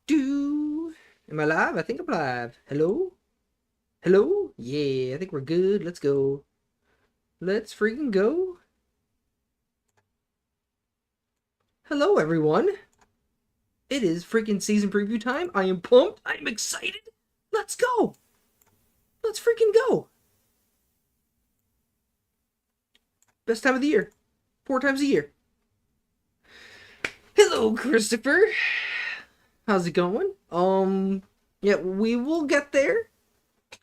Do. Am I live? I think I'm live. Hello? Hello? Yeah, I think we're good. Let's go. Let's freaking go. Hello, everyone. It is freaking season preview time. I am pumped. I am excited. Let's go. Let's freaking go. Best time of the year. 4 times a year. Hello, Christopher. How's it going? Yeah, we will get there.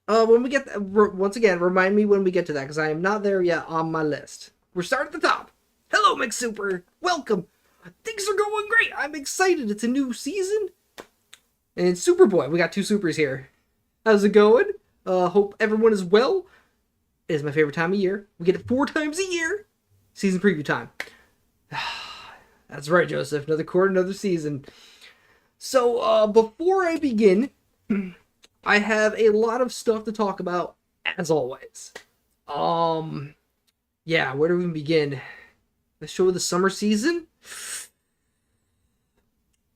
When we get once again, remind me when we get to that because I am not there yet on my list. We're starting at the top. Hello, McSuper. Welcome. Things are going great. I'm excited. It's a new season, and it's Superboy. We got 2 supers here. How's it going? Hope everyone is well. It is my favorite time of year. We get it 4 times a year. Season preview time. That's right, Joseph. Another quarter, another season. So, before I begin, I have a lot of stuff to talk about, as always. Yeah, where do we begin? The show of the summer season?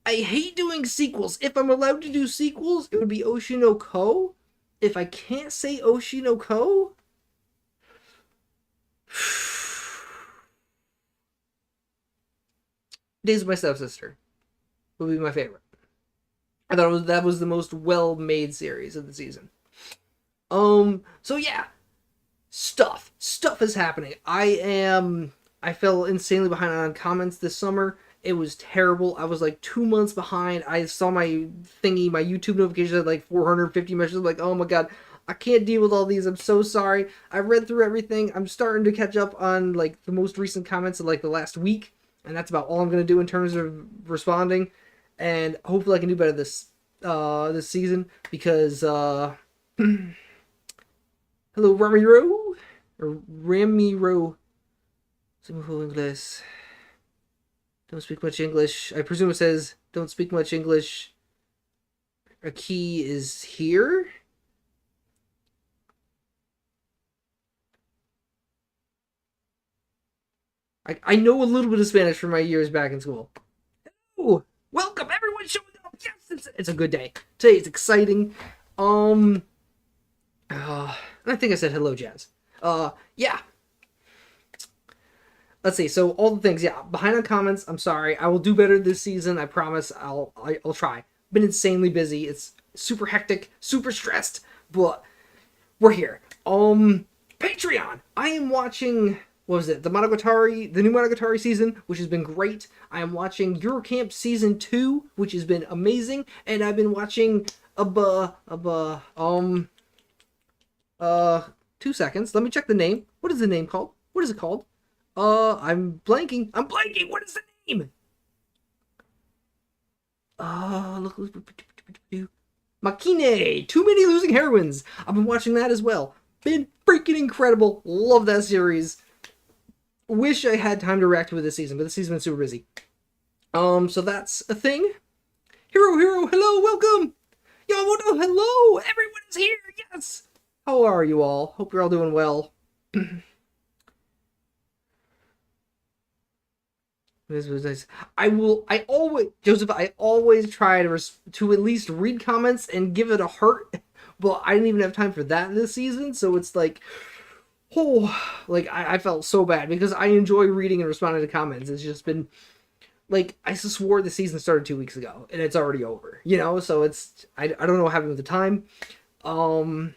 I hate doing sequels. If I'm allowed to do sequels, it would be Oshi no Ko. If I can't say Oshi no Ko, Days of My Stepsister would be my favorite. I thought that was the most well-made series of the season. So yeah, stuff is happening. I fell insanely behind on comments this summer. It was terrible. I was like 2 months behind. I saw my YouTube notifications had like 450 messages. I'm like, oh my god, I can't deal with all these. I'm so sorry. I read through everything. I'm starting to catch up on like the most recent comments of like the last week, and that's about all I'm gonna do in terms of responding. And hopefully I can do better this season because hello Ramiro. Some English. Don't speak much English. I presume it says don't speak much English. A key is here. I know a little bit of Spanish from my years back in school. Oh, welcome everyone showing up. Yes, it's a good day. Today it's exciting. And I think I said hello, Jazz. Yeah. Let's see. So all the things, yeah. Behind on comments. I'm sorry. I will do better this season. I promise. I'll try. Been insanely busy. It's super hectic, super stressed, but we're here. Patreon. I am watching. What was it? The new Monogatari season, which has been great. I am watching Eurocamp season 2, which has been amazing, and I've been watching 2 seconds. Let me check the name. What is the name called? What is it called? I'm blanking. What is the name? Makine. Too Many Losing Heroines. I've been watching that as well. Been freaking incredible. Love that series. Wish I had time to react to it this season, but this season's been super busy. So that's a thing. Hero, hello, welcome. Yamamoto, hello. Everyone is here. Yes. How are you all? Hope you're all doing well. This was nice. Joseph, I always try to at least read comments and give it a heart, but I didn't even have time for that this season, so it's like, I felt so bad because I enjoy reading and responding to comments. It's just been, like, I swore the season started 2 weeks ago, and it's already over, so I don't know what happened with the time. I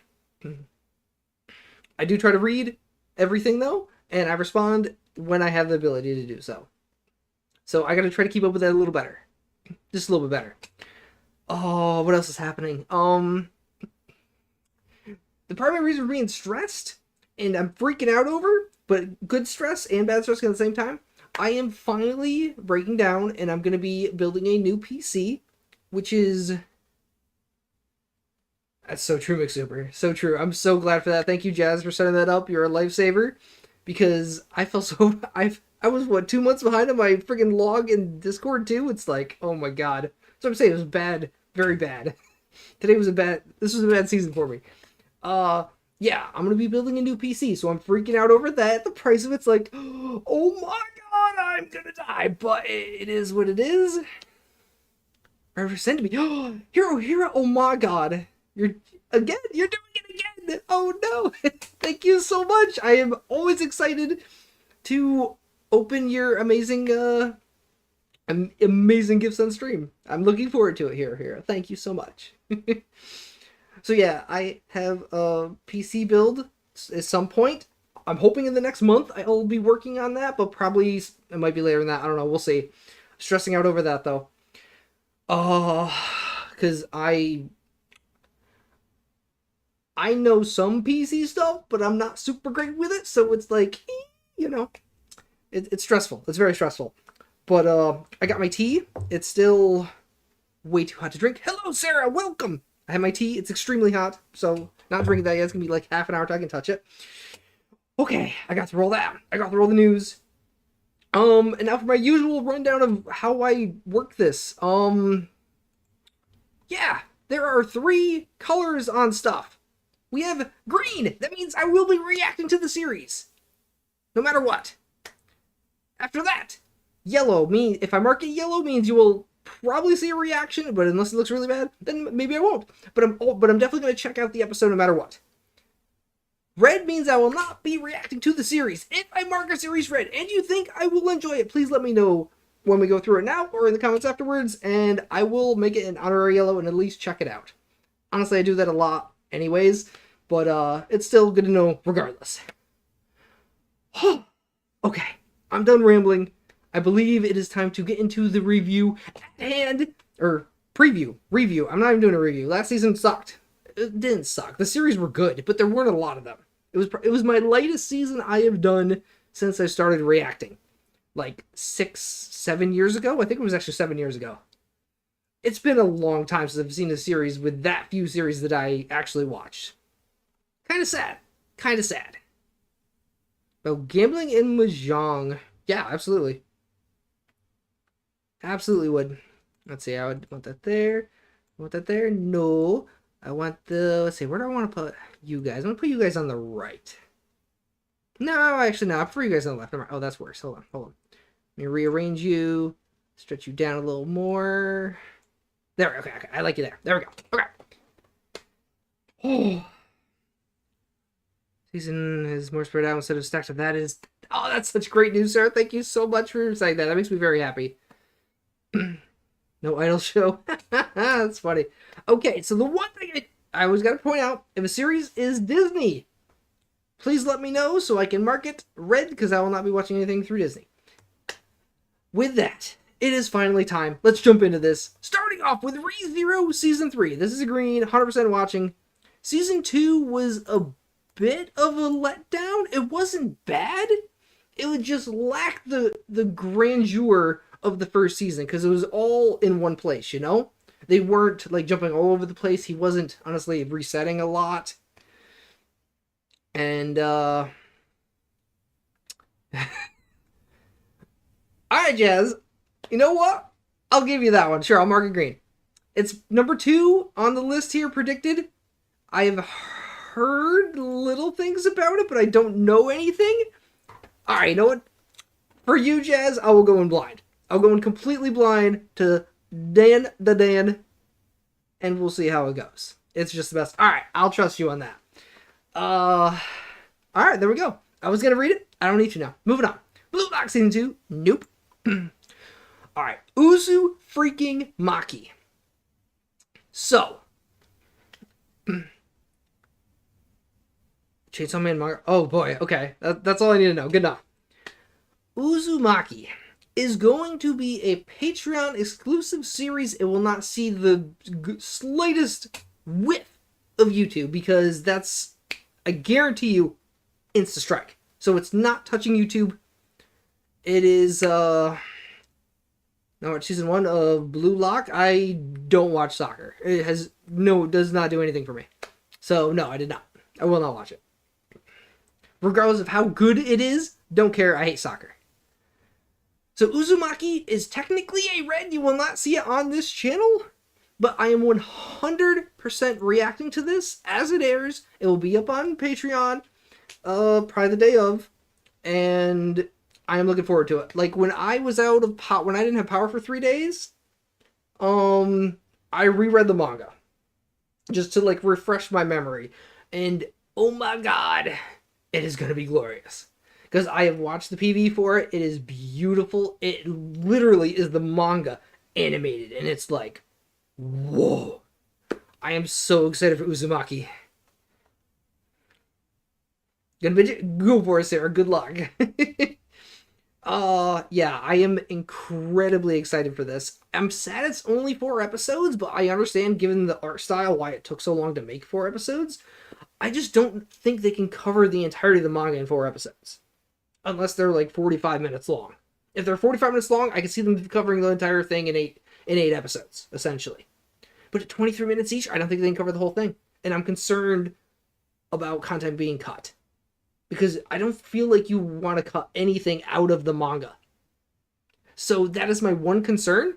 do try to read everything, though, and I respond when I have the ability to do so. So I gotta try to keep up with that a little better. Just a little bit better. Oh, what else is happening? The primary reason for being stressed, and I'm freaking out over, but good stress and bad stress at the same time, I am finally breaking down, and I'm gonna be building a new PC, which is... That's so true, McSuper. So true. I'm so glad for that. Thank you, Jazz, for setting that up. You're a lifesaver. Because I felt so... I was, 2 months behind on my freaking log in Discord, too? It's like, oh my god. So I'm saying it was bad. Very bad. This was a bad season for me. Yeah, I'm gonna be building a new PC, so I'm freaking out over that. The price of it's like, oh my god, I'm gonna die. But it is what it is. Send me. Oh, Hero. Oh my god. You're you're doing it again. Oh no. Thank you so much. I am always excited to open your amazing amazing gifts on stream. I'm looking forward to it, Hero. Thank you so much. So yeah, I have a PC build at some point. I'm hoping in the next month I'll be working on that, but probably it might be later than that. I don't know. We'll see. Stressing out over that though. Because I know some PC stuff, but I'm not super great with it, so it's like, you know, it's stressful. It's very stressful. But I got my tea. It's still way too hot to drink. Hello, Sarah. Welcome. I have my tea. It's extremely hot, so not drinking that yet. It's gonna be like half an hour till I can touch it. Okay, I got to roll that. I got to roll the news. And now for my usual rundown of how I work this. Yeah, there are 3 colors on stuff. We have green. That means I will be reacting to the series, no matter what. After that, yellow means if I mark it yellow means you will probably see a reaction, but unless it looks really bad, then maybe I won't. But I'm definitely going to check out the episode no matter what. Red means I will not be reacting to the series. If I mark a series red and you think I will enjoy it, please let me know when we go through it now or in the comments afterwards, and I will make it an honorary yellow and at least check it out. Honestly, I do that a lot anyways, but it's still good to know regardless. Okay, I'm done rambling. I believe it is time to get into the review or review. I'm not even doing a review. Last season sucked. It didn't suck. The series were good, but there weren't a lot of them. It was my latest season I have done since I started reacting. Like 7 years ago? I think it was actually 7 years ago. It's been a long time since I've seen a series with that few series that I actually watched. Kind of sad. About gambling in Mahjong. Yeah, absolutely. Absolutely would. Let's see, I would want that there. No. I want let's see, where do I want to put you guys? I'm going to put you guys on the right. No, actually, no. I prefer you guys on the left. Oh, that's worse. Hold on. Let me rearrange you. Stretch you down a little more. There, okay. I like you there. There we go. Okay. Oh. Season is more spread out instead of stacked up. Oh, that's such great news, Sarah. Thank you so much for saying that. That makes me very happy. No idol show. That's funny. Okay, so the one thing I always got to point out, if a series is Disney, please let me know so I can mark it red because I will not be watching anything through Disney. With that, it is finally time. Let's jump into this. Starting off with ReZero Season 3. This is a green, 100% watching. Season 2 was a bit of a letdown. It wasn't bad. It would just lack the grandeur of the first season because it was all in one place, you know? They weren't like jumping all over the place. He wasn't honestly resetting a lot. And all right, Jazz. You know what? I'll give you that one. Sure, I'll mark it green. It's number 2 on the list here predicted. I have heard little things about it, but I don't know anything. All right, you know what? For you, Jazz, I will go in blind. I'll go in completely blind to Dan, and we'll see how it goes. It's just the best. All right, I'll trust you on that. All right, there we go. I was going to read it. I don't need to now. Moving on. Blue Lock Season 2. Nope. All right. Uzu freaking Maki. So. Chainsaw Man manga. Oh boy. Okay. That's all I need to know. Good enough. Uzumaki is going to be a Patreon exclusive series. It will not see the slightest whiff of YouTube because that's, I guarantee you, Insta strike. So it's not touching YouTube. It is no, it's season 1 of Blue Lock. I don't watch soccer. It does not do anything for me. So no, I did not. I will not watch it. Regardless of how good it is, don't care. I hate soccer. So Uzumaki is technically a red. You will not see it on this channel, but I am 100% reacting to this as it airs. It will be up on Patreon, probably the day of, and I am looking forward to it. Like when I was out of power, when I didn't have power for 3 days, um, I reread the manga just to like refresh my memory, and oh my god, it is gonna be glorious. Because I have watched the PV for it. It is beautiful. It literally is the manga animated, and it's like, whoa. I am so excited for Uzumaki. Gonna be go for it, Sarah. Good luck. Yeah, I am incredibly excited for this. I'm sad it's only 4 episodes, but I understand given the art style why it took so long to make 4 episodes. I just don't think they can cover the entirety of the manga in 4 episodes. Unless they're like 45 minutes long. If they're 45 minutes long, I can see them covering the entire thing in eight episodes, essentially. But at 23 minutes each, I don't think they can cover the whole thing. And I'm concerned about content being cut. Because I don't feel like you want to cut anything out of the manga. So that is my one concern.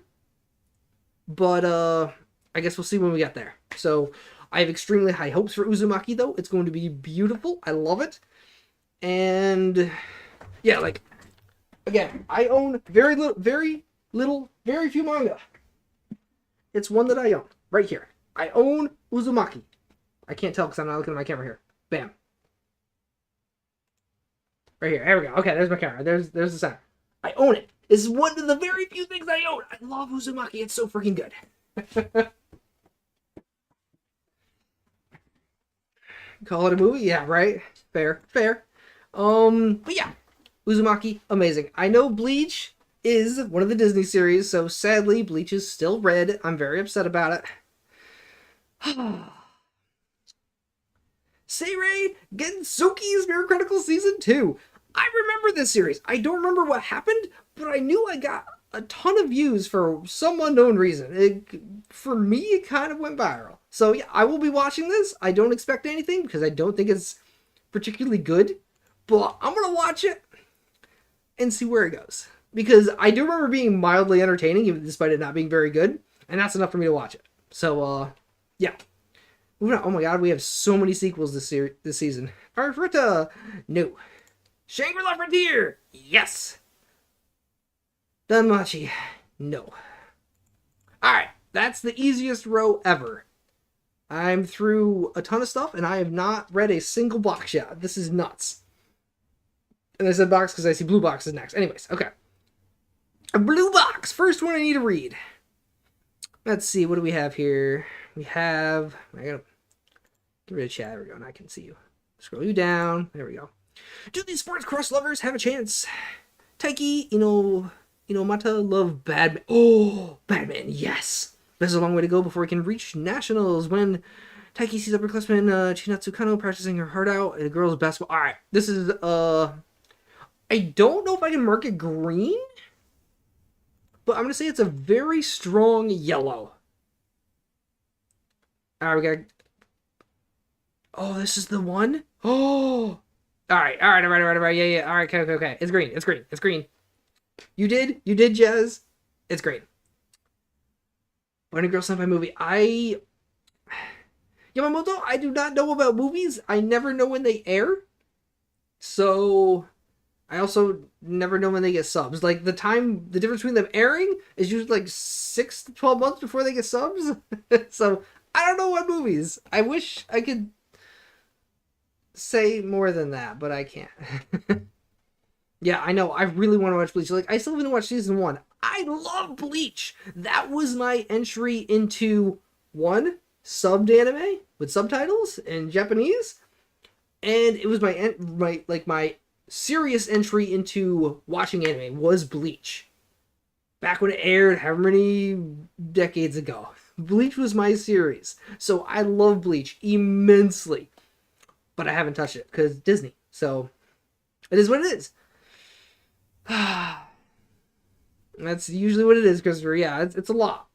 But I guess we'll see when we get there. So I have extremely high hopes for Uzumaki, though. It's going to be beautiful. I love it. And yeah, like, again, I own very few manga. It's one that I own, right here. I own Uzumaki. I can't tell because I'm not looking at my camera here. Bam. Right here. There we go. Okay, there's my camera. There's the center. I own it. This is one of the very few things I own. I love Uzumaki. It's so freaking good. Call it a movie? Yeah, right? Fair. But yeah. Uzumaki, amazing. I know Bleach is one of the Disney series, so sadly, Bleach is still red. I'm very upset about it. Seirei Gensuki's Mirror Critical Season 2. I remember this series. I don't remember what happened, but I knew I got a ton of views for some unknown reason. For me, it kind of went viral. So yeah, I will be watching this. I don't expect anything because I don't think it's particularly good, but I'm going to watch it and see where it goes. Because I do remember being mildly entertaining, even despite it not being very good, and that's enough for me to watch it. So, yeah. Moving on. Oh my god, we have so many sequels this season. Arifureta! No. Shangri-La Frontier! Yes! Danmachi! No. Alright, that's the easiest row ever. I'm through a ton of stuff, and I have not read a single box yet. This is nuts. And I said box because I see blue box is next. Anyways, okay. A blue box! First one I need to read. Let's see, what do we have here? We have... I gotta get rid of chat. There we go, and I can see you. Scroll you down. There we go. Do these sports cross lovers have a chance? Taiki, Mata love Batman. Oh, Batman, yes! There's a long way to go before we can reach nationals. When Taiki sees upperclassman Chinatsu Kano practicing her heart out at a girls' basketball. Alright, this is, I don't know if I can mark it green, but I'm going to say it's a very strong yellow. Alright, we got... Oh, this is the one? Oh! Alright. Yeah. Alright, okay. It's green. You did, Jez. It's green. Bunny Girl Senpai movie. Yamamoto, I do not know about movies. I never know when they air. So... I also never know when they get subs. Like, the difference between them airing is usually like 6 to 12 months before they get subs. So, I don't know what movies. I wish I could say more than that, but I can't. Yeah, I know. I really want to watch Bleach. Like, I still haven't watched season 1. I love Bleach. That was my entry into, one, subbed anime with subtitles in Japanese. And it was my serious entry into watching anime was Bleach. Back when it aired however many decades ago. Bleach was my series. So I love Bleach immensely. But I haven't touched it because Disney. So it is what it is. That's usually what it is, Christopher. Yeah, it's a lot.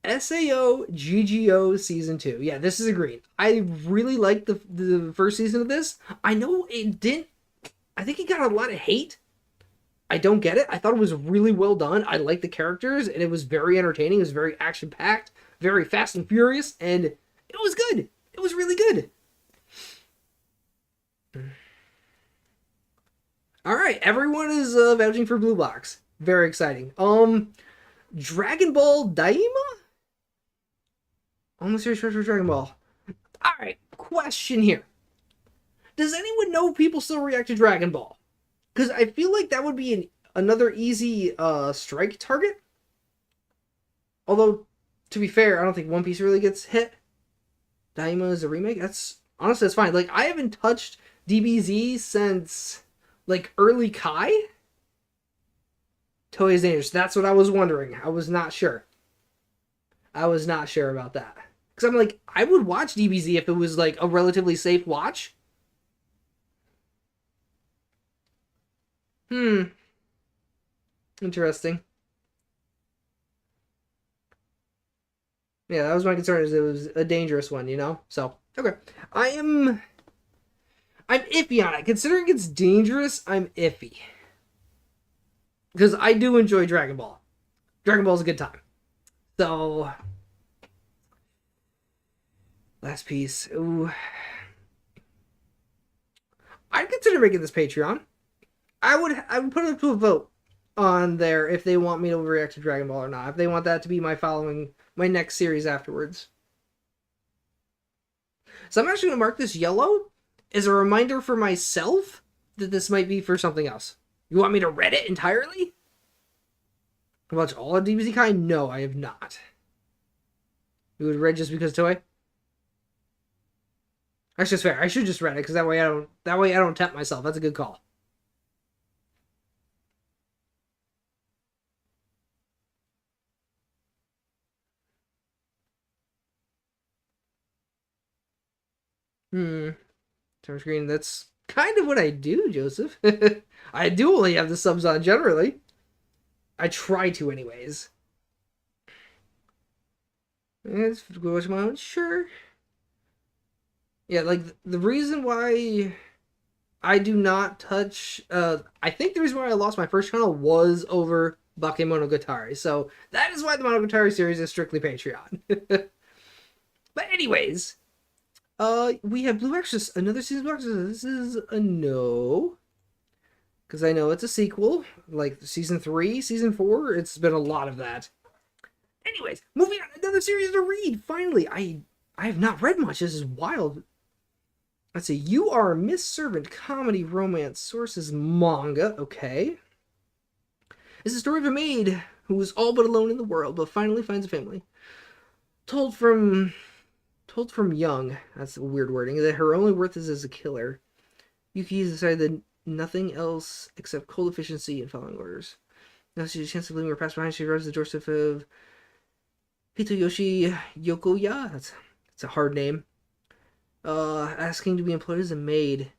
SAO GGO Season 2. Yeah, this is a green. I really liked the first season of this. I know it didn't... I think it got a lot of hate. I don't get it. I thought it was really well done. I liked the characters, and it was very entertaining. It was very action-packed, very fast and furious, and it was good. It was really good. All right, everyone is vouching for Blue Box. Very exciting. Dragon Ball Daima? Almost series for Dragon Ball. Alright, question here. Does anyone know if people still react to Dragon Ball? Because I feel like that would be another easy strike target. Although, to be fair, I don't think One Piece really gets hit. Daima is a remake? Honestly, that's fine. Like, I haven't touched DBZ since, like, early Kai. Toei is dangerous. That's what I was wondering. I was not sure. I was not sure about that. Because I'm like, I would watch DBZ if it was, like, a relatively safe watch. Interesting. Yeah, that was my concern, is it was a dangerous one, you know? So, okay. I'm iffy on it. Considering it's dangerous, I'm iffy. Because I do enjoy Dragon Ball. Dragon Ball's a good time. So, last piece. Ooh. I'd consider making this Patreon. I would put it up to a vote on there if they want me to react to Dragon Ball or not. If they want that to be my next series afterwards. So I'm actually going to mark this yellow as a reminder for myself that this might be for something else. You want me to read it entirely? Watch all of DBZ Kai? No, I have not. You would read just because Toei? That's just fair. I should just read it because that way I don't tempt myself. That's a good call. Turn screen. That's kind of what I do, Joseph. I do only have the subs on generally. I try to, anyways. Let's go watch my own. Sure. Yeah, like the reason why I do not touch. I think the reason why I lost my first channel was over Bakemonogatari. So that is why the Monogatari series is strictly Patreon. But anyways. We have Blue Exorcist, another season of Exorcist. This is a no. Because I know it's a sequel. Like, season 3, season 4. It's been a lot of that. Anyways, moving on. Another series to read. Finally, I have not read much. This is wild. Let's see. You Are a Miss Servant. Comedy, romance. Sources, manga. Okay. It's the story of a maid who is all but alone in the world, but finally finds a family. Told from young, that's weird wording, that her only worth is as a killer. Yuki has decided that nothing else except cold efficiency and following orders. Now she has a chance of leaving her past behind. She arrives at the doorstep of Hitoyoshi Yokoya. That's a hard name. Asking to be employed as a maid.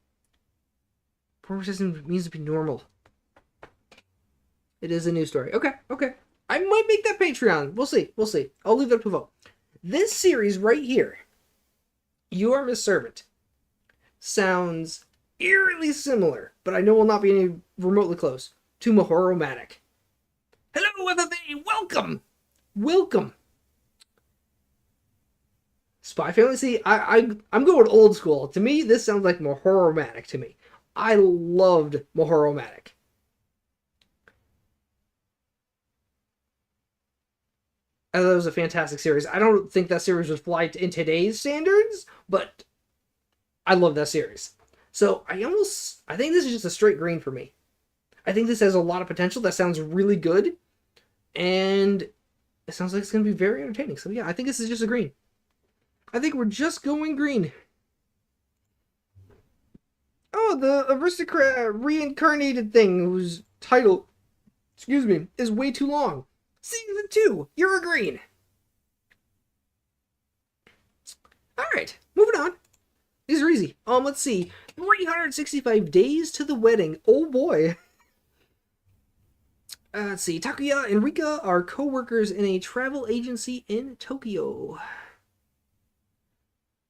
Former system means to be normal. It is a new story. Okay. I might make that Patreon. We'll see. I'll leave it up to vote. This series right here, You Are Miss Servant, sounds eerily similar, but I know will not be any remotely close, to Mahoromatic. Hello, FFA! Welcome! Spy Family? See, I'm going old school. To me, this sounds like Mahoromatic to me. I loved Mahoromatic. I thought it was a fantastic series. I don't think that series would fly in today's standards, but I love that series. So I think this is just a straight green for me. I think this has a lot of potential. That sounds really good. And it sounds like it's going to be very entertaining. So yeah, I think this is just a green. I think we're just going green. Oh, the aristocrat reincarnated thing whose title, is way too long. Season 2, you're a green. Alright, moving on. These are easy. Let's see. 365 days to the wedding. Oh boy. Let's see. Takuya and Rika are co-workers in a travel agency in Tokyo.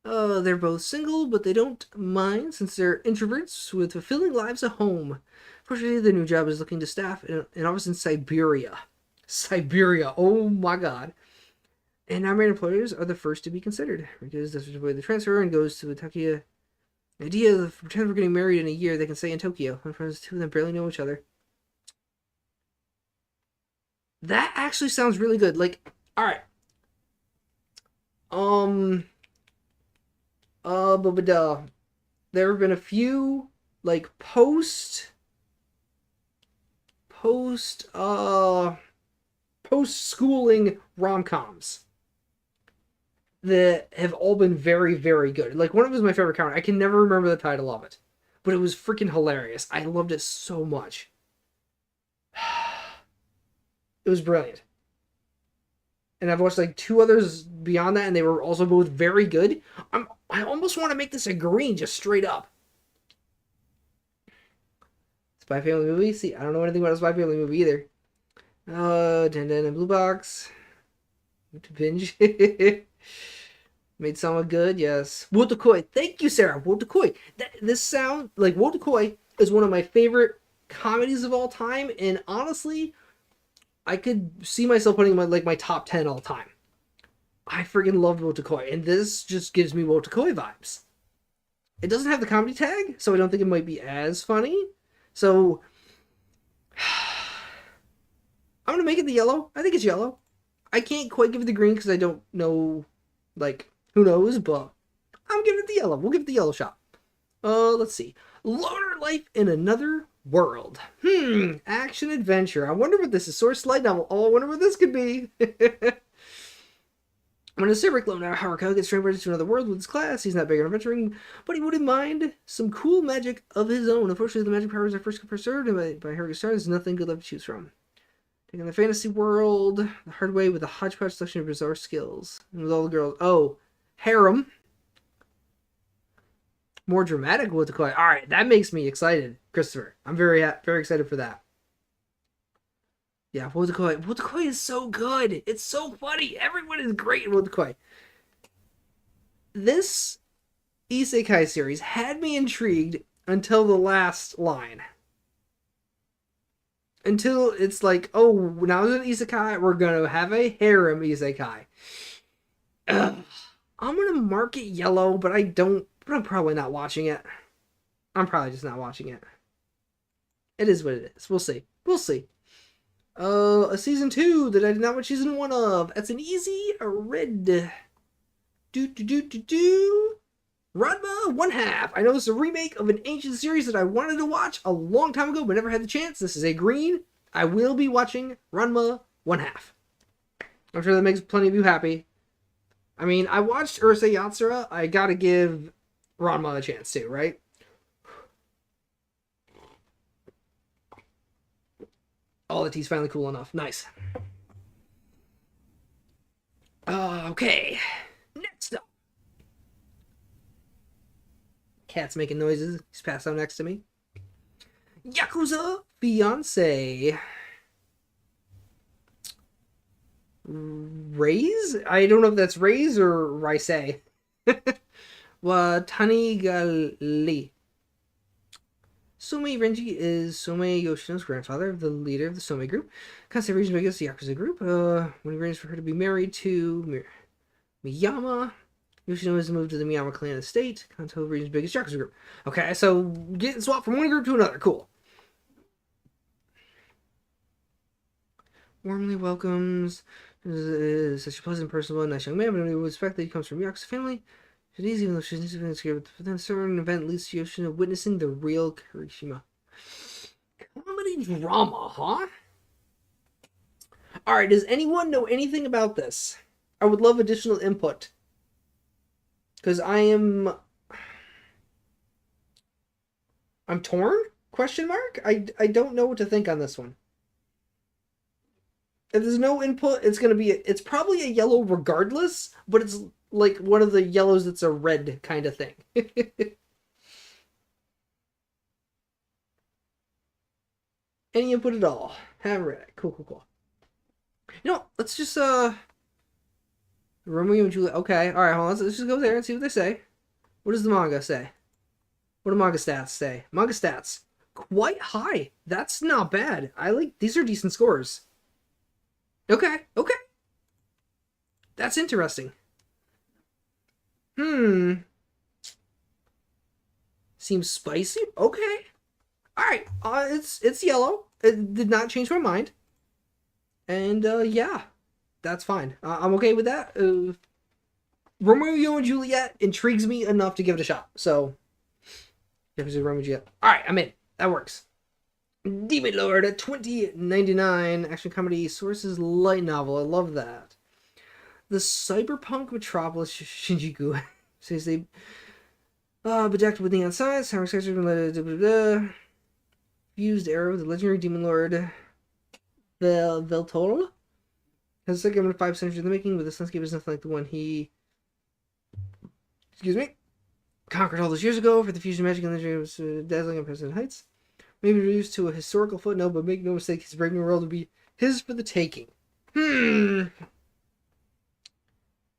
They're both single, but they don't mind since they're introverts with fulfilling lives at home. Fortunately, their new job is looking to staff an office in Siberia. Oh my god. And non-married employers are the first to be considered. Because this is the transfer and goes to the Tokyo. The idea of pretend we're getting married in a year, they can stay in Tokyo. My friends, two of them barely know each other. That actually sounds really good. Like, all right. Um. But there have been a few like post post schooling rom coms that have all been very, very good. Like one of them is my favorite comic. I can never remember the title of it, but it was freaking hilarious. I loved it so much. It was brilliant. And I've watched like two others beyond that, and they were also both very good. I almost want to make this a green, just straight up. Spy Family movie. See, I don't know anything about a Spy Family movie either. Dan and Blue Box. To binge. Made someone good, yes. Wotakoi. Thank you, Sarah. Wotakoi. This sound like Wotakoi is one of my favorite comedies of all time, and honestly, I could see myself putting my top 10 all time. I freaking love Wotakoi, and this just gives me Wotakoi vibes. It doesn't have the comedy tag, so I don't think it might be as funny. So I'm gonna make it the yellow. I think it's yellow. I can't quite give it the green because I don't know, like, who knows, but I'm giving it the yellow. We'll give it the yellow shot. Let's see. Loner Life in Another World. Action adventure. I wonder what this is. Source light novel. Oh, I wonder what this could be. When a Civic loner, Haruka gets transported to another world with his class, he's not big on adventuring, but he wouldn't mind some cool magic of his own. Unfortunately, the magic powers are first preserved, and by Haruka's start, there's nothing good left to choose from. Taking the fantasy world the hard way with a hodgepodge selection of bizarre skills. And with all the girls. Oh, harem. More dramatic with the coin. Alright, that makes me excited, Christopher. I'm very excited for that. Yeah, Wotakoi. Wotakoi is so good. It's so funny. Everyone is great in Wotakoi. This Isekai series had me intrigued until the last line. Until it's like, oh, now there's an Isekai, we're gonna have a harem Isekai. Ugh. I'm gonna mark it yellow, but I'm probably not watching it. I'm probably just not watching it. It is what it is. We'll see. We'll see. A season 2 that I did not watch season 1 of. That's an easy red. Ranma 1/2. I know this is a remake of an ancient series that I wanted to watch a long time ago, but never had the chance. This is a green. I will be watching Ranma 1/2. I'm sure that makes plenty of you happy. I mean, I watched Urusei Yatsura. I gotta give Ranma a chance too, right? Oh, the tea's finally cool enough. Nice. Okay. Next up. Cat's making noises. He's passed out next to me. Yakuza Fiance. Raise? I don't know if that's Raise or Raise. Watanigali. Some Renji is Some Yoshino's grandfather, the leader of the Some group. Kansai region's biggest Yakuza group. When he arranged for her to be married to Miyama, Yoshino has moved to the Miyama clan estate. Kanto region's biggest Yakuza group. Okay, so getting swapped from one group to another. Cool. Warmly welcomes such a pleasant, personable, nice young man, but nobody would expect that he comes from Yakuza family. It is, even though she's been scared, but then a certain event leads to Yoshino witnessing the real Kirishima. Comedy drama, huh? Alright, does anyone know anything about this? I would love additional input. Because I'm torn? Question mark? I don't know what to think on this one. If there's no input, it's probably a yellow regardless, but it's like one of the yellows that's a red kind of thing. Any input at all? Have read it. Cool. You know, let's just Romeo and Juliet. Okay, alright, hold on. Let's just go there and see what they say. What does the manga say? What do manga stats say? Manga stats. Quite high. That's not bad. These are decent scores. Okay. That's interesting. Seems spicy. Okay. Alright. It's yellow. It did not change my mind. And yeah, that's fine. I'm okay with that. Romeo and Juliet intrigues me enough to give it a shot. So, Romeo and Juliet. All right, I'm in. That works. Demon Lord at 2099 action comedy sources light novel. I love that. The cyberpunk metropolis Shinjuku says they bedecked with neon signs. Fused arrow with the legendary demon lord Veltol has a second 5 centuries in the making, but this landscape is nothing like the one he conquered all those years ago. For the fusion magic and legendary was dazzling on President Heights. Maybe reduced to a historical footnote, but make no mistake, his brave new world will be his for the taking.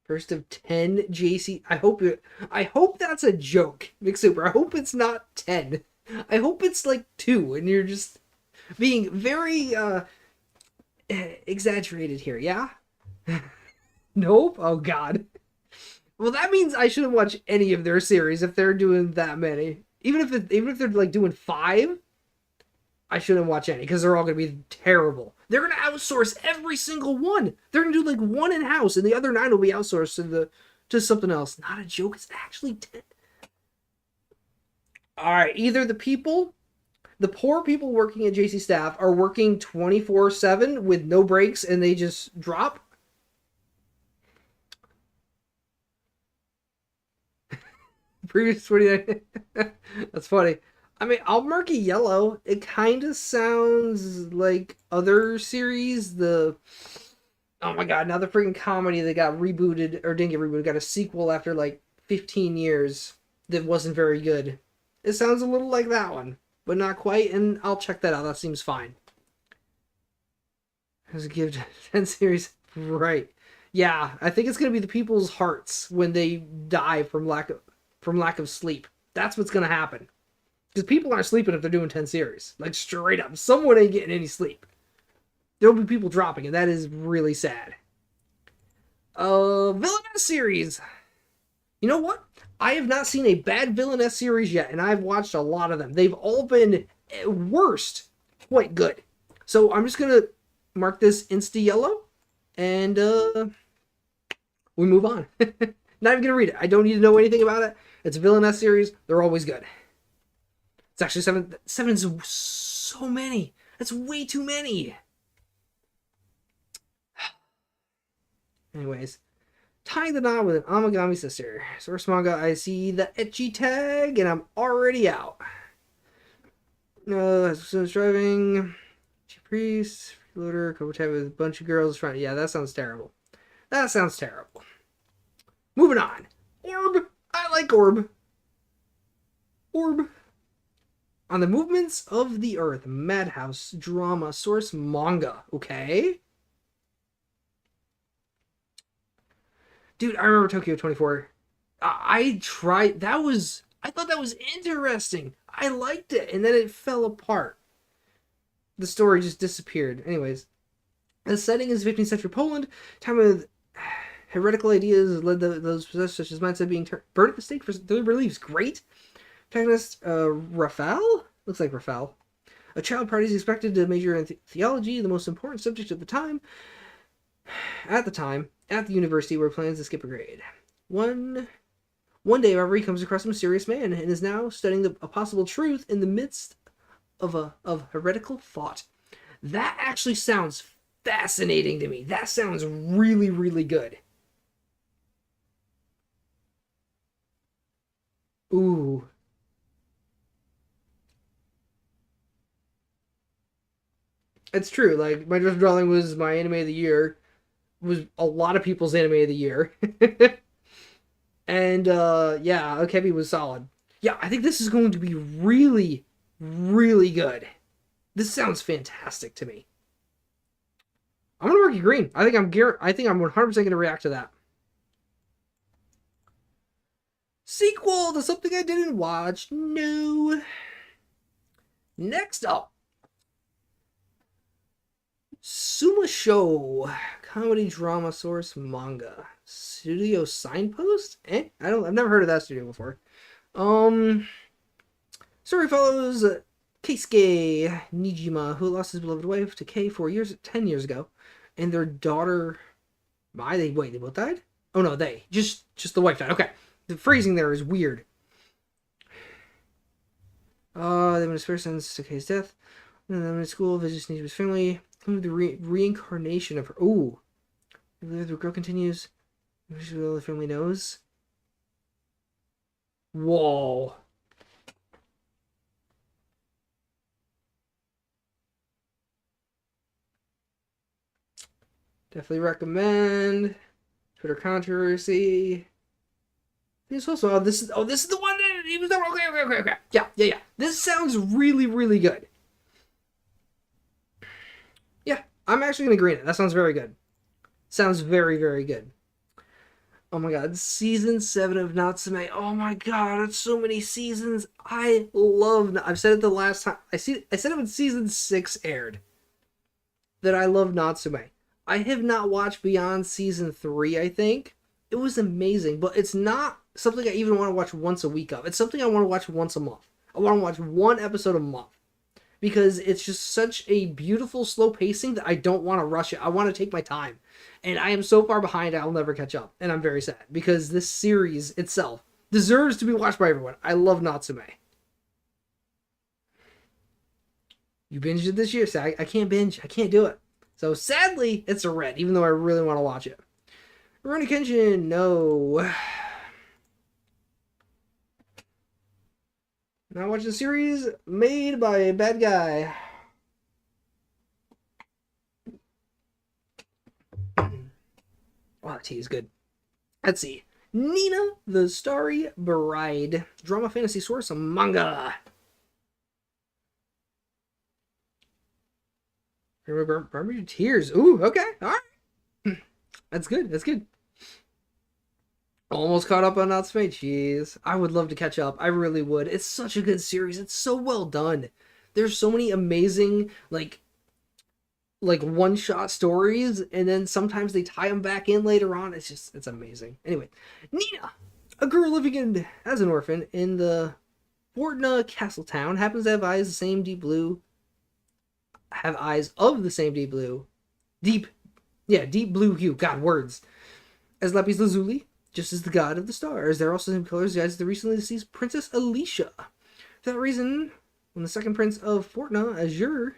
First of 10 JC. I hope that's a joke, McSuper. I hope it's not 10. I hope it's like 2, and you're just being very exaggerated here, yeah? Nope. Oh god. Well, that means I shouldn't watch any of their series if they're doing that many. Even if they're like doing 5, I shouldn't watch any because they're all going to be terrible. They're going to outsource every single one. They're going to do like 1 in house, and the other 9 will be outsourced to something else. Not a joke. It's actually 10. All right, either the poor people working at JC staff are working 24/7 with no breaks, and they just drop. Previous 29. That's funny. I mean, I'll Murky Yellow. It kind of sounds like other series. Oh my god, now the freaking comedy that got rebooted, or didn't get rebooted, got a sequel after like 15 years that wasn't very good. It sounds a little like that one, but not quite, and I'll check that out. That seems fine. As a gift, 10 series. Right. Yeah, I think it's going to be the people's hearts when they die from lack of sleep. That's what's going to happen. Because people aren't sleeping if they're doing 10 series. Like, straight up. Someone ain't getting any sleep. There'll be people dropping, and that is really sad. Villainess series. You know what? I have not seen a bad Villainess series yet, and I've watched a lot of them. They've all been, at worst, quite good. So I'm just going to mark this insta-yellow, and we move on. Not even going to read it. I don't need to know anything about it. It's a Villainess series. They're always good. It's actually 7. 7 is so many. That's way too many. Anyways, tying the knot with an Amagami sister. Source manga, I see the ecchi tag, and I'm already out. No, driving. Priest, freeloader, couple tab with a bunch of girls trying. Yeah, that sounds terrible. That sounds terrible. Moving on. Orb. I like Orb. Orb. On the Movements of the Earth, Madhouse drama source manga. Okay. Dude, I remember Tokyo 24. I tried. I thought that was interesting. I liked it, and then it fell apart. The story just disappeared. Anyways, the setting is 15th century Poland. Time of heretical ideas led those possessed, such as mindset, being burned at the stake for their beliefs. Great. Protagonist, Rafael? Looks like Rafael. A child party is expected to major in theology, the most important subject at the time. At the university where plans to skip a grade. One day, however, he comes across a mysterious man and is now studying a possible truth in the midst of heretical thought. That actually sounds fascinating to me. That sounds really, really good. Ooh. It's true. Like, My Dress Darling was my anime of the year. Was a lot of people's anime of the year. And yeah, Akebi was solid. Yeah, I think this is going to be really, really good. This sounds fantastic to me. I'm gonna mark you green. I think I'm 100% gonna react to that. Sequel to something I didn't watch. No. Next up, Suma Show, comedy drama source manga. Studio Signpost? I've never heard of that studio before. Story follows Keisuke Nijima, who lost his beloved wife to Kei 10 years ago, and their daughter. Why they wait? They both died? Oh no, they just the wife died. Okay, the phrasing there is weird. They went first since Kei's death. And then in school, visits Nijima's family. The reincarnation of her. Ooh, the girl continues. The family knows. Whoa. Definitely recommend. Twitter controversy. This also. This is the one that he was. Okay. Yeah. This sounds really good. Yeah, I'm actually gonna agree on it. That sounds very good. Sounds very good. Oh my god, season 7 of Natsume. Oh my god, it's so many seasons. I love. I've said it the last time. I said it when season 6 aired. That I love Natsume. I have not watched beyond season 3, I think. It was amazing, but it's not something I even want to watch once a week of. It's something I want to watch once a month. I want to watch one episode a month. Because it's just such a beautiful, slow pacing that I don't want to rush it. I want to take my time. And I am so far behind, I'll never catch up. And I'm very sad, because this series itself deserves to be watched by everyone. I love Natsume. You binged it this year, so I can't binge. I can't do it. So sadly, it's a red, even though I really want to watch it. Rurouni Kenshin, no. Not watching a series made by a bad guy. Oh, that tea is good. Let's see. Nina, the Starry Bride. Drama fantasy source, a manga. Remember your tears. Ooh, okay. All right. That's good. Almost caught up on Natsume. Jeez. I would love to catch up. I really would. It's such a good series. It's so well done. There's so many amazing, like one-shot stories, and then sometimes they tie them back in later on. It's amazing. Anyway, Nina, a girl living as an orphan in the Fortna Castle town, happens to have eyes of the same deep blue. Deep blue hue. God, words. As Lapis Lazuli, just as the god of the stars. They're also the same colors as the recently deceased Princess Alicia. For that reason, when the second prince of Fortna, Azure,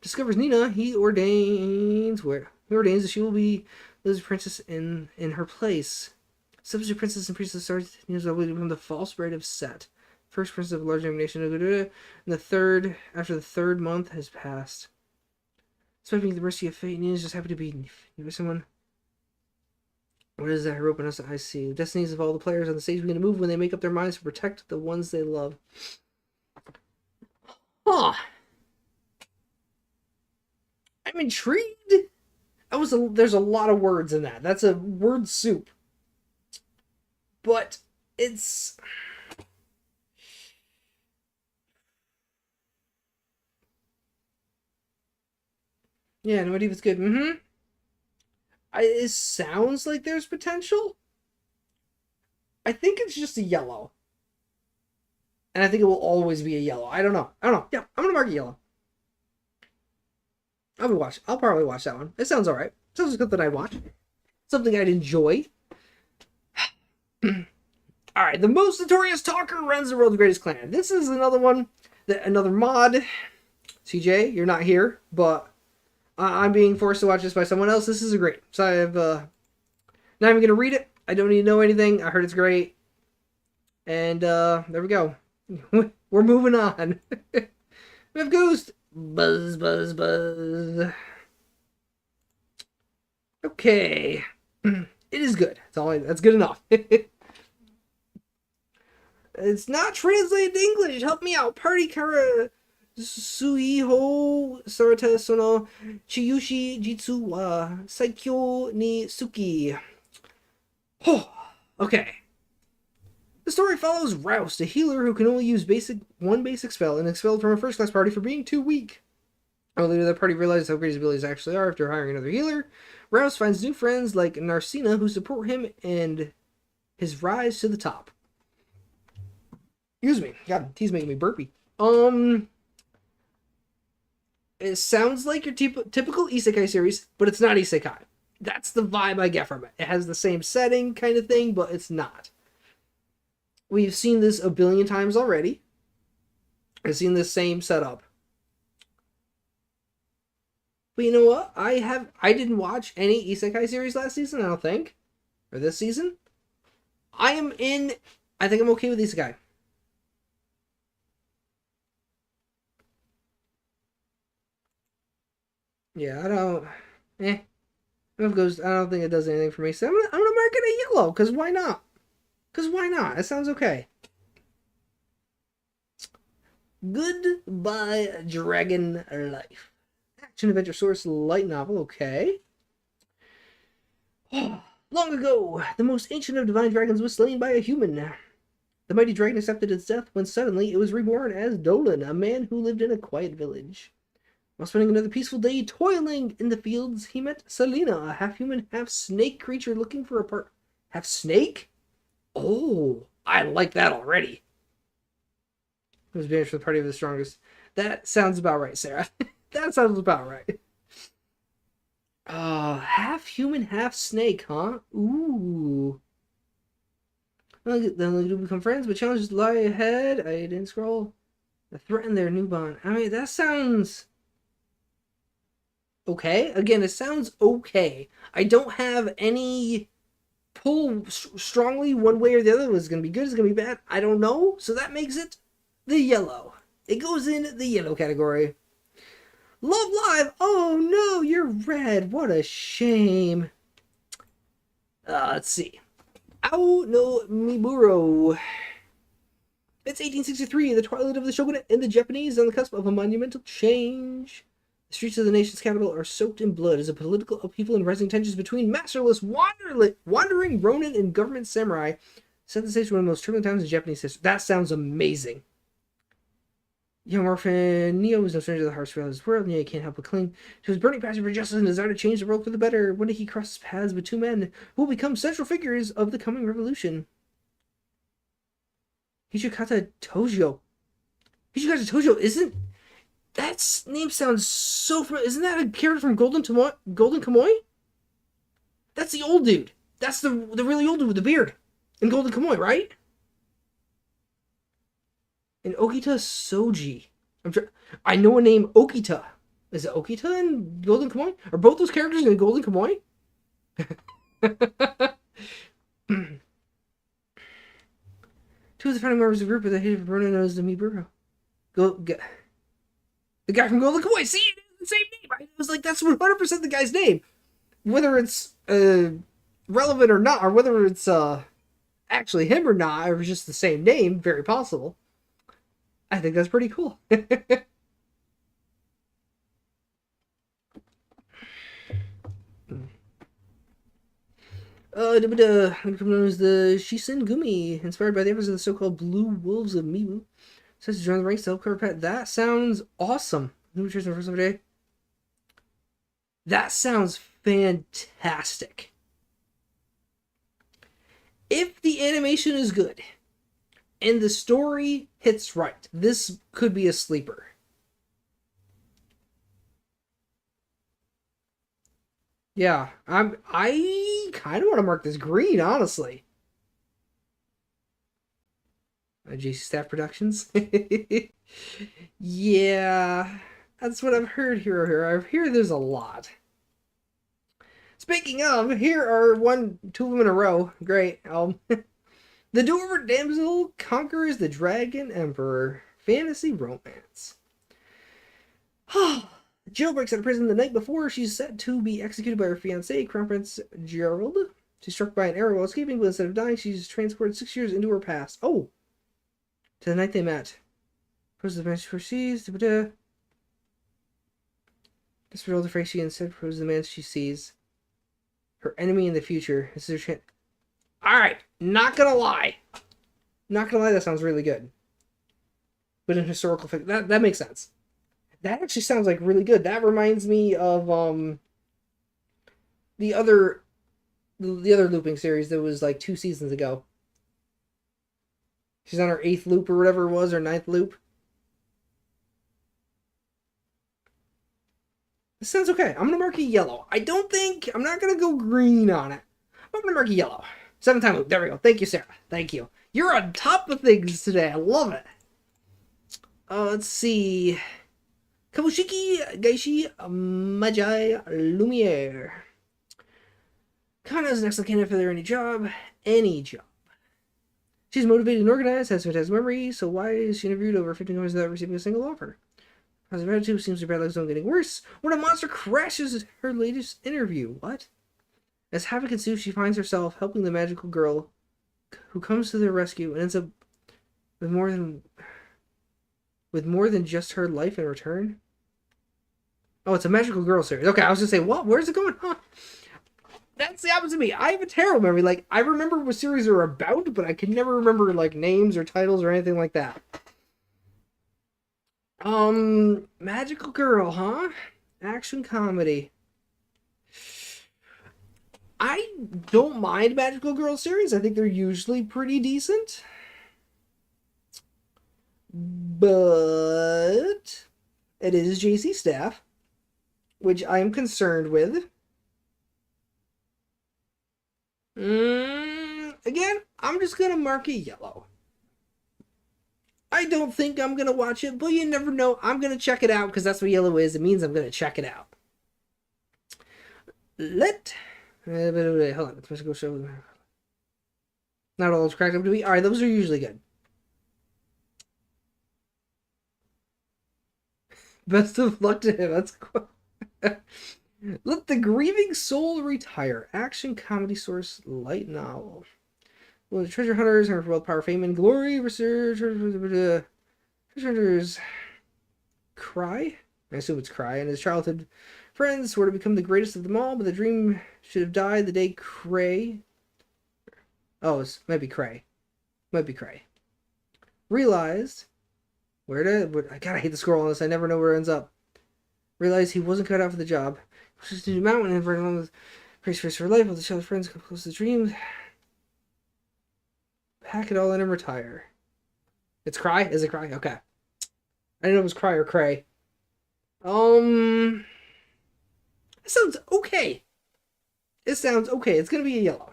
discovers Nina, he ordains that she will be the princess in her place. Substitute princess and priestess starts Nina's ability to become the false bride of Set. First princess of a large nomination, and after the third month has passed. Despite being at the mercy of fate, Nina's just happy to be with someone. What is that? Her openness I see. The destinies of all the players on the stage begin to move when they make up their minds to protect the ones they love. Huh. I'm intrigued. There's a lot of words in that. That's a word soup. But it's... Yeah, no idea if it's good. It sounds like there's potential. I think it's just a yellow. And I think it will always be a yellow. I don't know. Yeah, I'm gonna mark it yellow. I'll probably watch that one. It sounds alright. Sounds like something I'd watch. Something I'd enjoy. Alright, the most notorious talker runs the world's greatest clan. This is another one, another mod. CJ, you're not here, but I'm being forced to watch this by someone else. This is great. So I've not even gonna read it. I don't need to know anything. I heard it's great. And there we go. We're moving on. We have Ghost. Buzz. Okay. It is good. That's good enough. It's not translated to English. Help me out. Party Kara Suiho Sarata Sono Chiyushi Jitsu wa Saikyo ni Suki. Oh, okay. The story follows Roust, a healer who can only use one basic spell and expelled from a first-class party for being too weak. Later, the party realizes how great his abilities actually are after hiring another healer. Roust finds new friends like Narcina who support him and his rise to the top. Excuse me. God, tea's making me burpy. It sounds like your typical isekai series, but it's not isekai. That's the vibe I get from it. It has the same setting kind of thing, but it's not. We've seen this a billion times already. I've seen the same setup. But you know what? I didn't watch any isekai series last season, I don't think. Or this season. I think I'm okay with isekai. Yeah, I don't I don't think it does anything for me. So I'm gonna mark it a yellow, because why not? Because why not? It sounds okay. Goodbye, Dragon Life. Action adventure source light novel, okay. Long ago, the most ancient of divine dragons was slain by a human. The mighty dragon accepted its death when suddenly it was reborn as Dolan, a man who lived in a quiet village. While spending another peaceful day toiling in the fields, he met Selena, a half-human, half-snake creature looking for a part. Half-snake? Oh, I like that already. It was banished from the party of the strongest. That sounds about right, Sarah. That sounds about right. Half human, half snake, huh? Ooh. Well, then they do become friends, but challenges lie ahead. I didn't scroll. Threaten their new bond. I mean, that sounds okay. Again, it sounds okay. I don't have any pull strongly one way or the other. Is it going to be good? Is it going to be bad? I don't know. So that makes it the yellow. It goes in the yellow category. Love Live! Oh no, you're red. What a shame. Let's see. Ao no Miburo. It's 1863, the twilight of the shogunate, and the Japanese on the cusp of a monumental change. The streets of the nation's capital are soaked in blood as a political upheaval and rising tensions between masterless wandering ronin and government samurai set the stage for one of the most turbulent times in Japanese history. That sounds amazing. Young orphan Neo is no stranger to the harsh reality of his world. Neo can't help but cling to his burning passion for justice and desire to change the world for the better. One day he crosses paths with two men who will become central figures of the coming revolution. Hijikata Tojo. Hijikata Tojo isn't... That name sounds so familiar. Isn't that a character from Golden Kamuy? That's the old dude. That's the really old dude with the beard in Golden Kamuy, right? And Okita Soji. I know a name Okita. Is it Okita in Golden Kamuy? Are both those characters in Golden Kamuy? Two of the founding members of the group are the head of Bruno known as the Miburo. The guy from Golden Kamuy. See, it's the same name. I was like, that's 100% the guy's name. Whether it's relevant or not, or whether it's actually him or not, or just the same name, very possible. I think that's pretty cool. Known as the Shisengumi, inspired by the efforts of the so-called Blue Wolves of Mibu. Says to join the ranks to help cover pet. That sounds awesome. That sounds fantastic. If the animation is good and the story hits right, this could be a sleeper. Yeah, I kind of want to mark this green, honestly. JC Staff Productions. Yeah, that's what I've heard here. I've heard there's a lot. Speaking of, here are two of them in a row. Great. The Dwarven Damsel conquers the Dragon Emperor. Fantasy romance. Jill breaks out of prison the night before she's set to be executed by her fiancé, Crown Prince Gerald. She's struck by an arrow while escaping, but instead of dying, she's transported 6 years into her past. Oh! To the night they met. Proposes the man she foresees. Desperate old afraid she instead proposes the man she sees. Her enemy in the future. This is her chance. Alright, not gonna lie. Not gonna lie, that sounds really good. But in historical fiction, that makes sense. That actually sounds like really good. That reminds me of the other looping series that was like 2 seasons ago. She's on her 8th loop or whatever it was, or 9th loop. This sounds okay. I'm gonna mark it yellow. I'm not gonna go green on it. I'm gonna mark it yellow. 7-time loop. There we go. Thank you, Sarah. Thank you. You're on top of things today. I love it. Let's see. Kabushiki Gaishi Magi Lumiere. Kana is an excellent candidate for any job. Any job. She's motivated and organized, has fantastic memory, so why is she interviewed over 15 times without receiving a single offer? Positive attitude seems her bad luck's only getting worse when a monster crashes her latest interview. What? As havoc ensues, she finds herself helping the magical girl who comes to their rescue and ends up with more than just her life in return. Oh, it's a magical girl series. Okay, I was gonna say, what? Where's it going? Huh? That's the opposite of me. I have a terrible memory. Like, I remember what series are about, but I can never remember, like, names or titles or anything like that. Magical girl, huh? Action comedy. I don't mind magical girl series. I think they're usually pretty decent. But it is JC staff, which I am concerned with. Again, I'm just gonna mark it yellow. I don't think I'm gonna watch it, but you never know. I'm gonna check it out because that's what yellow is. It means I'm gonna check it out. Hold on. Let's go show. Not all it's cracked up to be. All right, those are usually good. Best of luck to him. That's cool. Let the Grieving Soul Retire. Action comedy source light novel. Well, the treasure hunters are for both power, fame, and glory. Treasure hunters cry. I assume it's cry. And his childhood friends were to become the greatest of them all, but the dream should have died the day Cray. Oh, it might be Cray. Might be Cray. Realized. God, I hate the scroll on this. I never know where it ends up. Realized he wasn't cut out for the job. Pushes to the mountain and running along with praise for his life. While the child's friends come close to the dream. Pack it all in and retire. It's Cry? Is it Cry? Okay. I didn't know it was Cry or Cray. It sounds okay. It sounds okay. It's gonna be a yellow.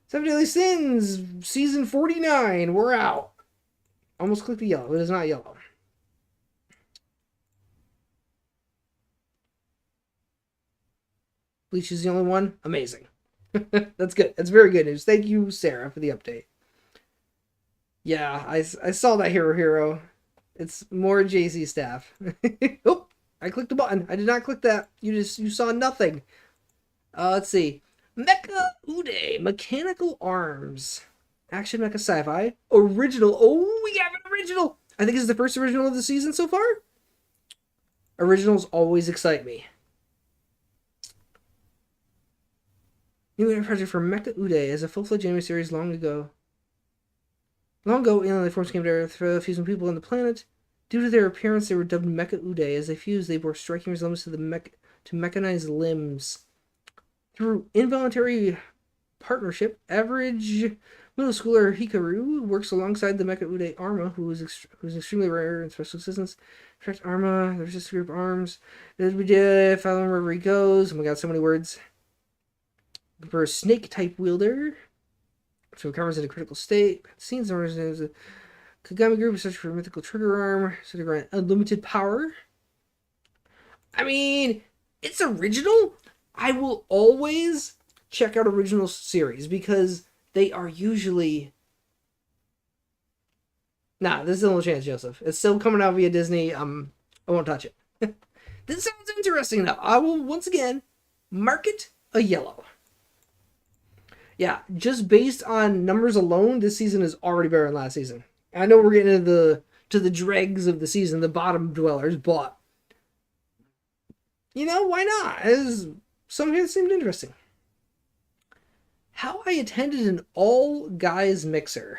7 Deadly Sins, season 49. We're out. Almost clicked the yellow. It is not yellow. Bleach is the only one. Amazing. That's good. That's very good news. Thank you, Sarah, for the update. Yeah, I saw that Hero. It's more JC staff. Oh, I clicked the button. I did not click that. You saw nothing. Let's see. Mecha Ude, Mechanical Arms. Action Mecha Sci-Fi. Original. Oh, we have an original. I think this is the first original of the season so far. Originals always excite me. New internet project for Mecha Ude as a full-fledged anime series long ago. Long ago, alien life forms came to Earth, fusing people on the planet. Due to their appearance, they were dubbed Mecha Ude. As they fused, they bore striking resemblance to mechanized limbs. Through involuntary partnership, average middle schooler Hikaru works alongside the Mecha Ude Arma, who's extremely rare and special assistance. Tracked Arma, there's just a group of arms. Follow him wherever he goes. Oh my god, so many words. For a snake type wielder, so recovers in a critical state. Scenes known as a Kagami group is searching for a mythical trigger arm, so they grant unlimited power. I mean, it's original. I will always check out original series because they are usually. Nah, this is a little chance, Joseph. It's still coming out via Disney. I won't touch it. This sounds interesting enough. I will once again mark it a yellow. Yeah, just based on numbers alone, this season is already better than last season. I know we're getting into the dregs of the season, the bottom dwellers, but you know, why not? Some here seemed interesting. How I attended an all-guys mixer.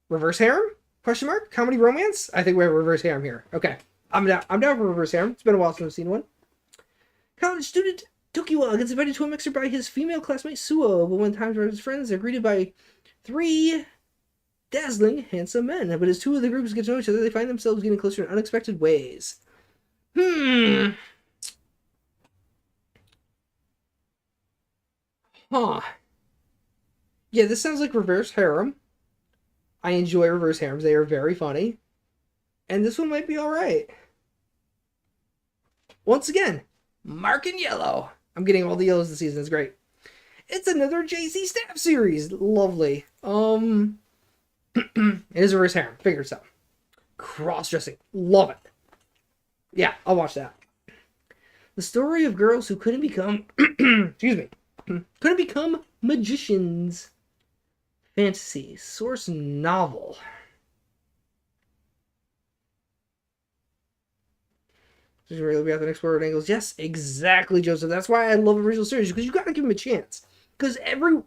Reverse harem? Question mark? Comedy romance? I think we have reverse harem here. Okay. I'm down for reverse harem. It's been a while since I've seen one. College student Tokiwa gets invited to a mixer by his female classmate Suo, but when times are his friends, they're greeted by 3 dazzling, handsome men. But as 2 of the groups get to know each other, they find themselves getting closer in unexpected ways. Hmm. Huh. Yeah, this sounds like reverse harem. I enjoy reverse harems. They are very funny. And this one might be alright. Once again, mark in yellow. I'm getting all the yellows this season. It's great. It's another JC Staff series. Lovely. It is a reverse harem. Figure it out. Cross dressing. Love it. Yeah, I'll watch that. The story of girls who couldn't become, excuse me, couldn't become magicians. Fantasy. Source novel. Just really be out the explored angles. Yes, exactly, Joseph. That's why I love original series, because you got to give them a chance. Because I'm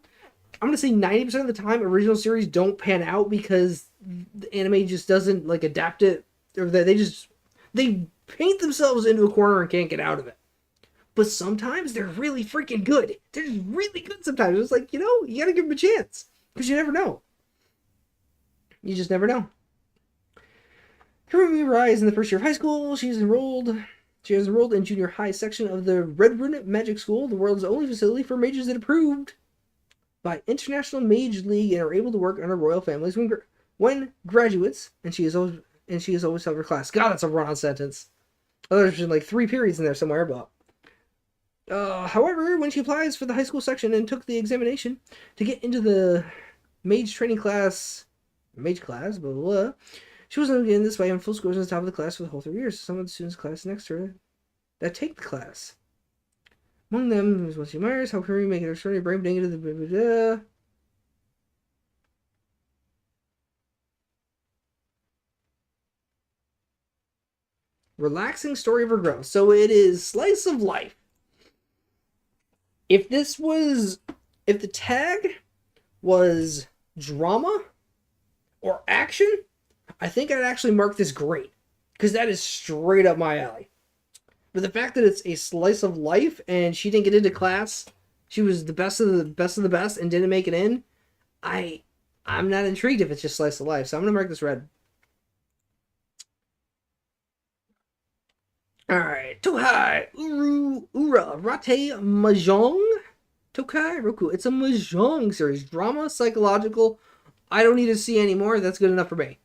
gonna say 90% of the time, original series don't pan out because the anime just doesn't like adapt it, or they paint themselves into a corner and can't get out of it. But sometimes they're really freaking good. They're just really good sometimes. It's like, you gotta give them a chance. Because you never know. You just never know. Kurumi Rai in the first year of high school. She is enrolled in junior high section of the Red Rune Magic School, the world's only facility for mages that approved by International Mage League and are able to work under royal families when graduates. And she is always held her class. God, that's a run-on sentence. Oh, there's been like 3 periods in there somewhere, but. However, when she applies for the high school section and took the examination to get into the mage class, blah, blah, blah, she wasn't getting this way on full scores on the top of the class for the whole 3 years. Some of the students' class next to her that take the class. Among them was what she admires, how Curry making her story brain negative, blah, blah, blah. Relaxing story of her growth. So it is slice of life. If the tag was drama or action, I think I'd actually mark this great. Because that is straight up my alley. But the fact that it's a slice of life and she didn't get into class, she was the best of the best and didn't make it in, I'm not intrigued if it's just slice of life. So I'm going to mark this red. Alright, Tokai Ura Rate Mahjong. Tokai Roku. It's a Mahjong series. Drama, psychological. I don't need to see any more. That's good enough for me.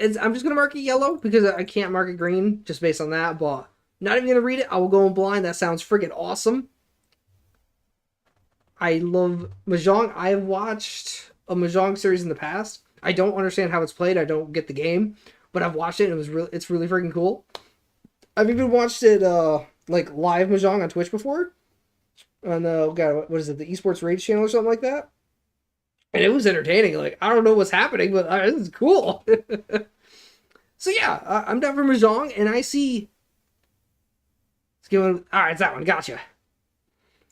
I'm just going to mark it yellow because I can't mark it green just based on that. But not even going to read it. I will go in blind. That sounds freaking awesome. I love Mahjong. I've watched a Mahjong series in the past. I don't understand how it's played. I don't get the game. But I've watched it and it's really freaking cool. I've even watched it like live Mahjong on Twitch before. On what is it, the Esports Rage channel or something like that? And it was entertaining. Like, I don't know what's happening, but this is cool. So yeah, I'm down for Mahjong, and I see. All right, it's that one. Gotcha.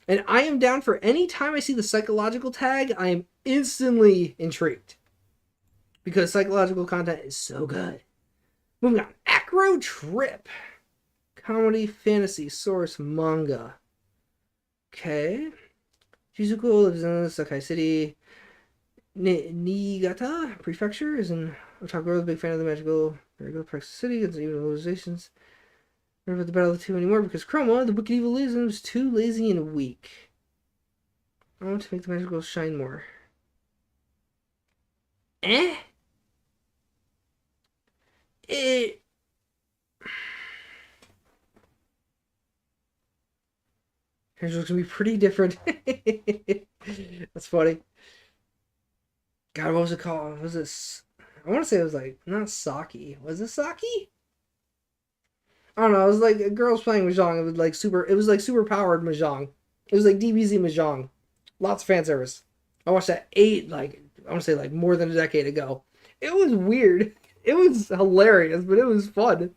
And I am down for any time I see the psychological tag. I am instantly intrigued because psychological content is so good. Moving on, Acro Trip. Comedy, fantasy, source, manga. Okay. Shizuko lives in Sakai City. Niigata Prefecture is an otaku, a big fan of the magical Praxis City and even civilizations. Never the battle of the two anymore because Chroma, the wicked evil is, was too lazy and weak. I want to make the magical shine more. It. Here's what's gonna be pretty different. That's funny. God, what was it called? What was this? I want to say it was like not Saki. Was it Saki? I don't know. It was like girls playing mahjong. It was like super powered mahjong. It was like DBZ mahjong. Lots of fan service. I watched that I want to say like more than a decade ago. It was weird. It was hilarious, but it was fun.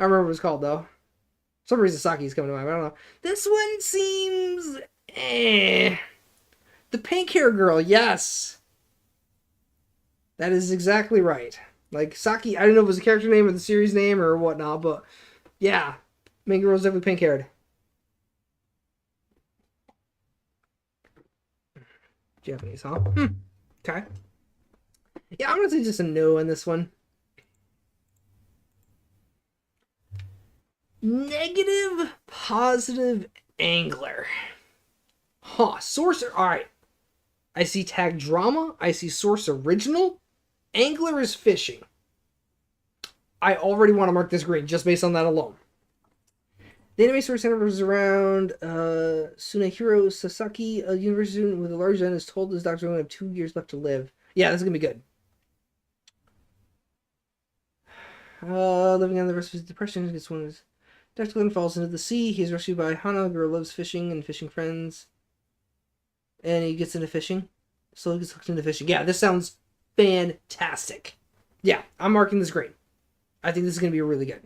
I remember what it was called though. For some reason Saki's coming to mind. I don't know. This one seems The pink hair girl, yes. That is exactly right. Like Saki, I don't know if it was a character name or the series name or whatnot, but yeah, main girl's definitely pink haired. Japanese, huh? Okay. Yeah, I'm gonna say just a no on this one. Negative, positive, angler. Huh. Source. Alright. I see tag drama. I see source original. Angler is fishing. I already want to mark this green just based on that alone. The anime source centers around Sunehiro Sasaki, a university student with a large end, is told his doctor only have 2 years left to live. Yeah, this is going to be good. Living on the rest of his depression, gets one of his tactical and falls into the sea. He is rescued by Hana, a girl who loves fishing and fishing friends. And he gets into fishing. Slowly gets hooked into fishing. Yeah, this sounds fantastic. Yeah, I'm marking this green. I think this is going to be really good.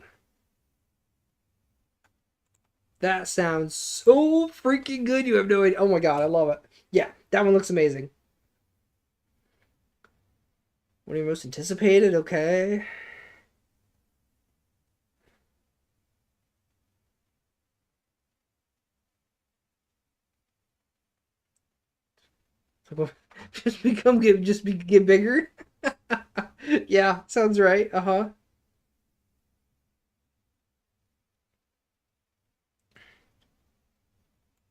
That sounds so freaking good. You have no idea. Oh my god, I love it. Yeah, that one looks amazing. What are you most anticipated? Okay. Get bigger. Yeah, sounds right. Uh-huh.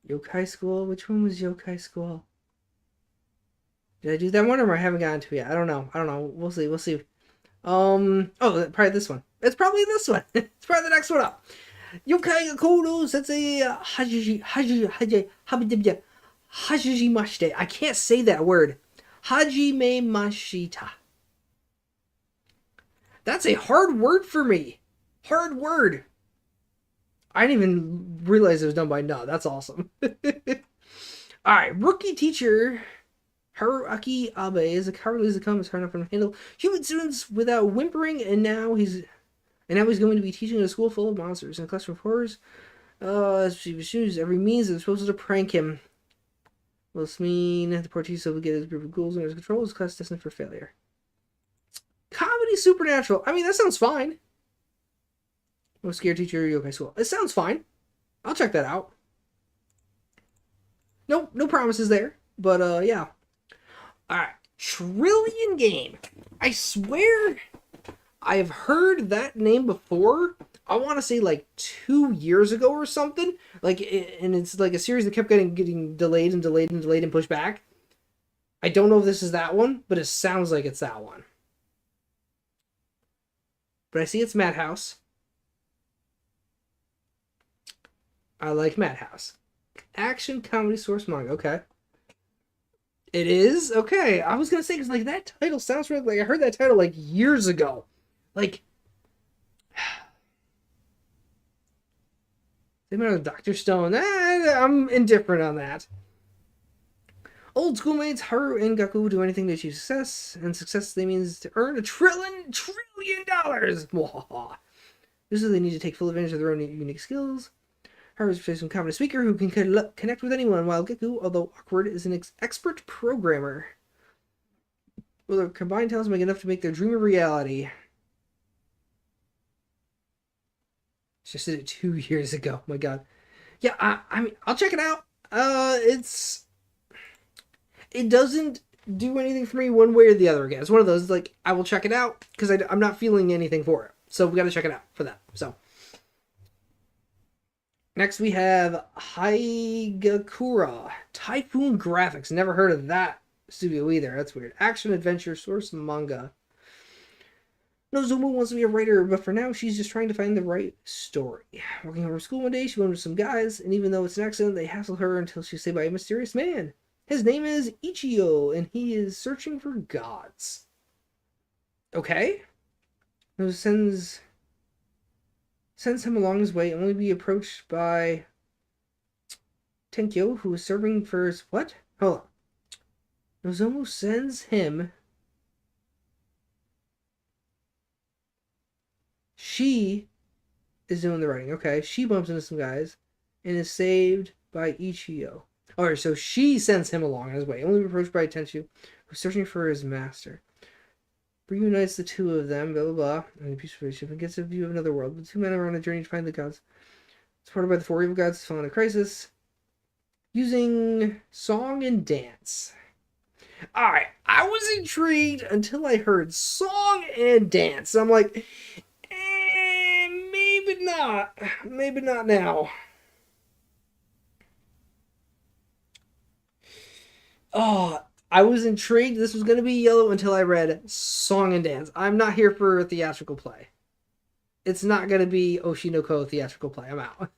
Yokai School? Which one was Yokai School? Did I do that one or I haven't gotten to it yet? I don't know. We'll see. We'll see. Oh, probably this one. It's probably this one. It's probably the next one up. Yokai Kodo Sensei Hajiji Mashite. I can't say that word. Hajime Mashita. That's a hard word for me. Hard word. I didn't even realize it was done by No. That's awesome. Alright, rookie teacher Haruaki Abe is a cowardly as it comes, hard enough to handle human students without whimpering, and now he's going to be teaching in a school full of monsters and a classroom of horrors. As she chooses every means that is supposed to prank him. Will this mean the poor teacher will get his group of ghouls under his control? His class destined for failure. Comedy supernatural. I mean, that sounds fine. Most scared teacher yokai school. It sounds fine. I'll check that out. Nope, no promises there. But yeah. Alright. Trillion Game. I swear I've heard that name before. I want to say like 2 years ago or something. And it's like a series that kept getting delayed and delayed and delayed and pushed back. I don't know if this is that one, but it sounds like it's that one. But I see it's Madhouse. I like Madhouse. Action comedy source manga. Okay. It is? Okay. I was going to say, because like that title sounds really like I heard that title like years ago. Like, they might have Dr. Stone. I'm indifferent on that. Old schoolmates Haru and Gaku do anything to achieve success, and success they means to earn $1 trillion. Usually they need to take full advantage of their own unique skills. Haru is a confident speaker who can connect with anyone, while Gaku, although awkward, is an expert programmer. Will their combined talents make enough to make their dream a reality? Just did it 2 years ago. Oh my god. Yeah, I mean, I'll check it out. It doesn't do anything for me one way or the other. Again, it's one of those like I will check it out because I'm not feeling anything for it. So we got to check it out for that. So next we have Haigakura Typhoon Graphics. Never heard of that studio either. That's weird. Action adventure source manga. Nozomu wants to be a writer, but for now she's just trying to find the right story. Working over school one day, she went with some guys, and even though it's an accident, they hassle her until she's saved by a mysterious man. His name is Ichio, and he is searching for gods. Okay. Who sends him along his way, only to be approached by Tenkyo, who is serving for his... What? Hold on. Nozomu sends him... She is doing the writing. Okay, she bumps into some guys and is saved by Ichio. Alright, so she sends him along on his way, only approached by Tenchu, who's searching for his master. Reunites the two of them, blah blah blah, and a peaceful relationship, and gets a view of another world. The two men are on a journey to find the gods. Supported by the four evil gods, following a crisis, using song and dance. Alright, I was intrigued until I heard song and dance. I'm like, maybe not. not. Maybe not now. Oh, I was intrigued this was going to be yellow until I read Song and Dance. I'm not here for a theatrical play. It's not going to be Oshinoko theatrical play. I'm out.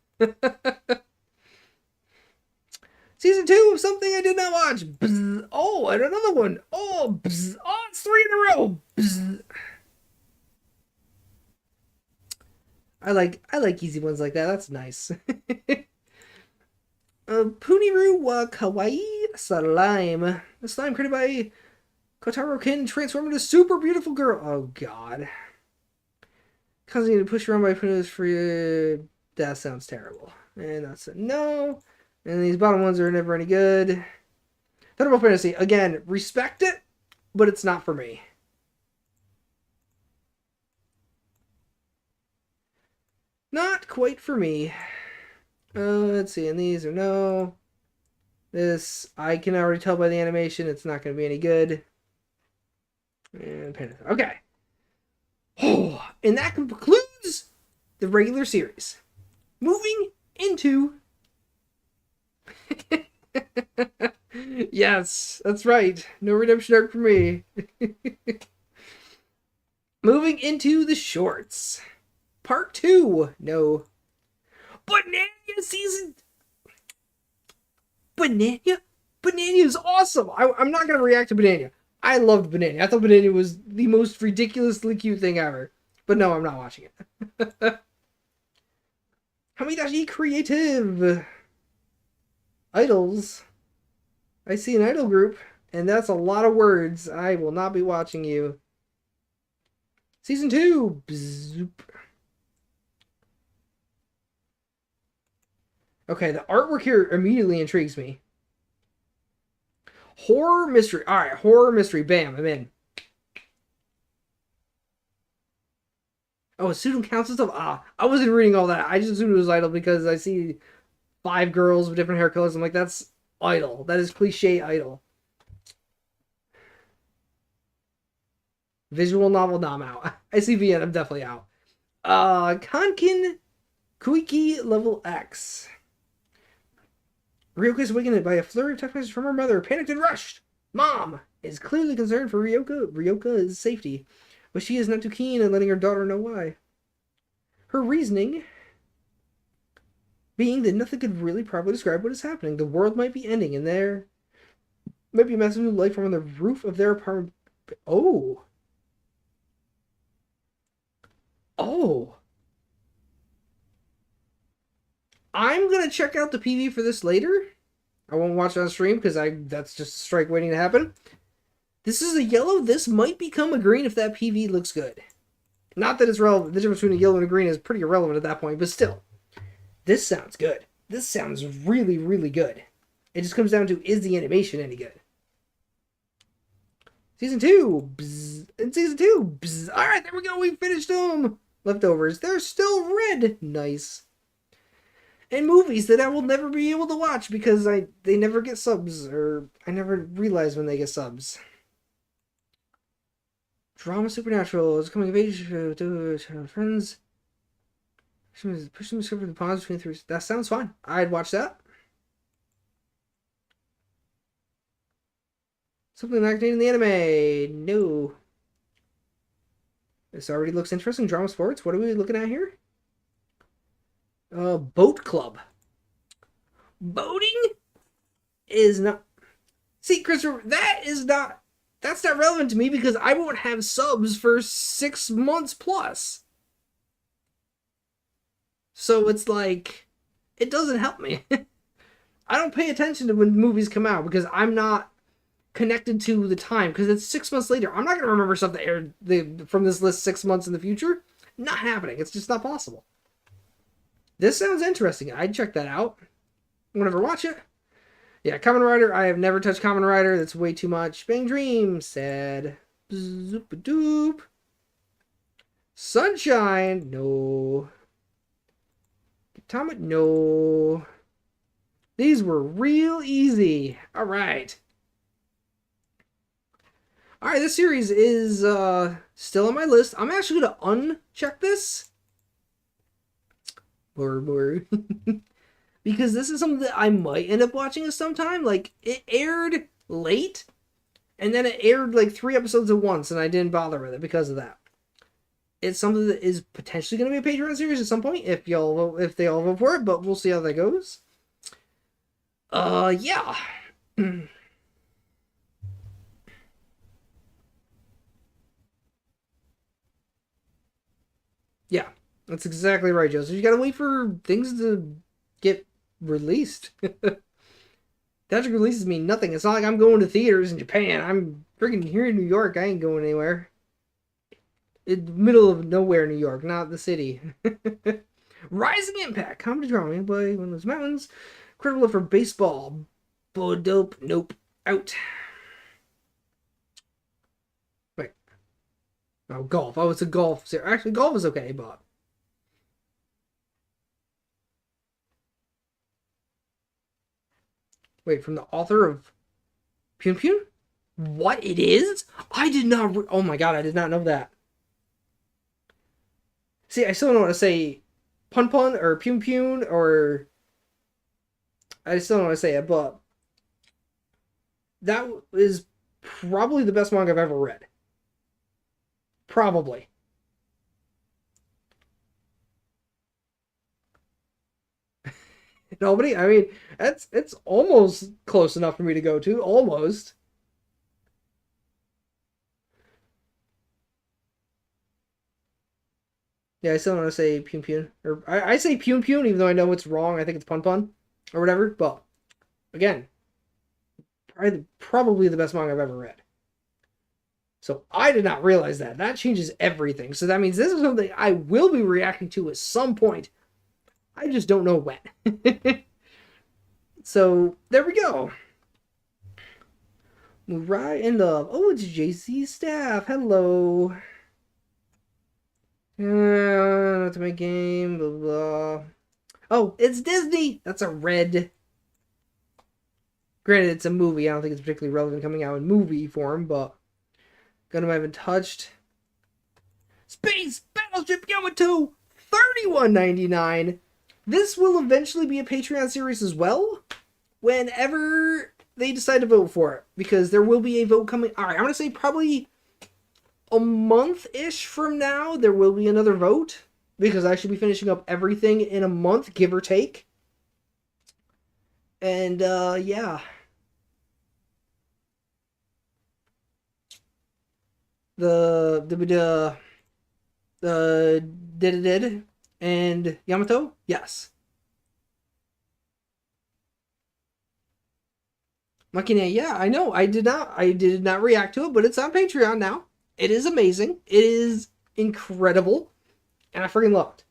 Season 2 of something I did not watch. Bzz. Oh, and another one. Oh, bzz. Oh, it's 3 in a row. Bzz. I like easy ones like that. That's nice. Puniru wa Kawaii Slime. The slime created by Kotaro Kin transformed into super beautiful girl. Oh god. Causing you to push around by Punu's free. That sounds terrible. And that's a no. And these bottom ones are never any good. Thunderbolt Fantasy. Again, respect it, but it's not for me. Not quite for me. Let's see, and these are no. This, I can already tell by the animation, it's not going to be any good. And Panther. Okay. Oh, and that concludes the regular series. Moving into... Yes, that's right. No redemption arc for me. Moving into the shorts. Part 2. No. Banana season. Banana is awesome. I'm not going to react to Banana. I loved Banana. I thought Banana was the most ridiculously cute thing ever. But no, I'm not watching it. Hamidashi Creative. Idols. I see an idol group, and that's a lot of words. I will not be watching you. Season 2. Bzoop. Okay, the artwork here immediately intrigues me. Horror mystery. All right, horror mystery. Bam, I'm in. Oh, student counts and stuff. Ah, I wasn't reading all that. I just assumed it was idol because I see 5 girls with different hair colors. I'm like, that's idol. That is cliche idol. Visual novel. No, I'm out. I see VN. I'm definitely out. Kankin Kuiki level X. Ryoka is awakened by a flurry of text messages from her mother, panicked and rushed. Mom is clearly concerned for Ryoka's safety, but she is not too keen on letting her daughter know why. Her reasoning being that nothing could really properly describe what is happening. The world might be ending, and there might be a massive new life form on the roof of their apartment. Oh. Oh. I'm gonna check out the PV for this later. I won't watch it on stream because that's just a strike waiting to happen. This is a yellow. This might become a green if that PV looks good. Not that it's relevant. The difference between a yellow and a green is pretty irrelevant at that point, but still. This sounds good. This sounds really, really good. It just comes down to, is the animation any good? Season 2. Bzz. And Season 2. Bzz. All right, there we go. We finished them. Leftovers. They're still red. Nice. And movies that I will never be able to watch because they never get subs, or I never realize when they get subs. Drama Supernatural is coming of age to friends. Pushing the script with the pause between 3. That sounds fun. I'd watch that. Something not contained in the anime. No. This already looks interesting. Drama sports. What are we looking at here? Boat Club. Boating is not... See, Christopher, that's not relevant to me because I won't have subs for 6 months plus. So it's like, it doesn't help me. I don't pay attention to when movies come out because I'm not connected to the time because it's 6 months later. I'm not going to remember stuff that aired from this list 6 months in the future. Not happening. It's just not possible. This sounds interesting. I'd check that out. Whenever watch it. Yeah, Kamen Rider. I have never touched Kamen Rider. That's way too much. Bang Dream. Sad. Zoop-a-doop. Sunshine. No. Gitama. No. These were real easy. All right. All right, this series is still on my list. I'm actually going to uncheck this. more. Because this is something that I might end up watching at some time. Like, it aired late, and then it aired like 3 episodes at once, and I didn't bother with it because of that. It's something that is potentially going to be a Patreon series at some point if they all vote for it, but we'll see how that goes. Yeah. Yeah, that's exactly right, Joseph. You gotta wait for things to get released. Theatrical releases mean nothing. It's not like I'm going to theaters in Japan. I'm freaking here in New York. I ain't going anywhere. In the middle of nowhere, New York, not the city. Rising Impact, comedy drama by one of those mountains. Credible for baseball. Bo dope. Nope. Out. Wait. Oh, golf. Oh, it's a golf series. Actually, golf is okay, but. Wait, from the author of Pun Pun? What it is? I did not. Oh my god, I did not know that. See, I still don't want to say Pun Pun or Pun Pun or. I still don't want to say it, but. That is probably the best manga I've ever read. Probably. Nobody? I mean, it's almost close enough for me to go to. Almost. Yeah, I still want to say Pun Pun. Or I say Pun Pun, even though I know it's wrong. I think it's Pun Pun. Or whatever. But, again, probably the best manga I've ever read. So I did not realize that. That changes everything. So that means this is something I will be reacting to at some point. I just don't know when. So there we go. Right in love. Oh, it's JC Staff. Hello. Not to my game. Blah blah. Oh, it's Disney. That's a red. Granted, it's a movie. I don't think it's particularly relevant coming out in movie form, but Gundam I haven't touched. Space Battleship Yamato, $31.99. This will eventually be a Patreon series as well, whenever they decide to vote for it, because there will be a vote coming. All right, I'm gonna say probably a month-ish from now there will be another vote, because I should be finishing up everything in a month, give or take. And yeah. The Did and Yamato? Yes. Makine, yeah, I know. I did not react to it, but it's on Patreon now. It is amazing. It is incredible. And I freaking love it.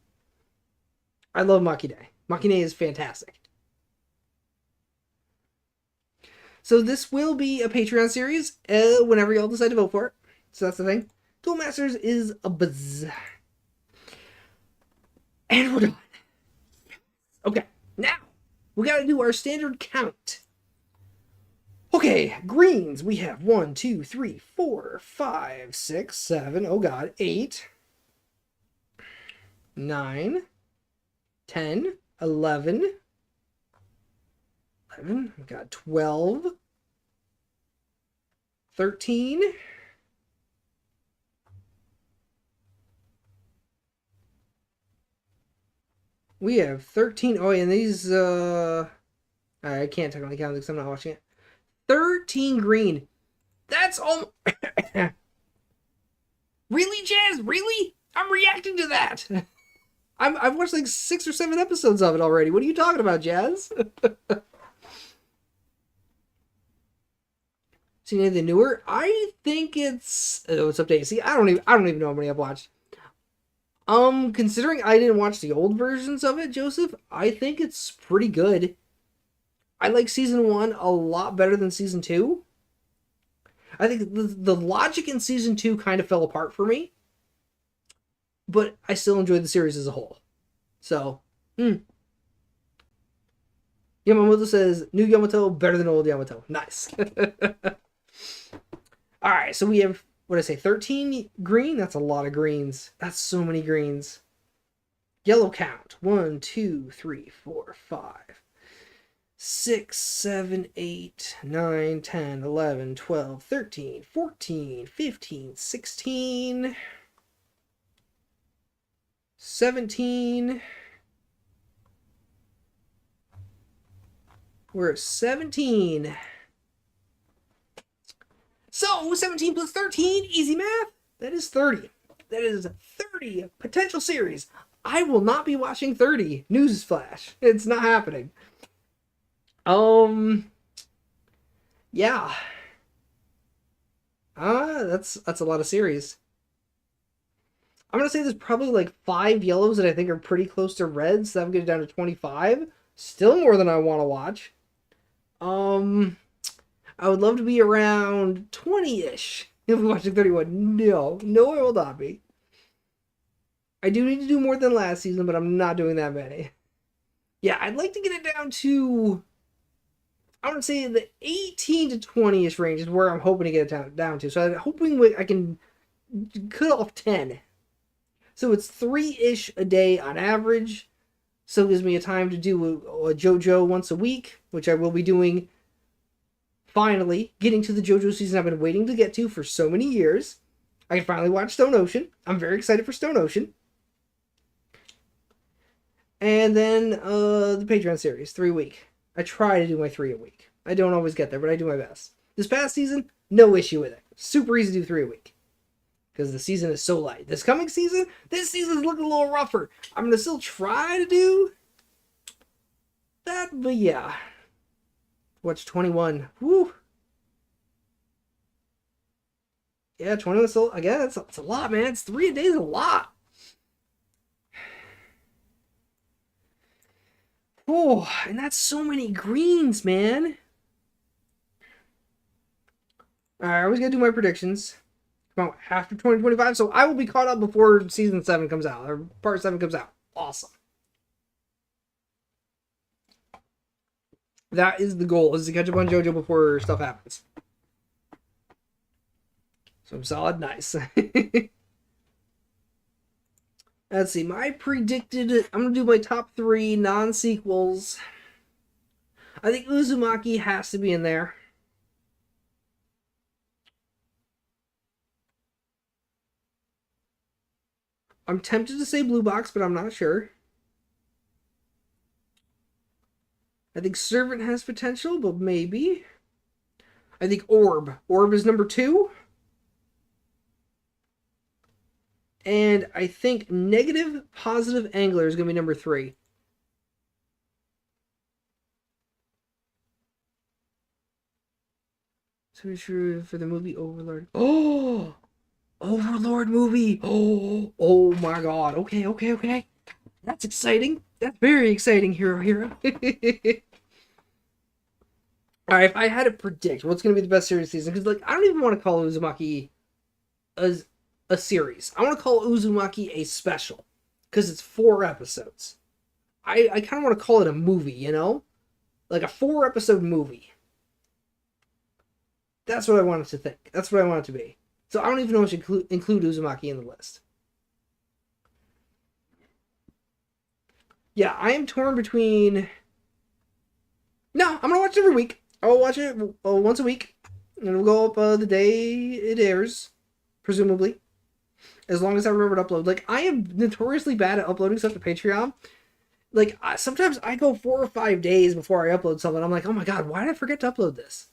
I love Makine. Makine is fantastic. So this will be a Patreon series whenever y'all decide to vote for it. So that's the thing. Duel Masters is a buzz. And we're done. Okay, now we gotta do our standard count. Okay, greens. We have 1, 2, 3, 4, 5, 6, 7. Oh god, 8, 9, 10, 11. We got 12, 13. We have 13. Oh, and these, I can't technically count because I'm not watching it. 13 green. That's all. Really, Jazz? Really? I'm reacting to that. I've watched like 6 or 7 episodes of it already. What are you talking about, Jazz? See anything newer? I think it's updated. See, I don't even know how many I've watched. Considering I didn't watch the old versions of it, Joseph, I think it's pretty good. I like season 1 a lot better than season 2. I think the logic in season 2 kind of fell apart for me, but I still enjoyed the series as a whole. So, Yamamoto says, new Yamato better than old Yamato. Nice. Alright, so we have, what did I say, 13 green? That's a lot of greens. That's so many greens. Yellow count. 1, 2, 3, 4, 5, 6, 7, 8, 9, 10, 11, 12, 13, 14, 15, 16, 17. We're at 17. So 17 plus 13, easy math. That is 30. That is 30 potential series. I will not be watching 30. Newsflash. It's not happening. Yeah. That's a lot of series. I'm gonna say there's probably like 5 yellows that I think are pretty close to reds. So I'm getting down to 25. Still more than I want to watch. I would love to be around 20-ish if I'm watching 31. No, I will not be. I do need to do more than last season, but I'm not doing that many. Yeah, I'd like to get it down to, I want to say the 18 to 20-ish range is where I'm hoping to get it down to. So I'm hoping I can cut off 10. So it's 3-ish a day on average. So it gives me a time to do a JoJo once a week, which I will be doing. Finally, getting to the JoJo season I've been waiting to get to for so many years. I can finally watch Stone Ocean. I'm very excited for Stone Ocean. And then the Patreon series, 3 a week. I try to do my 3 a week. I don't always get there, but I do my best. This past season, no issue with it. Super easy to do 3 a week. Because the season is so light. This coming season, this season's looking a little rougher. I'm going to still try to do that, but yeah. Watch 21. Woo! Yeah, 21 is still, again, it's a lot, man. It's 3 a day is a lot. Oh, and that's so many greens, man. Alright, I always gotta do my predictions. Come out after 2025, so I will be caught up before season 7 comes out, or part 7 comes out. Awesome. That is the goal, is to catch up on JoJo before stuff happens. So I'm solid, nice. Let's see, my predicted, I'm going to do my top 3 non-sequels. I think Uzumaki has to be in there. I'm tempted to say Blue Box, but I'm not sure. I think Servant has potential, but maybe. I think Orb. Orb is number 2. And I think Negative Positive Angler is going to be number 3. So sure for the movie Overlord. Oh! Overlord movie! Oh my god. Okay. That's exciting. That's very exciting, Hero. Alright, if I had to predict what's going to be the best series season, because I don't even want to call Uzumaki a series. I want to call Uzumaki a special, because it's 4 episodes. I kind of want to call it a movie, you know? Like a 4-episode movie. That's what I want it to think. That's what I want it to be. So I don't even know if I should include Uzumaki in the list. Yeah, I am torn between... No, I'm going to watch it every week. I'll watch it once a week. And it'll go up the day it airs, presumably. As long as I remember to upload. I am notoriously bad at uploading stuff to Patreon. Sometimes I go 4 or 5 days before I upload something. I'm like, oh my god, why did I forget to upload this?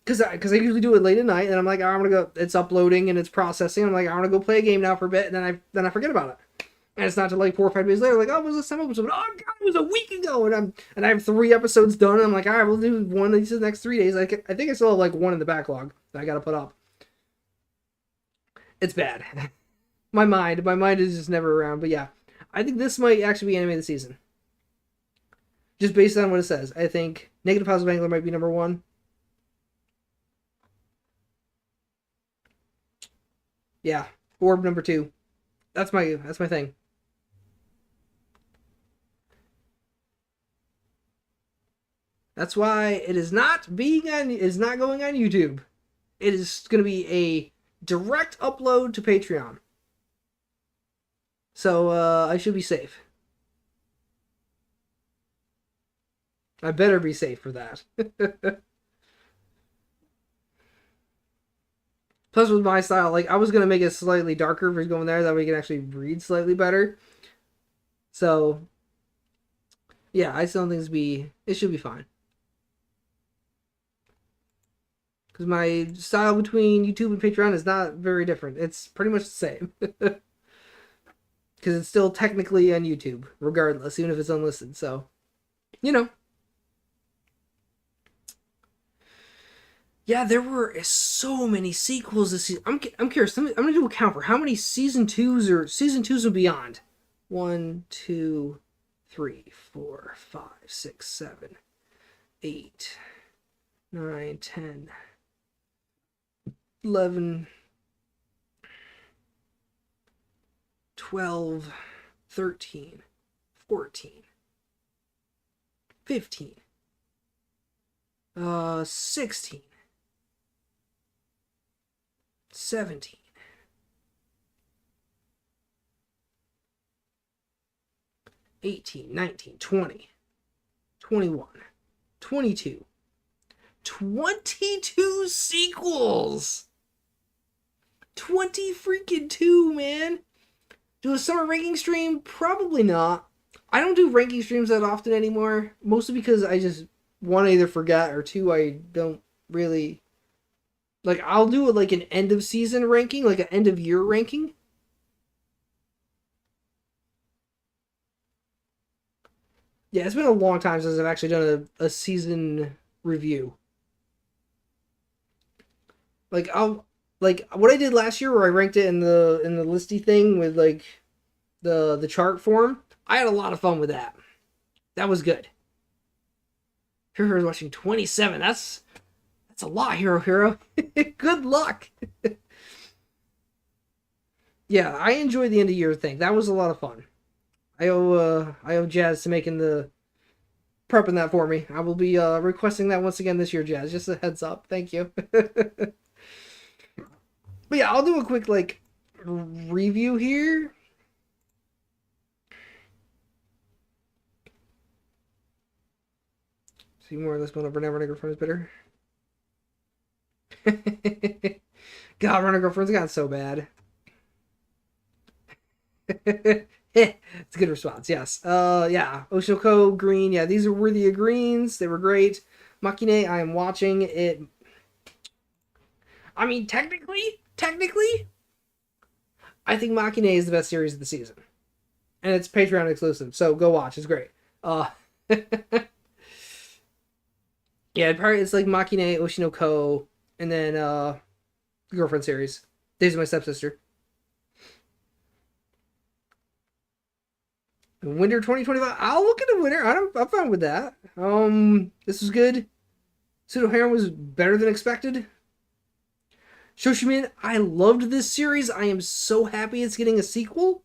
Because I usually do it late at night, and I'm like, I'm gonna go. It's uploading and it's processing. I'm like, I'm gonna go play a game now for a bit, and then I forget about it. And it's not till 4 or 5 days later, oh, was this some episode? Oh god, it was a week ago, and I have 3 episodes done. And I'm like, all right, we'll do one of these the next 3 days. I think I still have 1 in the backlog that I gotta put up. It's bad. my mind is just never around. But yeah, I think this might actually be anime of the season, just based on what it says. I think Negative Positive Angler might be number 1. Yeah, Orb number 2. That's my thing. That's why it is not going on YouTube. It is going to be a direct upload to Patreon. So I should be safe. I better be safe for that. Plus, with my style, like I was gonna make it slightly darker for going there, that way you can actually read slightly better. So yeah, I still think it should be fine. Because my style between YouTube and Patreon is not very different. It's pretty much the same. Because it's still technically on YouTube, regardless, even if it's unlisted. So, you know. Yeah, there were so many sequels this season. I'm curious. I'm gonna do a count for how many season twos and beyond. 1, 2, 3, 4, 5, 6, 7, 8, 9, 10, 11, 12, 13, 14, 15, 16, 17, 18, 19, 20, 21, 22, 22 sequels! 20 freaking 2, man! Do a summer ranking stream? Probably not. I don't do ranking streams that often anymore, mostly because I just, one, I either forget, or two, I don't really... Like, I'll do like an end of season ranking, like an end of year ranking. Yeah, it's been a long time since I've actually done a season review. Like like what I did last year where I ranked it in the listy thing with like the chart form. I had a lot of fun with that. That was good. Hero's watching 27. That's a lot, Hero. Good luck. Yeah, I enjoyed the end of year thing. That was a lot of fun. I owe Jazz to making the prepping that for me. I will be requesting that once again this year, Jazz. Just a heads up. Thank you. But yeah, I'll do a quick like review here. See more of this one over Never Girlfriend is bitter. God, Runner Girlfriend's got so bad. It's a good response, yes. Yeah. Oshinoko, Green, yeah, these are worthy of greens. They were great. Makine, I am watching it. I mean, technically, I think Makine is the best series of the season. And it's Patreon exclusive, so go watch. It's great. Yeah, probably it's like Makine, Oshinoko, and then Girlfriend series. Days of My Stepsister. Winter 2025. I'll look at the winter. I'm fine with that. This was good. Pseudo Harem was better than expected. Shoshimin, I loved this series. I am so happy it's getting a sequel.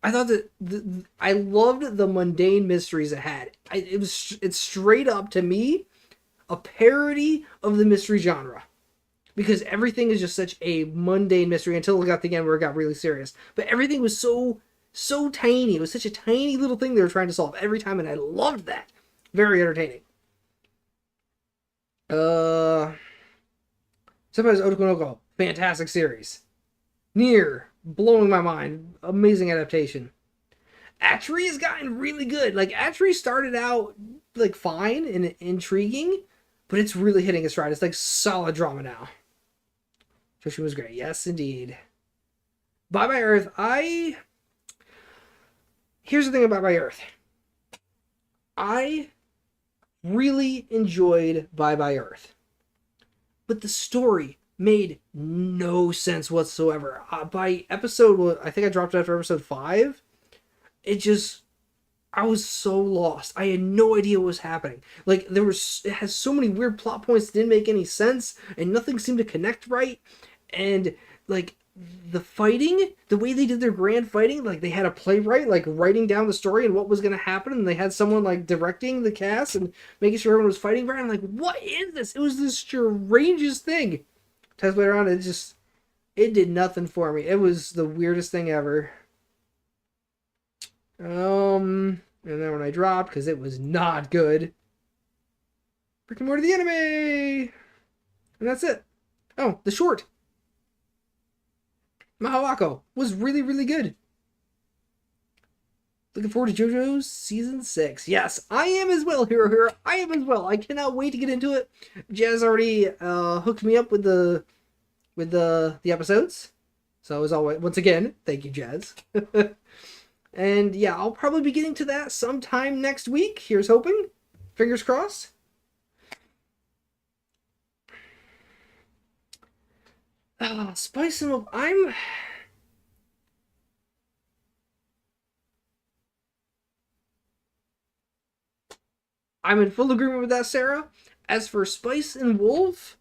I thought that I loved the mundane mysteries it had. It's straight up to me a parody of the mystery genre, because everything is just such a mundane mystery until it got to the end where it got really serious. But everything was so tiny. It was such a tiny little thing they were trying to solve every time, and I loved that. Very entertaining. Sometimes Otokonoko, fantastic series. Nier, blowing my mind, amazing adaptation. Atri has gotten really good. Like, Atri started out like fine and intriguing, but it's really hitting its stride. It's like solid drama now. Joshi was great. Yes, indeed. Bye Bye Earth. Here's the thing about Bye Bye Earth. I really enjoyed Bye Bye Earth, but the story made no sense whatsoever. By episode, I think I dropped it after episode 5. I was so lost. I had no idea what was happening. Like, it has so many weird plot points that didn't make any sense, and nothing seemed to connect right. And like, the fighting, the way they did their grand fighting, like they had a playwright like writing down the story and what was going to happen, and they had someone like directing the cast and making sure everyone was fighting right. I'm like, what is this? It was the strangest thing. Times later on, it did nothing for me. It was the weirdest thing ever. And then we're one I dropped because it was not good. Rick and Morty the anime! And that's it. Oh, the short. Mahawako was really, really good. Looking forward to JoJo's Season 6. Yes, I am as well, Hero. I am as well. I cannot wait to get into it. Jazz already hooked me up with the episodes. So as always, once again, thank you, Jazz. And yeah, I'll probably be getting to that sometime next week. Here's hoping. Fingers crossed. Spice and Wolf. I'm in full agreement with that, Sarah. As for Spice and Wolf,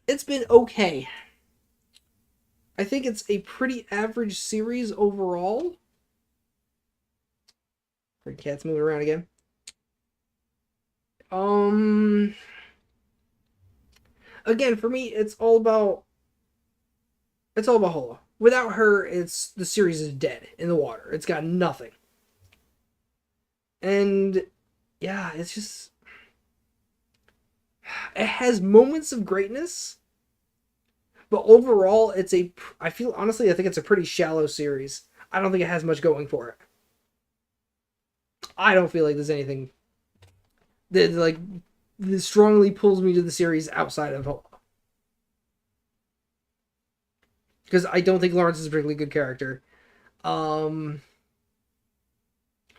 it's been okay. I think it's a pretty average series overall. The cat's moving around again. Again, for me, it's all about Hola. Without her, the series is dead in the water. It's got nothing. And yeah, it's just, it has moments of greatness, but overall I think it's a pretty shallow series. I don't think it has much going for it. I don't feel like there's anything that strongly pulls me to the series outside of Hola. Because I don't think Lawrence is a particularly good character.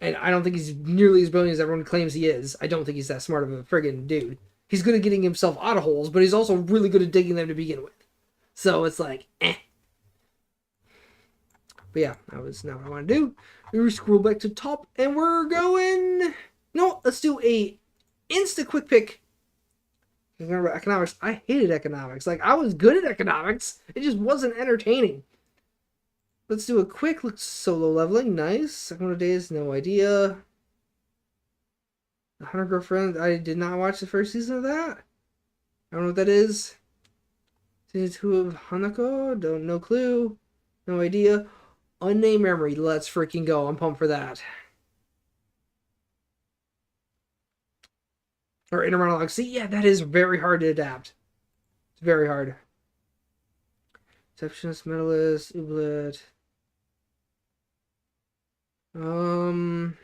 And I don't think he's nearly as brilliant as everyone claims he is. I don't think he's that smart of a friggin' dude. He's good at getting himself out of holes, but he's also really good at digging them to begin with. So it's like, eh. But yeah, that was not what I want to do. We scroll back to top, and we're going... No, let's do a insta quick pick. Remember economics. I hated economics. Like, I was good at economics. It just wasn't entertaining. Let's do a quick solo leveling. Nice. Second 100 days, no idea. 100 Girlfriend. I did not watch the first season of that. I don't know what that is. Season 2 of Hanako. No clue. No idea. Unnamed Memory. Let's freaking go. I'm pumped for that. Or Inner Monologue. See, yeah, that is very hard to adapt. It's very hard. Receptionist, Medalist, Ooblet. I'm